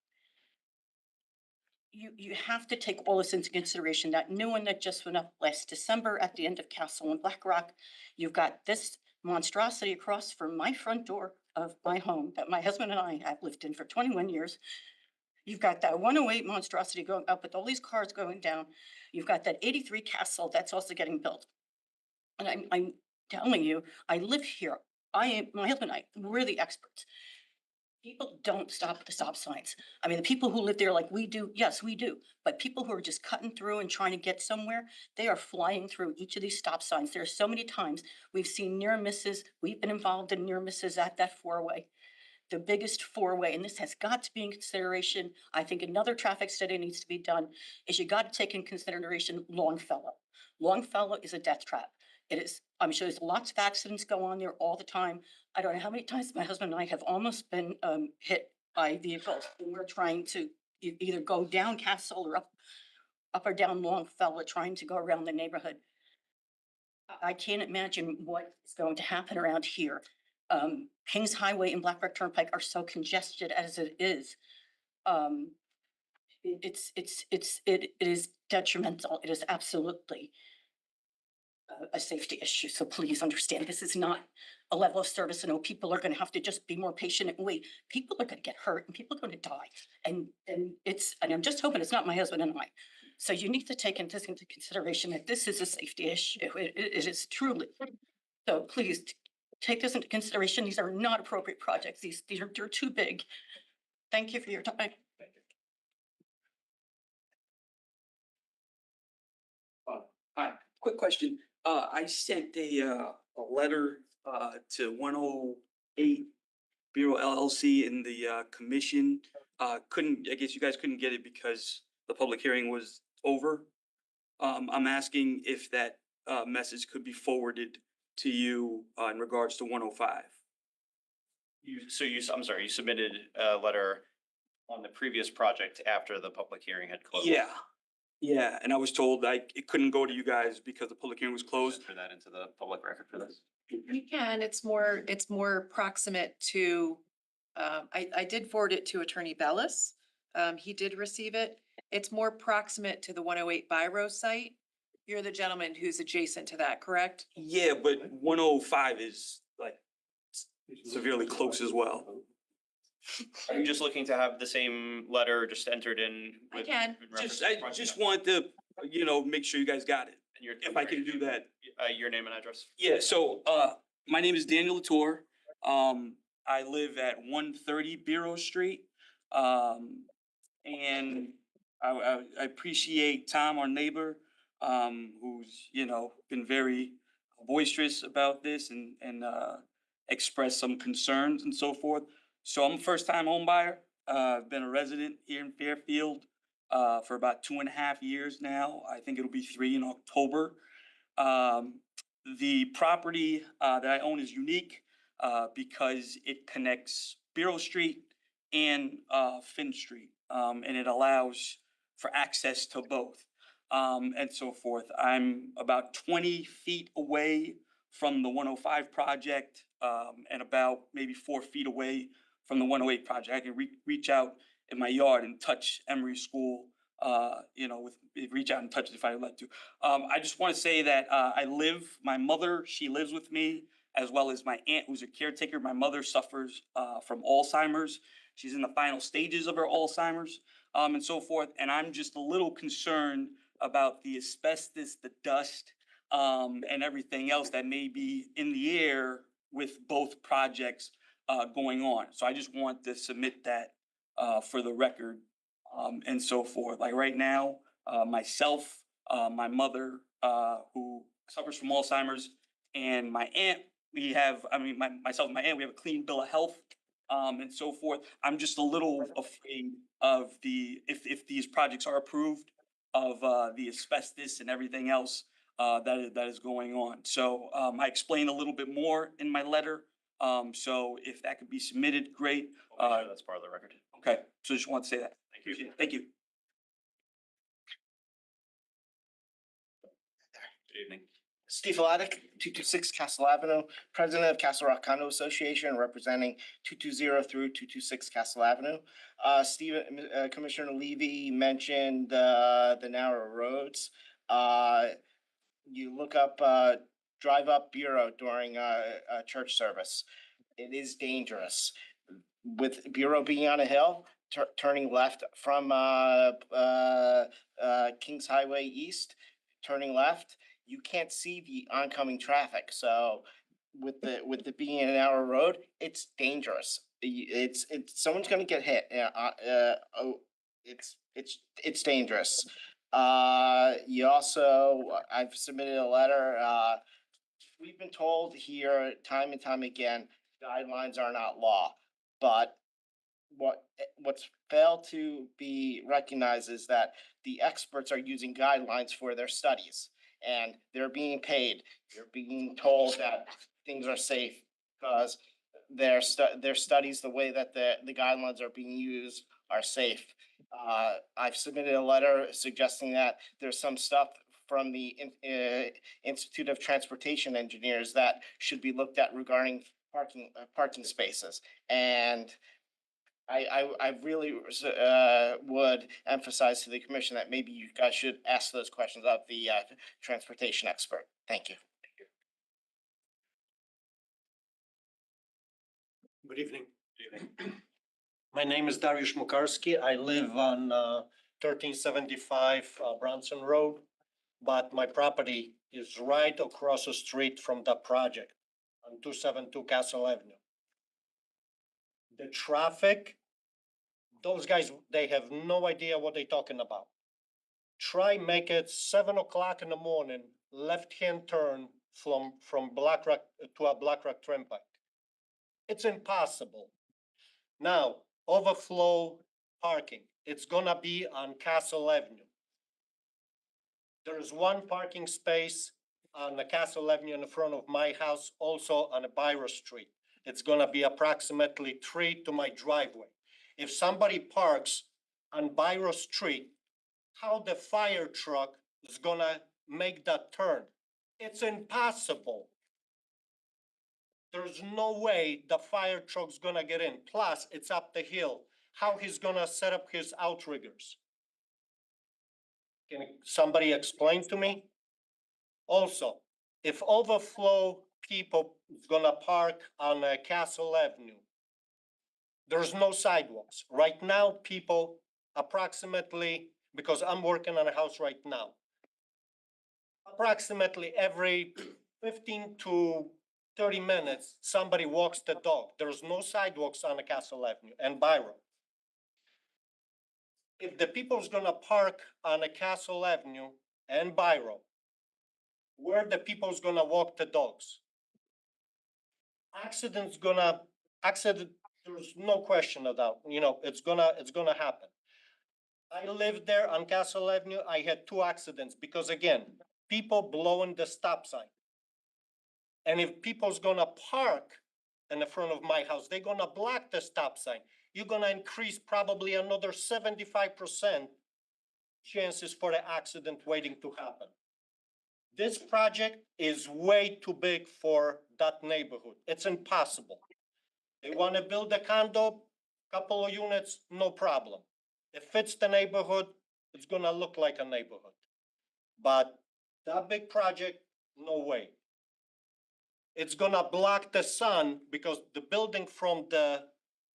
You have to take all this into consideration. That new one that just went up last December at the end of Castle and Black Rock, you've got this monstrosity across from my front door of my home that my husband and I have lived in for 21 years. You've got that 108 monstrosity going up with all these cars going down. You've got that 83 Castle that's also getting built. And I'm telling you, I live here. My husband and I, we're the experts. People don't stop at the stop signs. I mean, the people who live there like we do, yes, we do. But people who are just cutting through and trying to get somewhere, they are flying through each of these stop signs. There are so many times we've seen near misses. We've been involved in near misses at that four-way, the biggest four-way, and this has got to be in consideration. I think another traffic study needs to be done, is you got to take in consideration Longfellow. Longfellow is a death trap. It is, I'm sure there's lots of accidents go on there all the time. I don't know how many times my husband and I have almost been hit by vehicles when we're trying to either go down Castle or up or down Longfellow, trying to go around the neighborhood. I can't imagine what is going to happen around here. Kings Highway and Black Rock Turnpike are so congested as it is. It is detrimental. It is absolutely a safety issue. So please understand, this is not a level of service. I know people are gonna have to just be more patient and wait. People are gonna get hurt and people are gonna die. And I'm just hoping it's not my husband and I. So you need to take this into consideration that this is a safety issue. It is truly. So please take this into consideration. These are not appropriate projects. They're too big. Thank you for your time. Hi, quick question. I sent a letter, to 108 Bureau LLC in the, commission. I guess you guys couldn't get it because the public hearing was over. I'm asking if that, message could be forwarded to you, in regards to 105. I'm sorry, you submitted a letter on the previous project after the public hearing had closed? Yeah, and I was told it couldn't go to you guys because the public hearing was closed. Enter that into the public record for this. You can, it's more proximate to, I did forward it to Attorney Bellis. He did receive it. It's more proximate to the 108 Biro site. You're the gentleman who's adjacent to that, correct? Yeah, but 105 is like severely close as well. Are you just looking to have the same letter just entered in? I can. I just wanted to, make sure you guys got it. And If I can do that. your name and address? Yeah, so, my name is Daniel Latour. I live at 130 Bureau Street. And I appreciate Tom, our neighbor, who's, been very boisterous about this and expressed some concerns and so forth. So I'm a first-time home buyer. I've been a resident here in Fairfield for about 2.5 years now. I think it'll be 3 in October. The property that I own is unique because it connects Bureau Street and Finn Street, and it allows for access to both and so forth. I'm about 20 feet away from the 105 project and about maybe 4 feet away from the 108 project. I can reach out in my yard and touch Emory School, reach out and touch it if I'd like to. I just want to say that my mother, she lives with me, as well as my aunt, who's a caretaker. My mother suffers from Alzheimer's. She's in the final stages of her Alzheimer's and so forth. And I'm just a little concerned about the asbestos, the dust, and everything else that may be in the air with both projects going on. So I just want to submit that for the record and so forth. Like right now, myself, my mother, who suffers from Alzheimer's, and my aunt, myself and my aunt, we have a clean bill of health and so forth. I'm just a little afraid of if these projects are approved, of the asbestos and everything else that is going on. So I explained a little bit more in my letter. So if that could be submitted, great. Sure that's part of the record. Okay, so just want to say that. Thank you. Thank you. Good evening. Steve Vladeck, 226 Castle Avenue, President of Castle Rock Condo Association, representing 220 through 226 Castle Avenue. Commissioner Levy mentioned the narrow roads. You look up, drive up Bureau during a church service. It is dangerous. With Bureau being on a hill, turning left from Kings Highway East, turning left, you can't see the oncoming traffic. So with the being a narrow road, it's dangerous. It's someone's gonna get hit. It's dangerous. You also, I've submitted a letter. We've been told here time and time again, guidelines are not law, but what's failed to be recognized is that the experts are using guidelines for their studies. and they're being paid. You're being told that things are safe because their studies, the way that the guidelines are being used are safe. I've submitted a letter suggesting that there's some stuff from the Institute of Transportation Engineers that should be looked at regarding parking spaces. And I really would emphasize to the commission that maybe you guys should ask those questions of the transportation expert. Thank you. Good evening. My name is Dariusz Mukarski. I live on 1375 Bronson Road, but my property is right across the street from the project on 272 Castle Avenue. The traffic, those guys, they have no idea what they're talking about. Try make it 7 o'clock in the morning, left-hand turn from Black Rock to a Black Rock Turnpike. It's impossible. Now, overflow parking, it's gonna be on Castle Avenue. There's one parking space on the Castle Avenue in the front of my house, also on a Byron Street. It's gonna be approximately 3 to my driveway. If somebody parks on Byron Street, how the fire truck is gonna make that turn? It's impossible. There's no way the fire truck's gonna get in. Plus, it's up the hill. How he's gonna set up his outriggers? Can somebody explain to me? Also, if overflow people is gonna park on Castle Avenue, there's no sidewalks. Right now, people approximately, because I'm working on a house right now, approximately every 15 to 30 minutes, somebody walks the dog. There's no sidewalks on the Castle Avenue and Byron. If the people's gonna park on a Castle Avenue and Byron, where the people's gonna walk the dogs? Accident, there's no question of that, it's gonna happen. I lived there on Castle Avenue, I had 2 accidents because again, people blowing the stop sign. And if people's gonna park in the front of my house, they're gonna block the stop sign. You're gonna increase probably another 75% chances for the accident waiting to happen. This project is way too big for that neighborhood. It's impossible. They wanna build a condo, couple of units, no problem. It fits the neighborhood, it's gonna look like a neighborhood. But that big project, no way. It's gonna block the sun because the building from the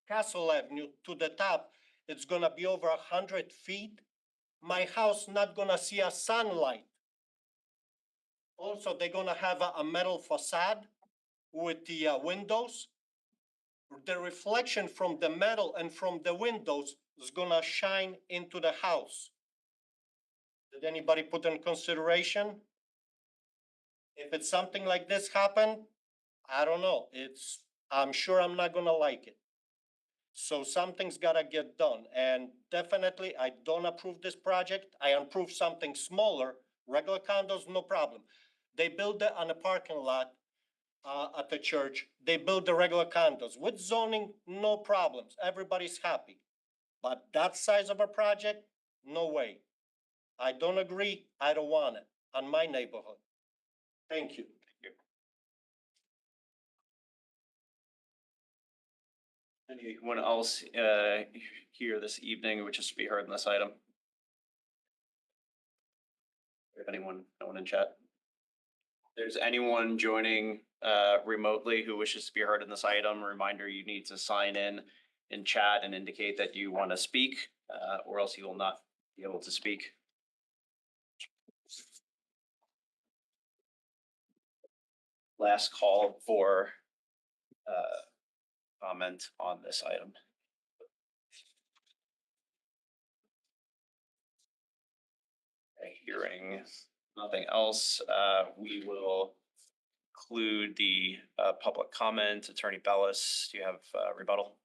Castle Avenue to the top, it's gonna be over 100 feet. My house not gonna see a sunlight. Also, they're gonna have a metal facade with the windows. The reflection from the metal and from the windows is gonna shine into the house. Did anybody put in consideration? If it's something like this happen, I don't know. I'm sure I'm not gonna like it. So something's gotta get done, and definitely I don't approve this project. I approve something smaller, regular condos, no problem. They build it on a parking lot at the church. They build the regular condos. With zoning, no problems. Everybody's happy. But that size of a project, no way. I don't agree. I don't want it on my neighborhood. Thank you. Anyone else here this evening who wishes to be heard in this item? If anyone, no one in chat? If there's anyone joining remotely who wishes to be heard in this item, a reminder, you need to sign in chat and indicate that you want to speak, or else you will not be able to speak. Last call for comment on this item. Okay, hearing nothing else, we will conclude the public comment. Attorney Bellis, do you have rebuttal?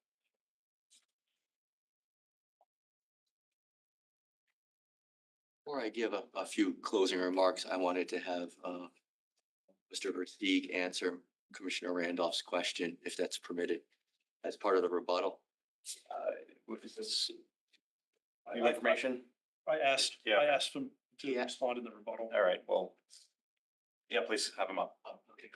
Before I give a few closing remarks, I wanted to have Mr. Versteeg answer Commissioner Randolph's question, if that's permitted, as part of the rebuttal. Is this I- new information? I asked him to Yeah. respond in the rebuttal. All right, well, yeah, please have him up. Okay.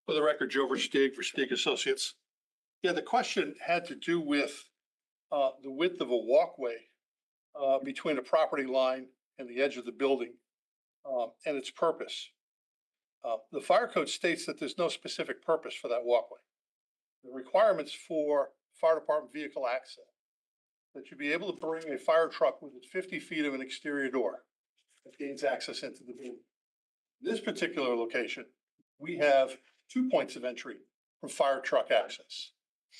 For the record, Joe Versteeg for Versteeg Associates. Yeah, the question had to do with the width of a walkway between a property line and the edge of the building and its purpose. The fire code states that there's no specific purpose for that walkway. The requirements for fire department vehicle access, that you be able to bring a fire truck within 50 feet of an exterior door that gains access into the building. In this particular location, we have 2 points of entry for fire truck access.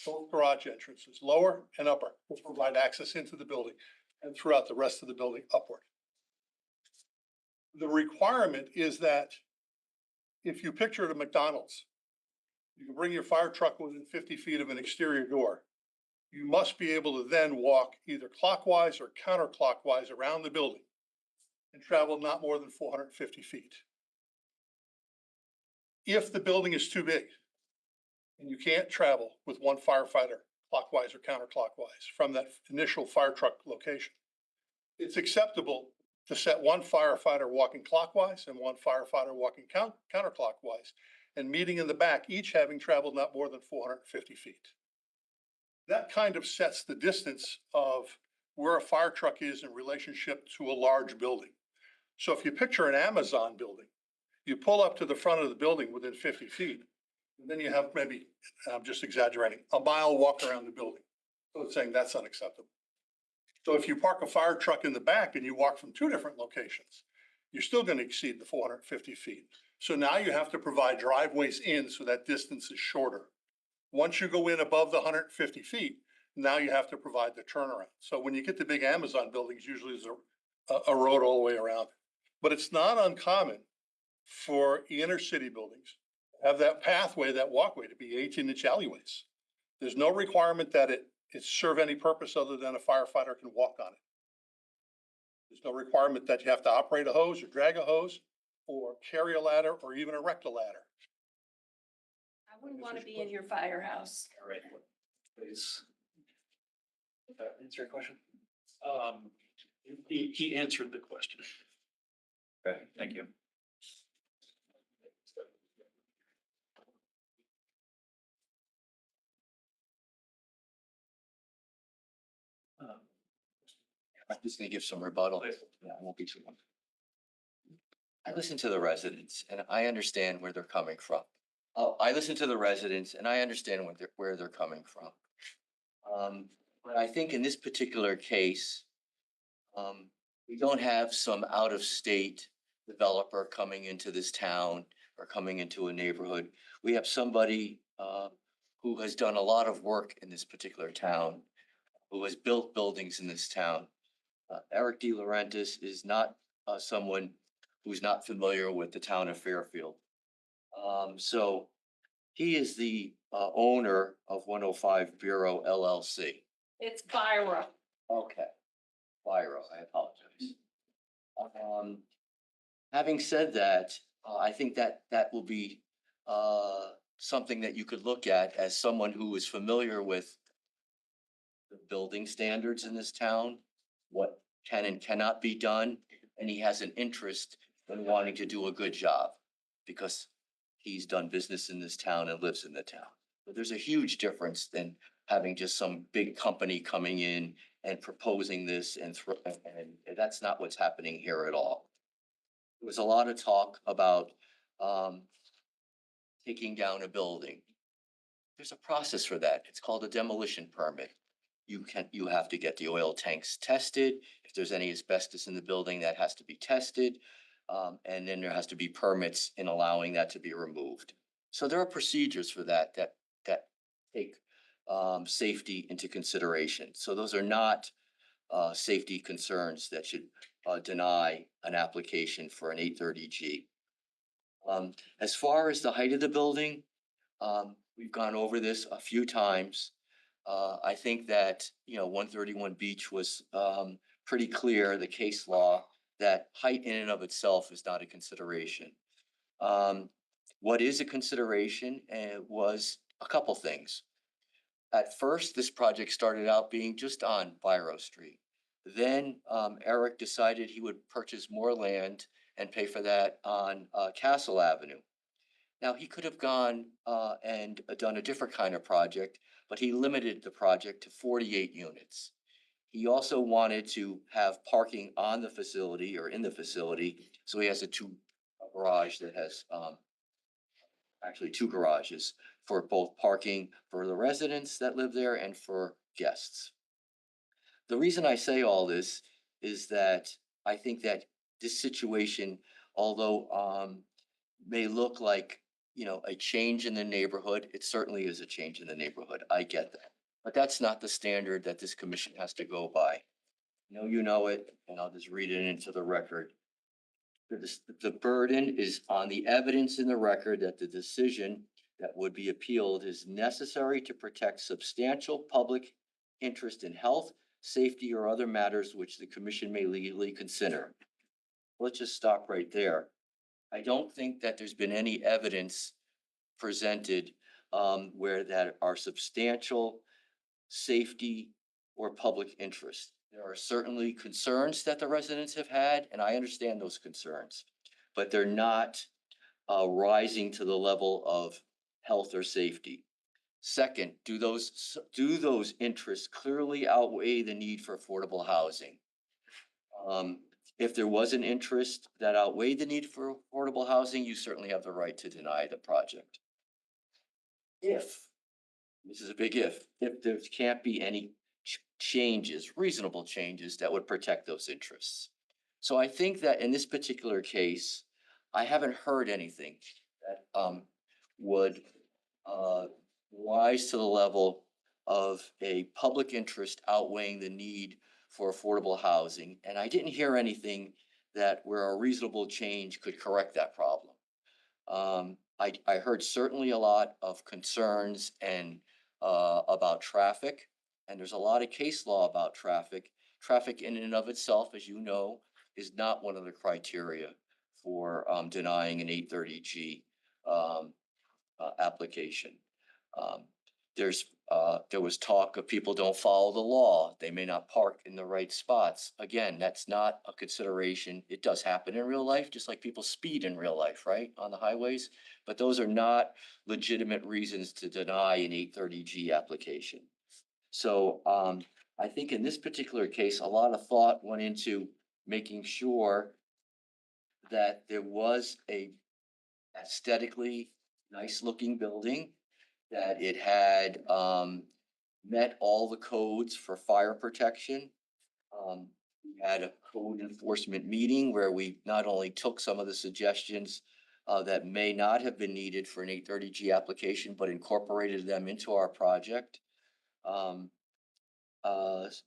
Both garage entrances, lower and upper, will provide access into the building and throughout the rest of the building upward. The requirement is that if you picture at a McDonald's, you can bring your fire truck within 50 feet of an exterior door. You must be able to then walk either clockwise or counterclockwise around the building and travel not more than 450 feet. If the building is too big and you can't travel with one firefighter clockwise or counterclockwise from that initial fire truck location, it's acceptable to set one firefighter walking clockwise and one firefighter walking counterclockwise and meeting in the back, each having traveled not more than 450 feet. That kind of sets the distance of where a fire truck is in relationship to a large building. So if you picture an Amazon building, you pull up to the front of the building within 50 feet, and then you have maybe, I'm just exaggerating, a mile walk around the building. So it's saying that's unacceptable. So if you park a fire truck in the back and you walk from 2 different locations, you're still going to exceed the 450 feet. So now you have to provide driveways in so that distance is shorter. Once you go in above the 150 feet, now you have to provide the turnaround. So when you get to big Amazon buildings, usually there's a road all the way around. But it's not uncommon for inner city buildings to have that pathway, that walkway to be 18-inch alleyways. There's no requirement that it serve any purpose other than a firefighter can walk on it. There's no requirement that you have to operate a hose or drag a hose or carry a ladder or even erect a ladder. I wouldn't want to be in your firehouse. All right, please. Answer your question. He answered the question. Okay, thank you. I'm just gonna give some rebuttal. Yeah, I won't be too long. I listen to the residents and I understand where they're coming from. I listen to the residents and I understand where they're coming from. But I think in this particular case, we don't have some out-of-state developer coming into this town or coming into a neighborhood. We have somebody who has done a lot of work in this particular town, who has built buildings in this town. Eric De Laurentiis is not someone who's not familiar with the town of Fairfield. So he is the owner of 105 Bureau LLC. It's Byra. Okay, Byro, I apologize. Having said that, I think that will be something that you could look at as someone who is familiar with the building standards in this town, what can and cannot be done, and he has an interest in wanting to do a good job because he's done business in this town and lives in the town. But there's a huge difference than having just some big company coming in and proposing this and that's not what's happening here at all. There was a lot of talk about taking down a building. There's a process for that. It's called a demolition permit. You have to get the oil tanks tested. If there's any asbestos in the building, that has to be tested. And then there has to be permits in allowing that to be removed. So there are procedures for that take safety into consideration. So those are not safety concerns that should deny an application for an 830G. As far as the height of the building, We've gone over this a few times. I think that, 131 Beach was, pretty clear, the case law, that height in and of itself is not a consideration. What is a consideration was a couple things. At first, this project started out being just on Biro Street. Then Eric decided he would purchase more land and pay for that on Castle Avenue. Now, he could have gone and done a different kind of project, but he limited the project to 48 units. He also wanted to have parking on the facility or in the facility, so he has a garage that has actually two garages for both parking for the residents that live there and for guests. The reason I say all this is that I think that this situation, although may look like, a change in the neighborhood, it certainly is a change in the neighborhood. I get that. But that's not the standard that this commission has to go by. You know it, and I'll just read it into the record. The burden is on the evidence in the record that the decision that would be appealed is necessary to protect substantial public interest in health, safety, or other matters which the commission may legally consider. Let's just stop right there. I don't think that there's been any evidence presented where that are substantial safety or public interest. There are certainly concerns that the residents have had, and I understand those concerns, but they're not rising to the level of health or safety. Second, do those interests clearly outweigh the need for affordable housing? If there was an interest that outweighed the need for affordable housing, you certainly have the right to deny the project. If, this is a big if there can't be any changes, reasonable changes that would protect those interests. So I think that in this particular case, I haven't heard anything that would rise to the level of a public interest outweighing the need for affordable housing. And I didn't hear anything that where a reasonable change could correct that problem. I heard certainly a lot of concerns and about traffic, and there's a lot of case law about traffic. Traffic in and of itself, as you know, is not one of the criteria for denying an 830G application. There was talk of people don't follow the law. They may not park in the right spots. Again, that's not a consideration. It does happen in real life, just like people speed in real life, right, on the highways. But those are not legitimate reasons to deny an 830G application. So I think in this particular case, a lot of thought went into making sure that there was a aesthetically nice looking building, that it had met all the codes for fire protection. We had a code enforcement meeting where we not only took some of the suggestions that may not have been needed for an 830G application, but incorporated them into our project.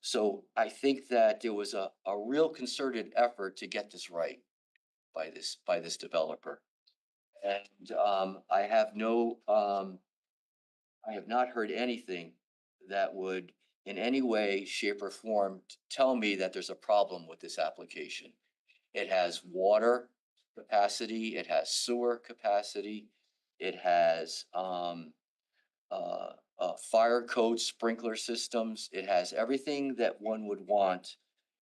So I think that there was a real concerted effort to get this right by this developer. And I have not heard anything that would in any way, shape, or form tell me that there's a problem with this application. It has water capacity, it has sewer capacity, it has fire code sprinkler systems, it has everything that one would want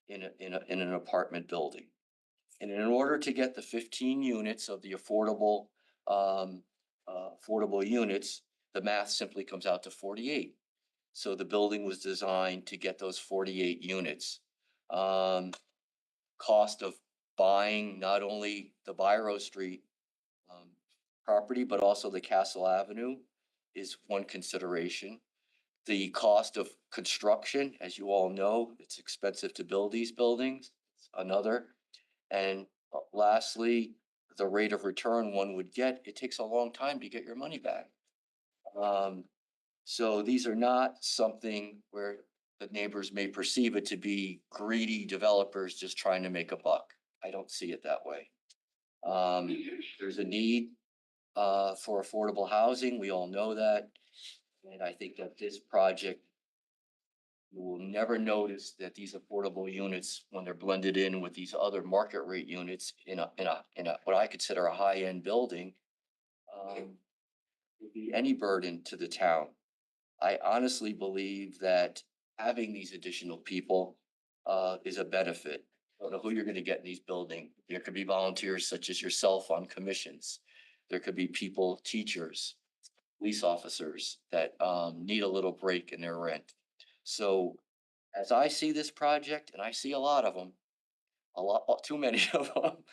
in an apartment building. And in order to get the 15 units of the affordable units, the math simply comes out to 48. So the building was designed to get those 48 units. Cost of buying not only the Biro Street property, but also the Castle Avenue is one consideration. The cost of construction, as you all know, it's expensive to build these buildings, another. And lastly, the rate of return one would get, it takes a long time to get your money back. So these are not something where the neighbors may perceive it to be greedy developers just trying to make a buck. I don't see it that way. There's a need for affordable housing. We all know that. And I think that this project, you will never notice that these affordable units, when they're blended in with these other market rate units in a, what I consider a high-end building, would be any burden to the town. I honestly believe that having these additional people is a benefit. I don't know who you're gonna get in these buildings. There could be volunteers such as yourself on commissions. There could be people, teachers, police officers that need a little break in their rent. So as I see this project, and I see a lot of them, too many of them,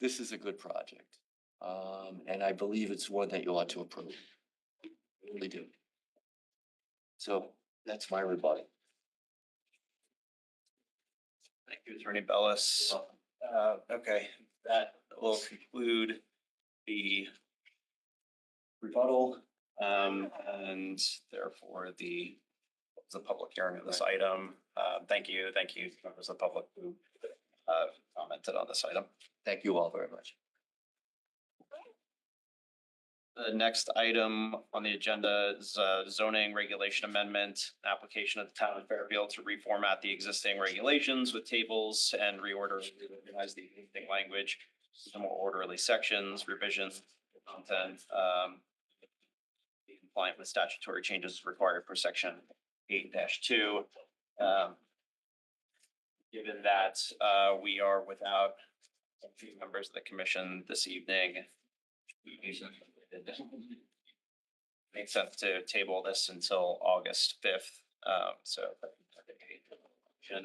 this is a good project. And I believe it's one that you ought to approve. I really do. So that's my rebuttal. Thank you, Attorney Bellis. Okay, that will conclude the rebuttal, and therefore the public hearing of this item. Thank you, members of the public who commented on this item. Thank you all very much. The next item on the agenda is zoning regulation amendment, application of the town of Fairfield to reformat the existing regulations with tables and reorder, reorganize the existing language into more orderly sections, revisions, content, be compliant with statutory changes required per section 8-2. Given that we are without a few members of the commission this evening, makes sense to table this until August 5th. So to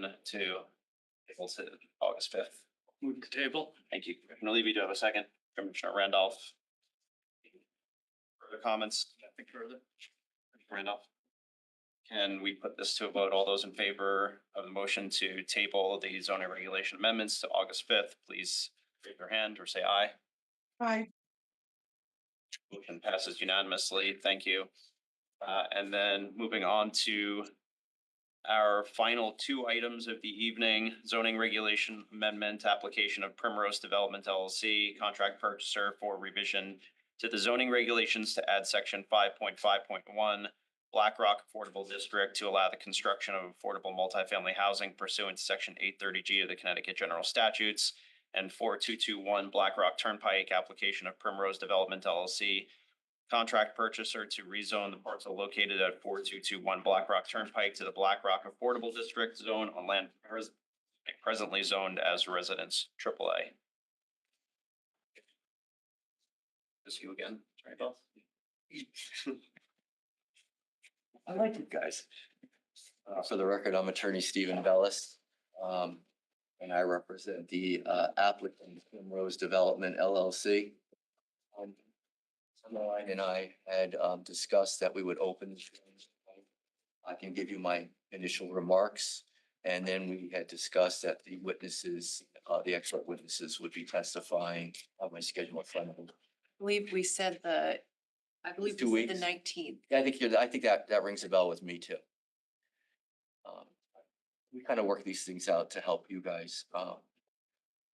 table to August 5th. Move the table. Thank you. Commissioner Levy, do you have a second? Commissioner Randolph? Further comments? Nothing further. Randolph? Can we put this to a vote? All those in favor of the motion to table the zoning regulation amendments to August 5th, please raise your hand or say aye. Aye. Motion passes unanimously. Thank you. And then moving on to our final two items of the evening, zoning regulation amendment, application of Primrose Development LLC, contract purchaser for revision to the zoning regulations to add section 5.5.1, Black Rock Affordable District to allow the construction of affordable multifamily housing pursuant to section 830G of the Connecticut General Statutes, and 4221 Black Rock Turnpike, application of Primrose Development LLC, contract purchaser to rezone the parcel located at 4221 Black Rock Turnpike to the Black Rock Affordable District zone on land presently zoned as residence AAA. Is you again? Sorry, Bill. I like you guys. For the record, I'm attorney Stephen Bellis. And I represent the applicant Primrose Development LLC. Caroline and I had discussed that we would open. I can give you my initial remarks. And then we had discussed that the witnesses, the expert witnesses would be testifying on my schedule in front of them. I believe we said the 2 weeks. 19th. Yeah, I think that rings a bell with me too. We kind of work these things out to help you guys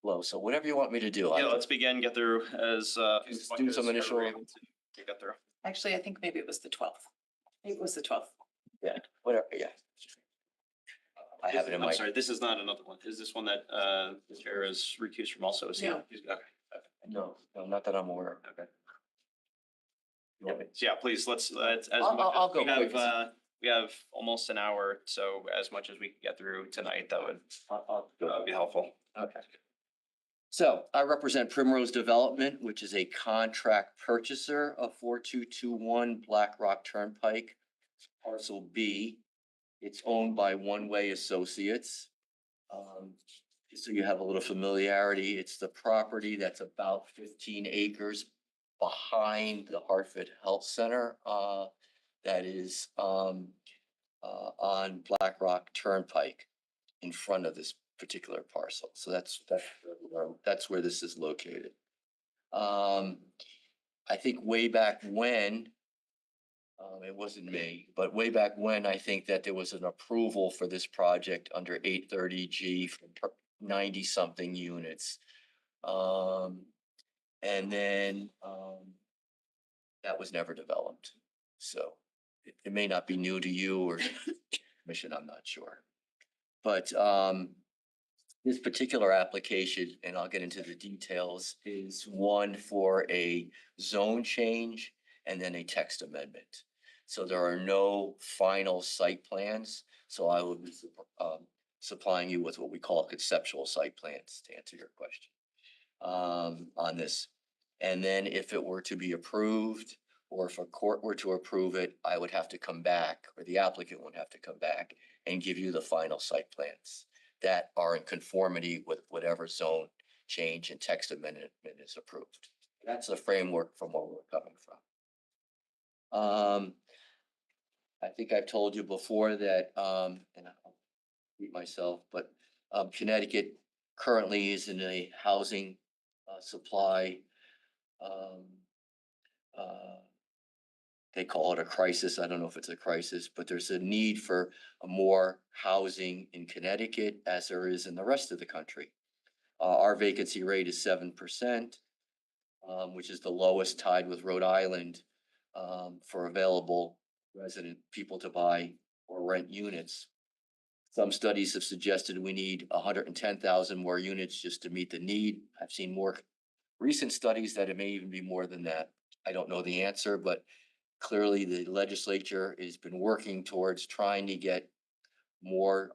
flow. So whatever you want me to do. Yeah, let's begin, get through as Just do some initial- we're able to get through. Actually, I think maybe it was the 12th. Maybe it was the 12th. Yeah, whatever, yeah. I have it in I'm my, sorry, this is not another one. Is this one that the chair is recused from also? Is he- No. Okay. no, not that I'm aware of. Okay. So yeah, please, let's, as I'll much as go we have, quick. we have almost an hour, so as much as we can get through tonight, that would be helpful. Okay. So I represent Primrose Development, which is a contract purchaser of 4221 Black Rock Turnpike, parcel B. It's owned by One Way Associates. Just so you have a little familiarity, it's the property that's about 15 acres behind the Hartford Health Center, that is on Black Rock Turnpike in front of this particular parcel. So that's where this is located. I think way back when, it wasn't me, but way back when, I think that there was an approval for this project under 830G for 90-something units. And then that was never developed. So it may not be new to you or commission, I'm not sure. But, this particular application, and I'll get into the details, is one for a zone change and then a text amendment. So there are no final site plans, so I will be supplying you with what we call conceptual site plans to answer your question on this. And then if it were to be approved, or if a court were to approve it, I would have to come back, or the applicant would have to come back and give you the final site plans that are in conformity with whatever zone change and text amendment is approved. That's the framework from where we're coming from. I think I've told you before that, and I'll repeat myself, but Connecticut currently is in a housing supply. They call it a crisis. I don't know if it's a crisis, but there's a need for more housing in Connecticut as there is in the rest of the country. Our vacancy rate is 7%, which is the lowest, tied with Rhode Island, for available resident people to buy or rent units. Some studies have suggested we need 110,000 more units just to meet the need. I've seen more recent studies that it may even be more than that. I don't know the answer, but clearly the legislature has been working towards trying to get more,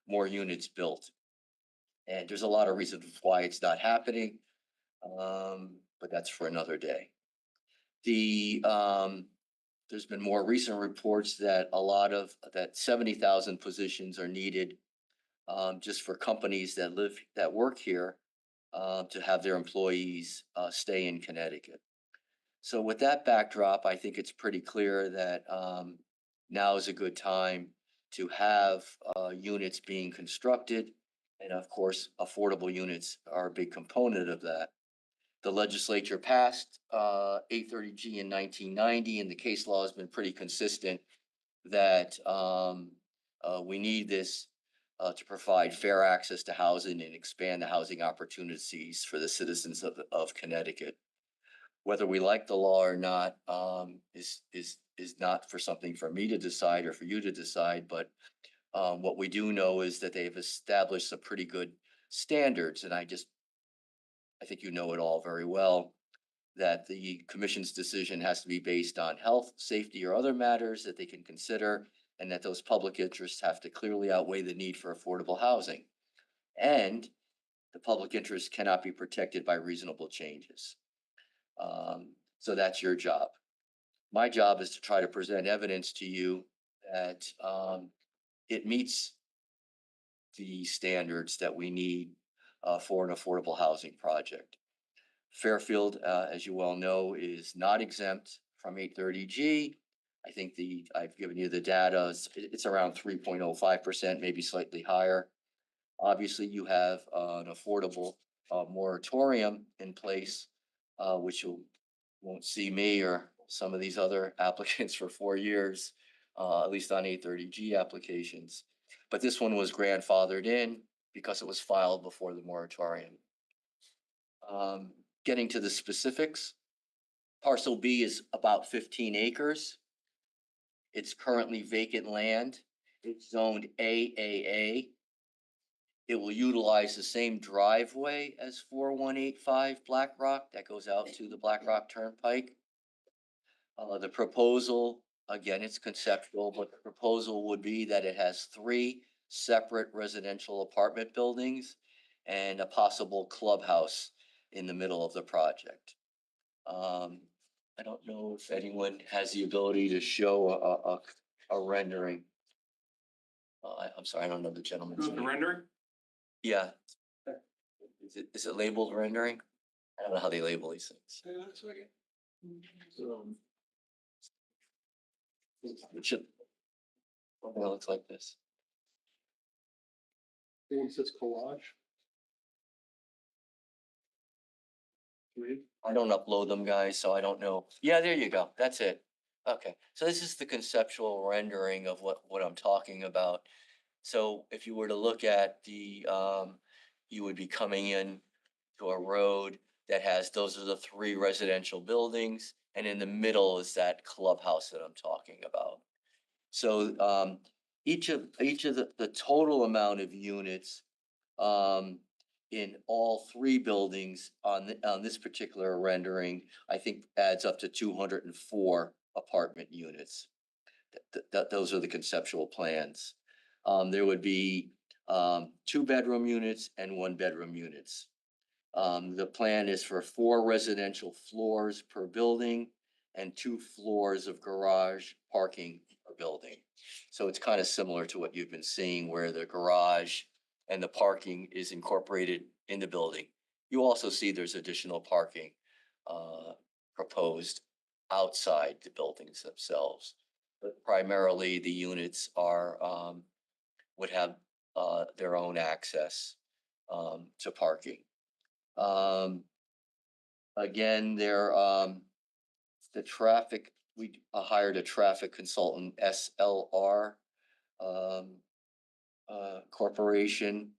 more units built. And there's a lot of reasons why it's not happening, but that's for another day. There's been more recent reports that that 70,000 positions are needed just for companies that work here to have their employees stay in Connecticut. So with that backdrop, I think it's pretty clear that now is a good time to have units being constructed. And of course, affordable units are a big component of that. The legislature passed 830G in 1990, and the case law has been pretty consistent that we need this to provide fair access to housing and expand the housing opportunities for the citizens of Connecticut. Whether we like the law or not is not for something for me to decide or for you to decide, but what we do know is that they've established some pretty good standards, and I think you know it all very well, that the commission's decision has to be based on health, safety, or other matters that they can consider, and that those public interests have to clearly outweigh the need for affordable housing. And the public interest cannot be protected by reasonable changes. So that's your job. My job is to try to present evidence to you that it meets the standards that we need for an affordable housing project. Fairfield, as you well know, is not exempt from 830G. I think I've given you the data, it's around 3.05%, maybe slightly higher. Obviously, you have an affordable moratorium in place, which won't see me or some of these other applicants for 4 years, at least on 830G applications. But this one was grandfathered in because it was filed before the moratorium. Getting to the specifics, parcel B is about 15 acres. It's currently vacant land. It's zoned AAA. It will utilize the same driveway as 4185 Black Rock that goes out to the Black Rock Turnpike. The proposal, again, it's conceptual, but the proposal would be that it has 3 separate residential apartment buildings and a possible clubhouse in the middle of the project. I don't know if anyone has the ability to show a rendering. I'm sorry, I don't know the gentleman's name. The rendering? Yeah. Is it labeled rendering? I don't know how they label these things. It should. It looks like this. It says collage. I don't upload them, guys, so I don't know. Yeah, there you go. That's it. Okay, so this is the conceptual rendering of what I'm talking about. So if you were to look at you would be coming in to a road that has, those are the 3 residential buildings, and in the middle is that clubhouse that I'm talking about. So each of the total amount of units in all three buildings on this particular rendering, I think adds up to 204 apartment units. Those are the conceptual plans. There would be 2-bedroom units and 1-bedroom units. The plan is for 4 residential floors per building and 2 floors of garage parking per building. So it's kind of similar to what you've been seeing, where the garage and the parking is incorporated in the building. You also see there's additional parking proposed outside the buildings themselves. But primarily the units are would have their own access to parking. Again, the traffic, we hired a traffic consultant, SLR Corporation.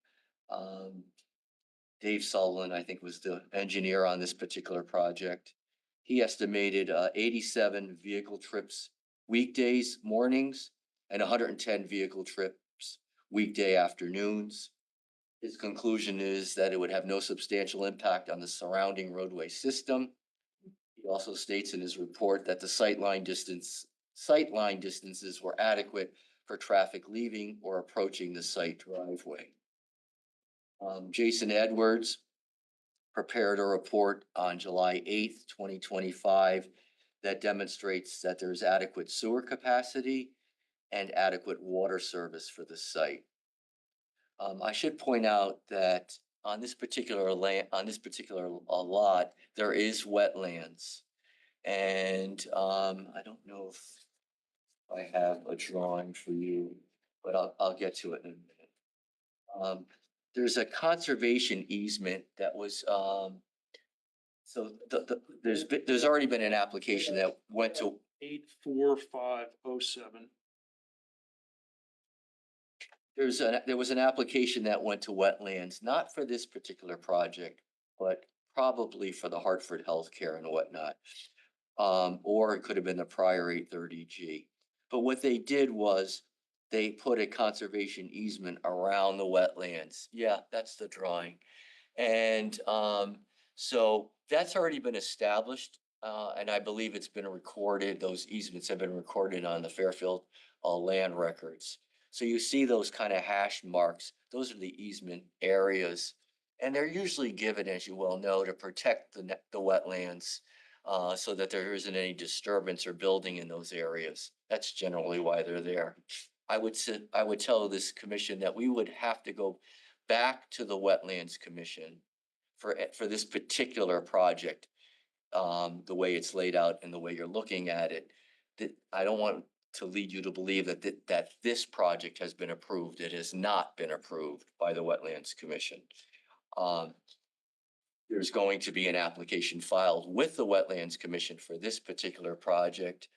Dave Sullivan, I think, was the engineer on this particular project. He estimated 87 vehicle trips weekdays, mornings, and 110 vehicle trips weekday afternoons. His conclusion is that it would have no substantial impact on the surrounding roadway system. He also states in his report that the sightline distances were adequate for traffic leaving or approaching the site driveway. Jason Edwards prepared a report on July 8th, 2025, that demonstrates that there's adequate sewer capacity and adequate water service for the site. I should point out that on this particular lot, there is wetlands. And I don't know if I have a drawing for you, but I'll get to it in a minute. There's a conservation easement that was, so there's already been an application that went to 84507. There was an application that went to wetlands, not for this particular project, but probably for the Hartford Healthcare and whatnot. Or it could have been the prior 830G. But what they did was they put a conservation easement around the wetlands. Yeah, that's the drawing. And so that's already been established. And I believe it's been recorded. Those easements have been recorded on the Fairfield land records. So you see those kind of hash marks. Those are the easement areas. And they're usually given, as you well know, to protect the wetlands so that there isn't any disturbance or building in those areas. That's generally why they're there. I would tell this commission that we would have to go back to the Wetlands Commission for this particular project, the way it's laid out and the way you're looking at it. That I don't want to lead you to believe that this project has been approved. It has not been approved by the Wetlands Commission. There's going to be an application filed with the Wetlands Commission for this particular project.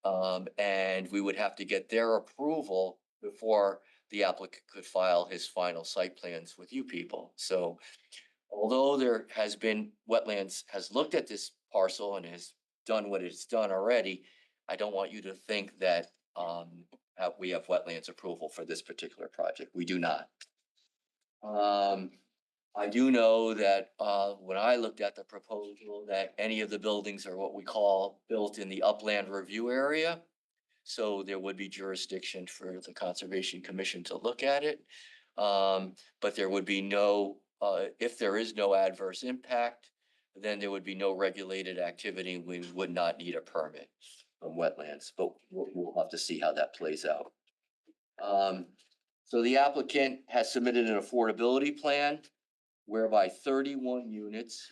And we would have to get their approval before the applicant could file his final site plans with you people. So although there has been, Wetlands has looked at this parcel and has done what it's done already, I don't want you to think that we have wetlands approval for this particular project. We do not. I do know that when I looked at the proposal, that any of the buildings are what we call built in the upland review area. So there would be jurisdiction for the Conservation Commission to look at it. But there would be no, if there is no adverse impact, then there would be no regulated activity. We would not need a permit from wetlands, but we'll have to see how that plays out. So the applicant has submitted an affordability plan whereby 31 units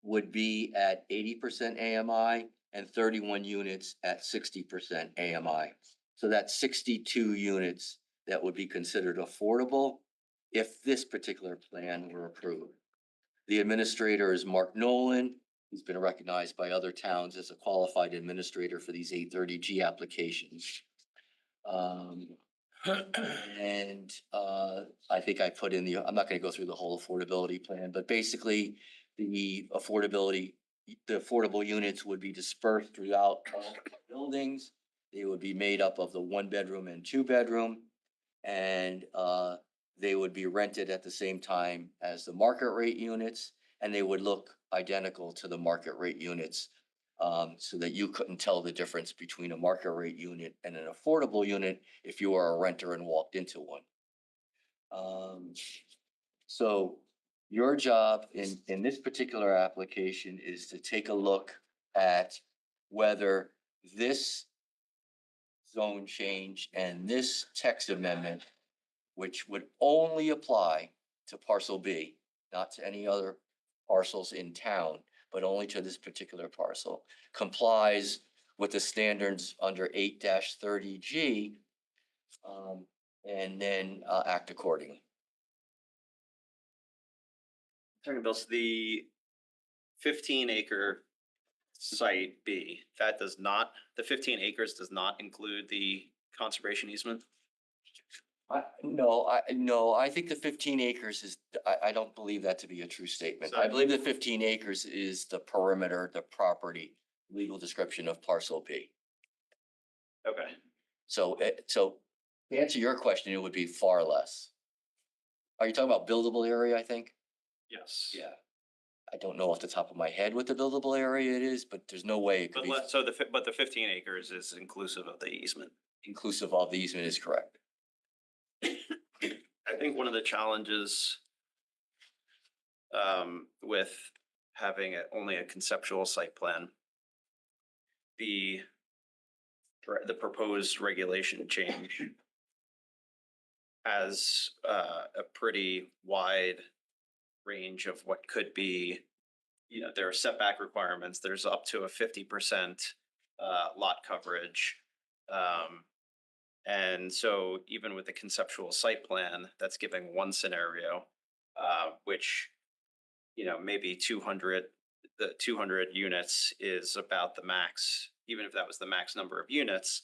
would be at 80% AMI and 31 units at 60% AMI. So that's 62 units that would be considered affordable if this particular plan were approved. The administrator is Mark Nolan. He's been recognized by other towns as a qualified administrator for these 830G applications. And I think I put in I'm not going to go through the whole affordability plan, but basically the affordability the affordable units would be dispersed throughout all the buildings. They would be made up of the 1 bedroom and 2 bedroom. And they would be rented at the same time as the market rate units, and they would look identical to the market rate units. So that you couldn't tell the difference between a market rate unit and an affordable unit if you were a renter and walked into one. So your job in this particular application is to take a look at whether this zone change and this text amendment, which would only apply to parcel B, not to any other parcels in town, but only to this particular parcel, complies with the standards under 8-30G, and then act accordingly. Attorney Bills, the 15-acre site B, that does not, the 15 acres does not include the conservation easement? No, I think the 15 acres is, I don't believe that to be a true statement. I So- believe the 15 acres is the perimeter, the property, legal description of parcel B. Okay. So, so to answer your question, it would be far less. Are you talking about buildable area, I think? Yes. Yeah. I don't know off the top of my head what the buildable area it is, but there's no way it could But be let, so but the 15 acres is inclusive of the easement. inclusive of the easement is correct. I think one of the challenges with having only a conceptual site plan, the proposed regulation change has a pretty wide range of what could be, you know, there are setback requirements. There's up to a 50% lot coverage. And so even with the conceptual site plan, that's giving one scenario, which, you know, maybe 200, the 200 units is about the max. Even if that was the max number of units,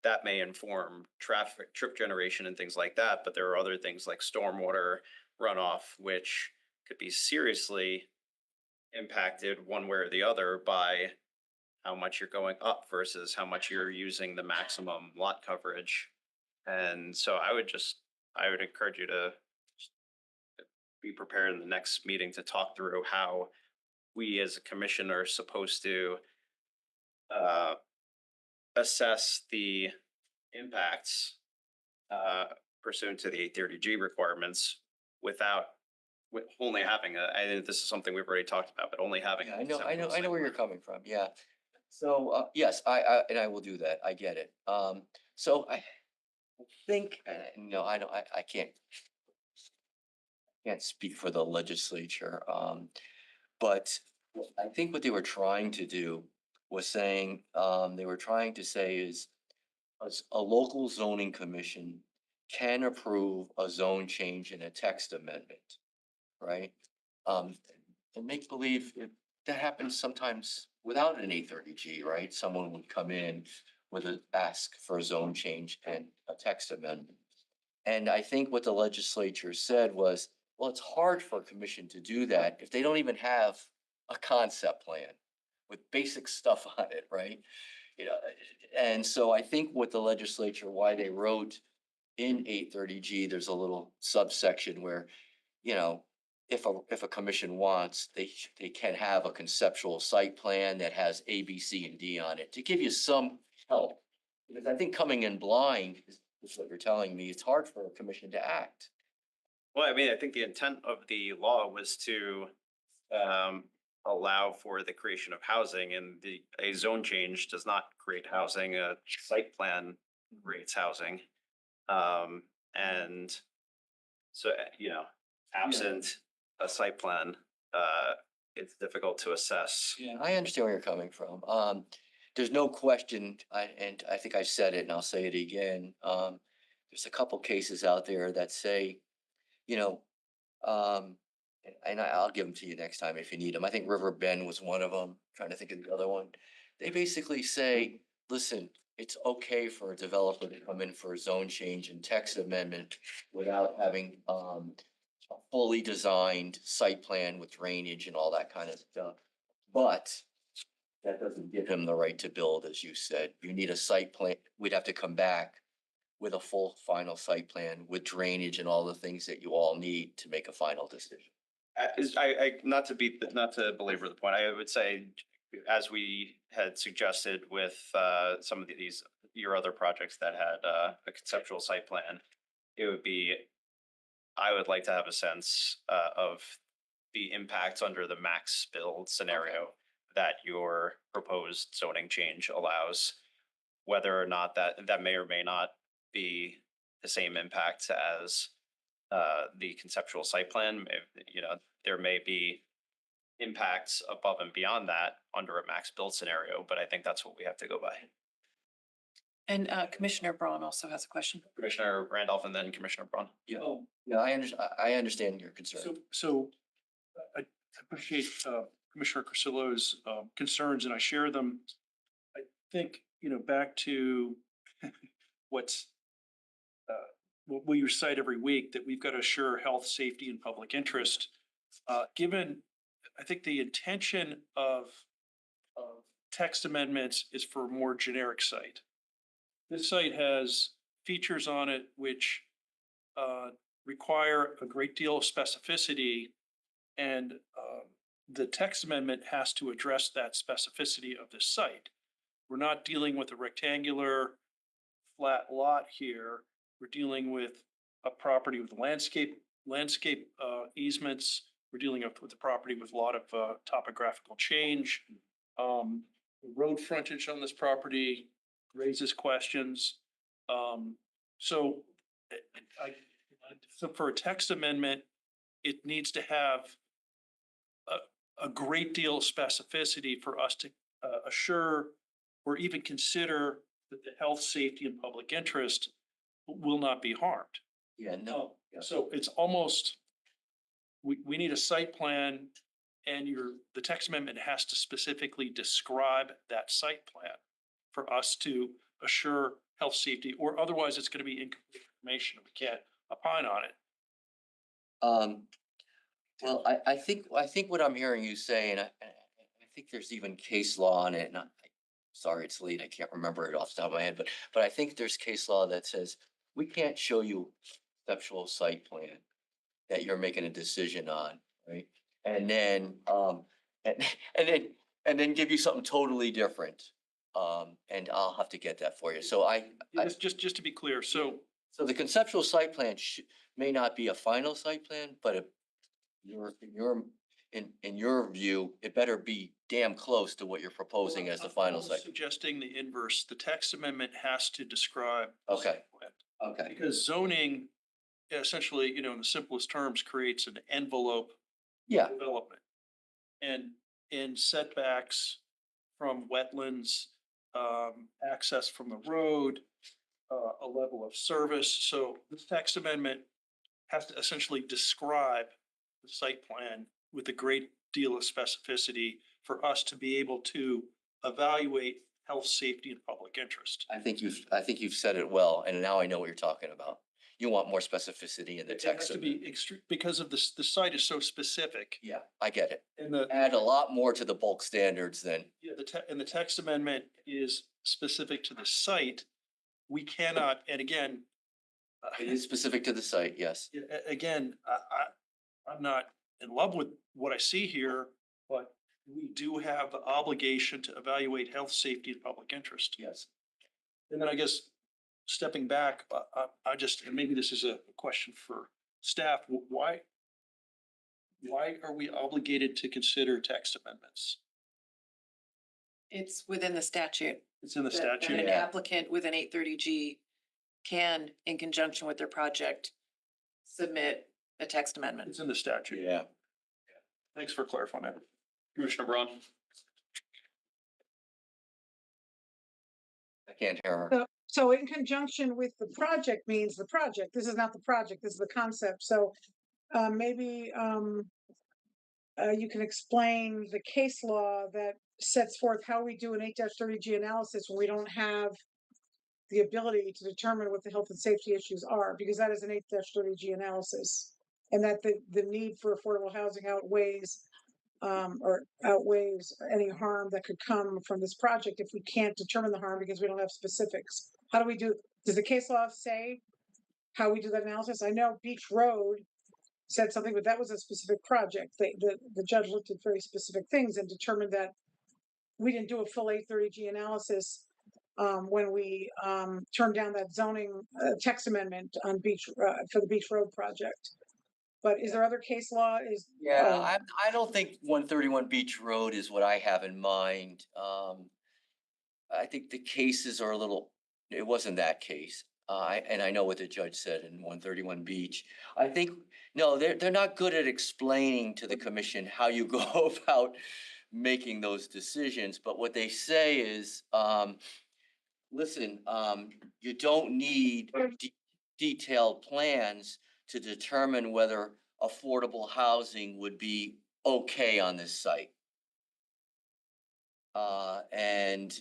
that may inform traffic, trip generation and things like that. But there are other things like stormwater runoff, which could be seriously impacted one way or the other by how much you're going up versus how much you're using the maximum lot coverage. And so I would encourage you to be prepared in the next meeting to talk through how we as a commission are supposed to assess the impacts pursuant to the 830G requirements without with only having I think this is something we've already talked about, but only having. Yeah, I know where you're coming from. Yeah. So, yes, I will do that. I get it. So I think, no, I can't speak for the legislature. But I think what they were trying to do was saying, they were trying to say is a local zoning commission can approve a zone change in a text amendment, right? And make believe that happens sometimes without an 830G, right? Someone would come in with a ask for a zone change and a text amendment. And I think what the legislature said was, well, it's hard for a commission to do that if they don't even have a concept plan with basic stuff on it, right? You know, and so I think what the legislature, why they wrote in 830G, there's a little subsection where, you know, if a commission wants, they can have a conceptual site plan that has A, B, C, and D on it to give you some help. Because I think coming in blind is what you're telling me, it's hard for a commission to act. Well, I mean, I think the intent of the law was to allow for the creation of housing, and a zone change does not create housing. A site plan creates housing, and so you know, absent a site plan, it's difficult to assess. Yeah, I understand where you're coming from. There's no question, and I think I said it and I'll say it again. There's a couple cases out there that say, you know, and I'll give them to you next time if you need them. I think River Bend was one of them. Trying to think of the other one. They basically say, listen, it's okay for a developer to come in for a zone change and text amendment without having a fully designed site plan with drainage and all that kind of stuff. But that doesn't give him the right to build, as you said. You need a site plan. We'd have to come back with a full final site plan with drainage and all the things that you all need to make a final decision. Not to belabor the point, I would say, as we had suggested with some of these, your other projects that had a conceptual site plan, it would be, I would like to have a sense of the impacts under the max build scenario that your proposed zoning change allows, whether or not that may or may not be the same impact as the conceptual site plan. You know, there may be impacts above and beyond that under a max build scenario, but I think that's what we have to go by. And Commissioner Braun also has a question. Commissioner Randolph and then Commissioner Braun. Yeah, yeah, I understand your concern. So I appreciate Commissioner Crusillo's concerns and I share them. I think, you know, back to what's what we recite every week, that we've got to assure health, safety, and public interest. Given, I think the intention of text amendments is for a more generic site. This site has features on it which require a great deal of specificity, and the text amendment has to address that specificity of this site. We're not dealing with a rectangular flat lot here. We're dealing with a property with landscape easements. We're dealing with a property with a lot of topographical change. Road frontage on this property raises questions. So for a text amendment, it needs to have a great deal of specificity for us to assure or even consider that the health, safety, and public interest will not be harmed. Yeah, no. So it's almost, we need a site plan, and the text amendment has to specifically describe that site plan for us to assure health, safety, or otherwise it's going to be incomplete information. We can't opine on it. Well, I think what I'm hearing you say, and I think there's even case law on it, and sorry, it's late, I can't remember it off the top of my head, but I think there's case law that says we can't show you conceptual site plan that you're making a decision on, right? And then, and then give you something totally different. And I'll have to get that for you. So Just to be clear, so the conceptual site plan may not be a final site plan, but in your view, it better be damn close to what you're proposing as the final site. suggesting the inverse, the text amendment has to describe. Okay. Okay. Because zoning essentially, you know, in the simplest terms, creates an envelope. Yeah. Development. And in setbacks from wetlands, access from the road, a level of service. So this text amendment has to essentially describe the site plan with a great deal of specificity for us to be able to evaluate health, safety, and public interest. I think you've said it well, and now I know what you're talking about. You want more specificity in the It has text. to be extreme because of the site is so specific. Yeah, I get it. And add a lot more to the bulk standards than. Yeah, and the text amendment is specific to the site. We cannot, and again. It is specific to the site, yes. Again, I'm not in love with what I see here, but we do have the obligation to evaluate health, safety, and public interest. Yes. And then I guess stepping back, I just, and maybe this is a question for staff, why are we obligated to consider text amendments? It's within the statute. It's in the that statute. An applicant with an 830G can, in conjunction with their project, submit a text amendment. It's in the statute. Yeah. Thanks for clarifying that. Commissioner Braun. I can't hear her. So in conjunction with the project means the project. This is not the project, this is the concept. So maybe you can explain the case law that sets forth how we do an 8-30G analysis when we don't have the ability to determine what the health and safety issues are, because that is an 8-30G analysis. And that the need for affordable housing outweighs or outweighs any harm that could come from this project if we can't determine the harm because we don't have specifics. How do we do, does the case law say how we do that analysis? I know Beach Road said something, but that was a specific project. The judge looked at very specific things and determined that we didn't do a full 830G analysis when we turned down that zoning text amendment on for the Beach Road project. But is there other case law? Yeah, I don't think 131 Beach Road is what I have in mind. I think the cases are a little, it wasn't that case. And I know what the judge said in 131 Beach. I think, no, they're not good at explaining to the commission how you go about making those decisions. But what they say is, listen, you don't need detailed plans to determine whether affordable housing would be okay on this site. And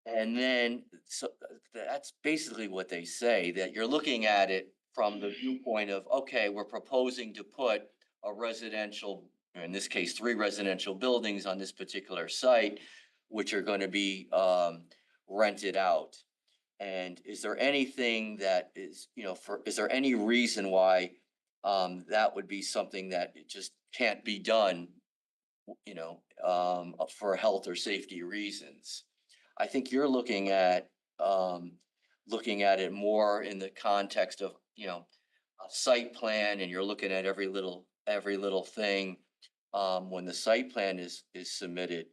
then, so that's basically what they say, that you're looking at it from the viewpoint of, okay, we're proposing to put a residential, or in this case, 3 residential buildings on this particular site, which are gonna be rented out. And is there anything that is, is there any reason why that would be something that it just can't be done, for health or safety reasons? I think you're looking at it more in the context of, a site plan, and you're looking at every little thing when the site plan is submitted.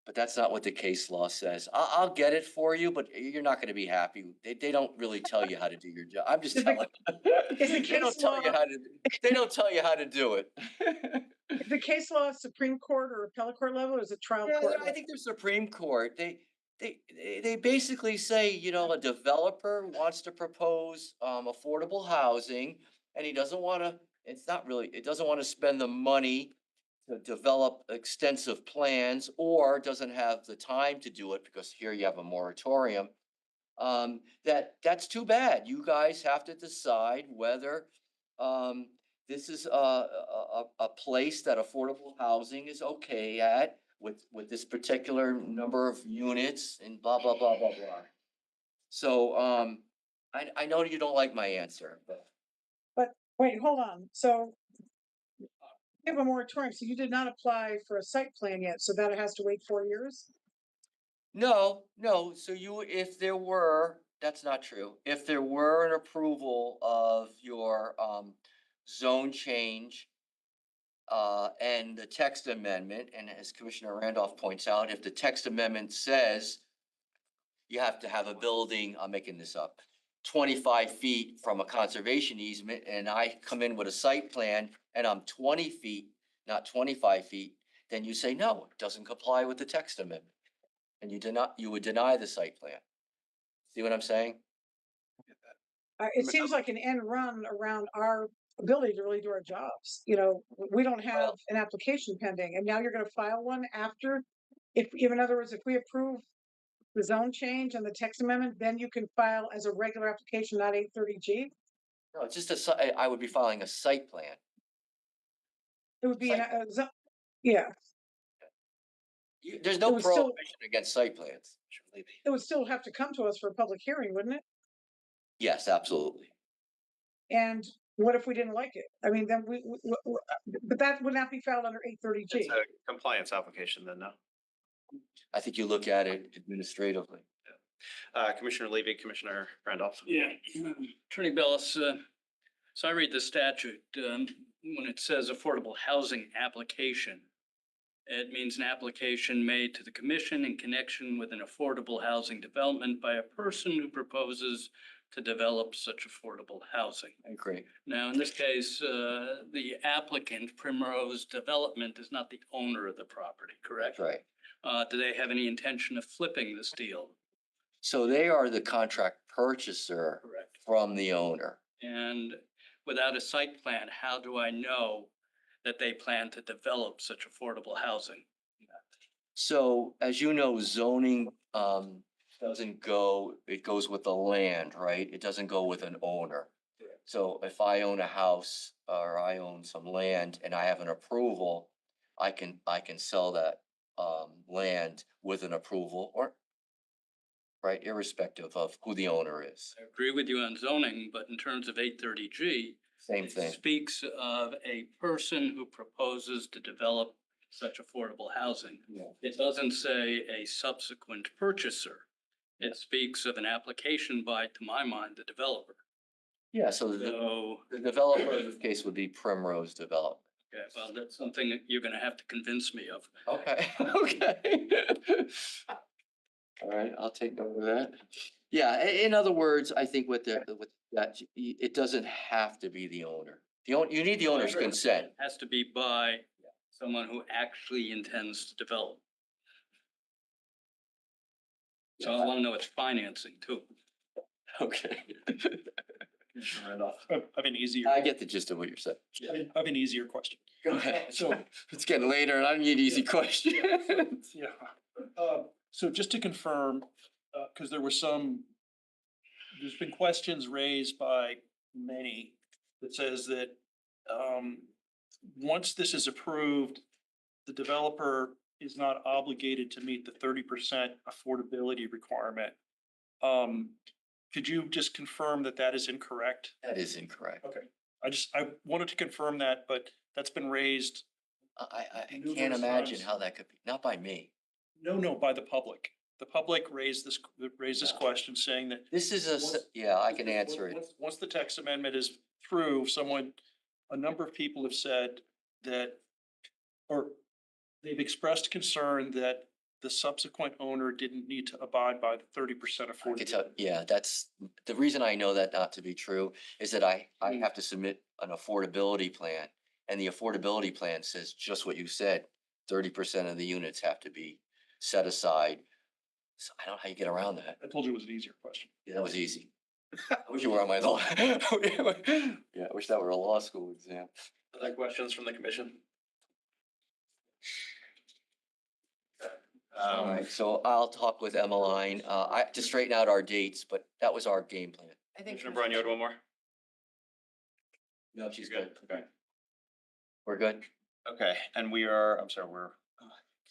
But that's not what the case law says. I'll get it for you, but you're not gonna be happy. They don't really tell you how to do your job. I'm just telling. They don't tell you how to, they don't tell you how to do it. Is the case law Supreme Court or appellate court level, or is it trial court? I think they're Supreme Court. They basically say, a developer wants to propose affordable housing, and he doesn't wanna, it doesn't wanna spend the money to develop extensive plans, or doesn't have the time to do it because here you have a moratorium. That's too bad. You guys have to decide whether this is a place that affordable housing is okay at with this particular number of units and blah, blah, blah, blah, blah. So I know you don't like my answer, But wait, hold on. So you have a moratorium, so you did not apply for a site plan yet, so that has to wait 4 years? No, so if there were, that's not true. If there were an approval of your zone change and the text amendment, and as Commissioner Randolph points out, if the text amendment says you have to have a building, I'm making this up, 25 feet from a conservation easement, and I come in with a site plan and I'm 20 feet, not 25 feet, then you say, no, it doesn't comply with the text amendment. And you would deny the site plan. See what I'm saying? It seems like an end run around our ability to really do our jobs. We don't have an application pending, and now you're gonna file one after? In other words, if we approve the zone change and the text amendment, then you can file as a regular application, not 830G? No, it's just I would be filing a site plan. It would be, yeah. There's no It was still- prohibition against site plans. It would still have to come to us for a public hearing, wouldn't it? Yes, absolutely. And what if we didn't like it? I mean, then but that would not be filed under 830G. It's a compliance application then, no? I think you look at it administratively. Commissioner Levy, Commissioner Randolph. Yeah, Attorney Bellis, so I read the statute, when it says affordable housing application, it means an application made to the commission in connection with an affordable housing development by a person who proposes to develop such affordable housing. I agree. Now, in this case, the applicant, Primrose Development, is not the owner of the property, correct? That's right. Do they have any intention of flipping this deal? So they are the contract purchaser. Correct. From the owner. And without a site plan, how do I know that they plan to develop such affordable housing? So as you know, zoning doesn't go, it goes with the land, right? It doesn't go with an owner. So if I own a house or I own some land and I have an approval, I can sell that land with an approval or right, irrespective of who the owner is. I agree with you on zoning, but in terms of 830G, Same it thing. speaks of a person who proposes to develop such affordable housing. Yeah. It doesn't say a subsequent purchaser. It speaks of an application by, to my mind, the developer. Yeah, so So, the developer in this case would be Primrose Development. okay, well, that's something that you're gonna have to convince me of. Okay, okay. All right, I'll take note of that. Yeah, in other words, I think with that, it doesn't have to be the owner. You need the owner's consent. Has to be by someone who actually intends to develop. So I wanna know its financing too. Okay. Right off. I have an easier, I get the gist of what you're saying. I have an easier question. Go ahead. So, It's getting later and I need easy questions. yeah. So just to confirm, because there's been questions raised by many that says that, once this is approved, the developer is not obligated to meet the 30% affordability requirement. Could you just confirm that that is incorrect? That is incorrect. Okay, I wanted to confirm that, but that's been raised. I can't Numerous imagine times. how that could be, not by me. No, by the public. The public raised this question saying that. This is yeah, I can answer it. Once the text amendment is through, a number of people have said that, or they've expressed concern that the subsequent owner didn't need to abide by the 30% I could tell, affordability. yeah, that's, the reason I know that not to be true is that I have to submit an affordability plan. And the affordability plan says just what you said, 30% of the units have to be set aside. So I don't know how you get around that. I told you it was an easier question. Yeah, that was easy. I wish you were on my law. Yeah, I wish that were a law school exam. Other questions from the commission? All right, so I'll talk with Emmeline, to straighten out our dates, but that was our game plan. I think. Commissioner Braun, you had one more? No, she's Good, good. okay. We're good? Okay, and we're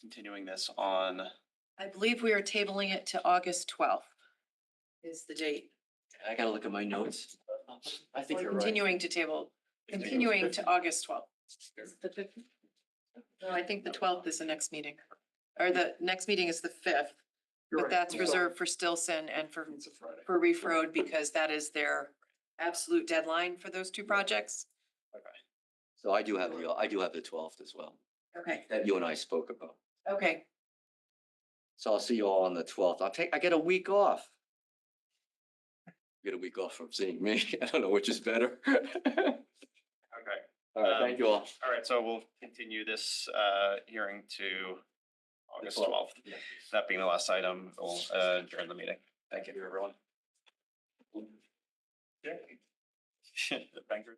continuing this on, I believe we are tabling it to August 12th is the date. I gotta look at my notes. I think We're you're right. continuing to August 12th. No, I think the 12th is the next meeting, or the next meeting is the 5th. But that's reserved for Stilson and for Reef Road because that is their absolute deadline for those two projects. So I do have the 12th as well, Okay, that you and I spoke about. okay. So I'll see you all on the 12th. I get a week off. Get a week off from seeing me. I don't know which is better. okay. All right, thank you all. All right, so we'll continue this hearing to August 12th. 12th. Yeah. That being the last item, we'll adjourn the meeting. Thank you, everyone. Thank you.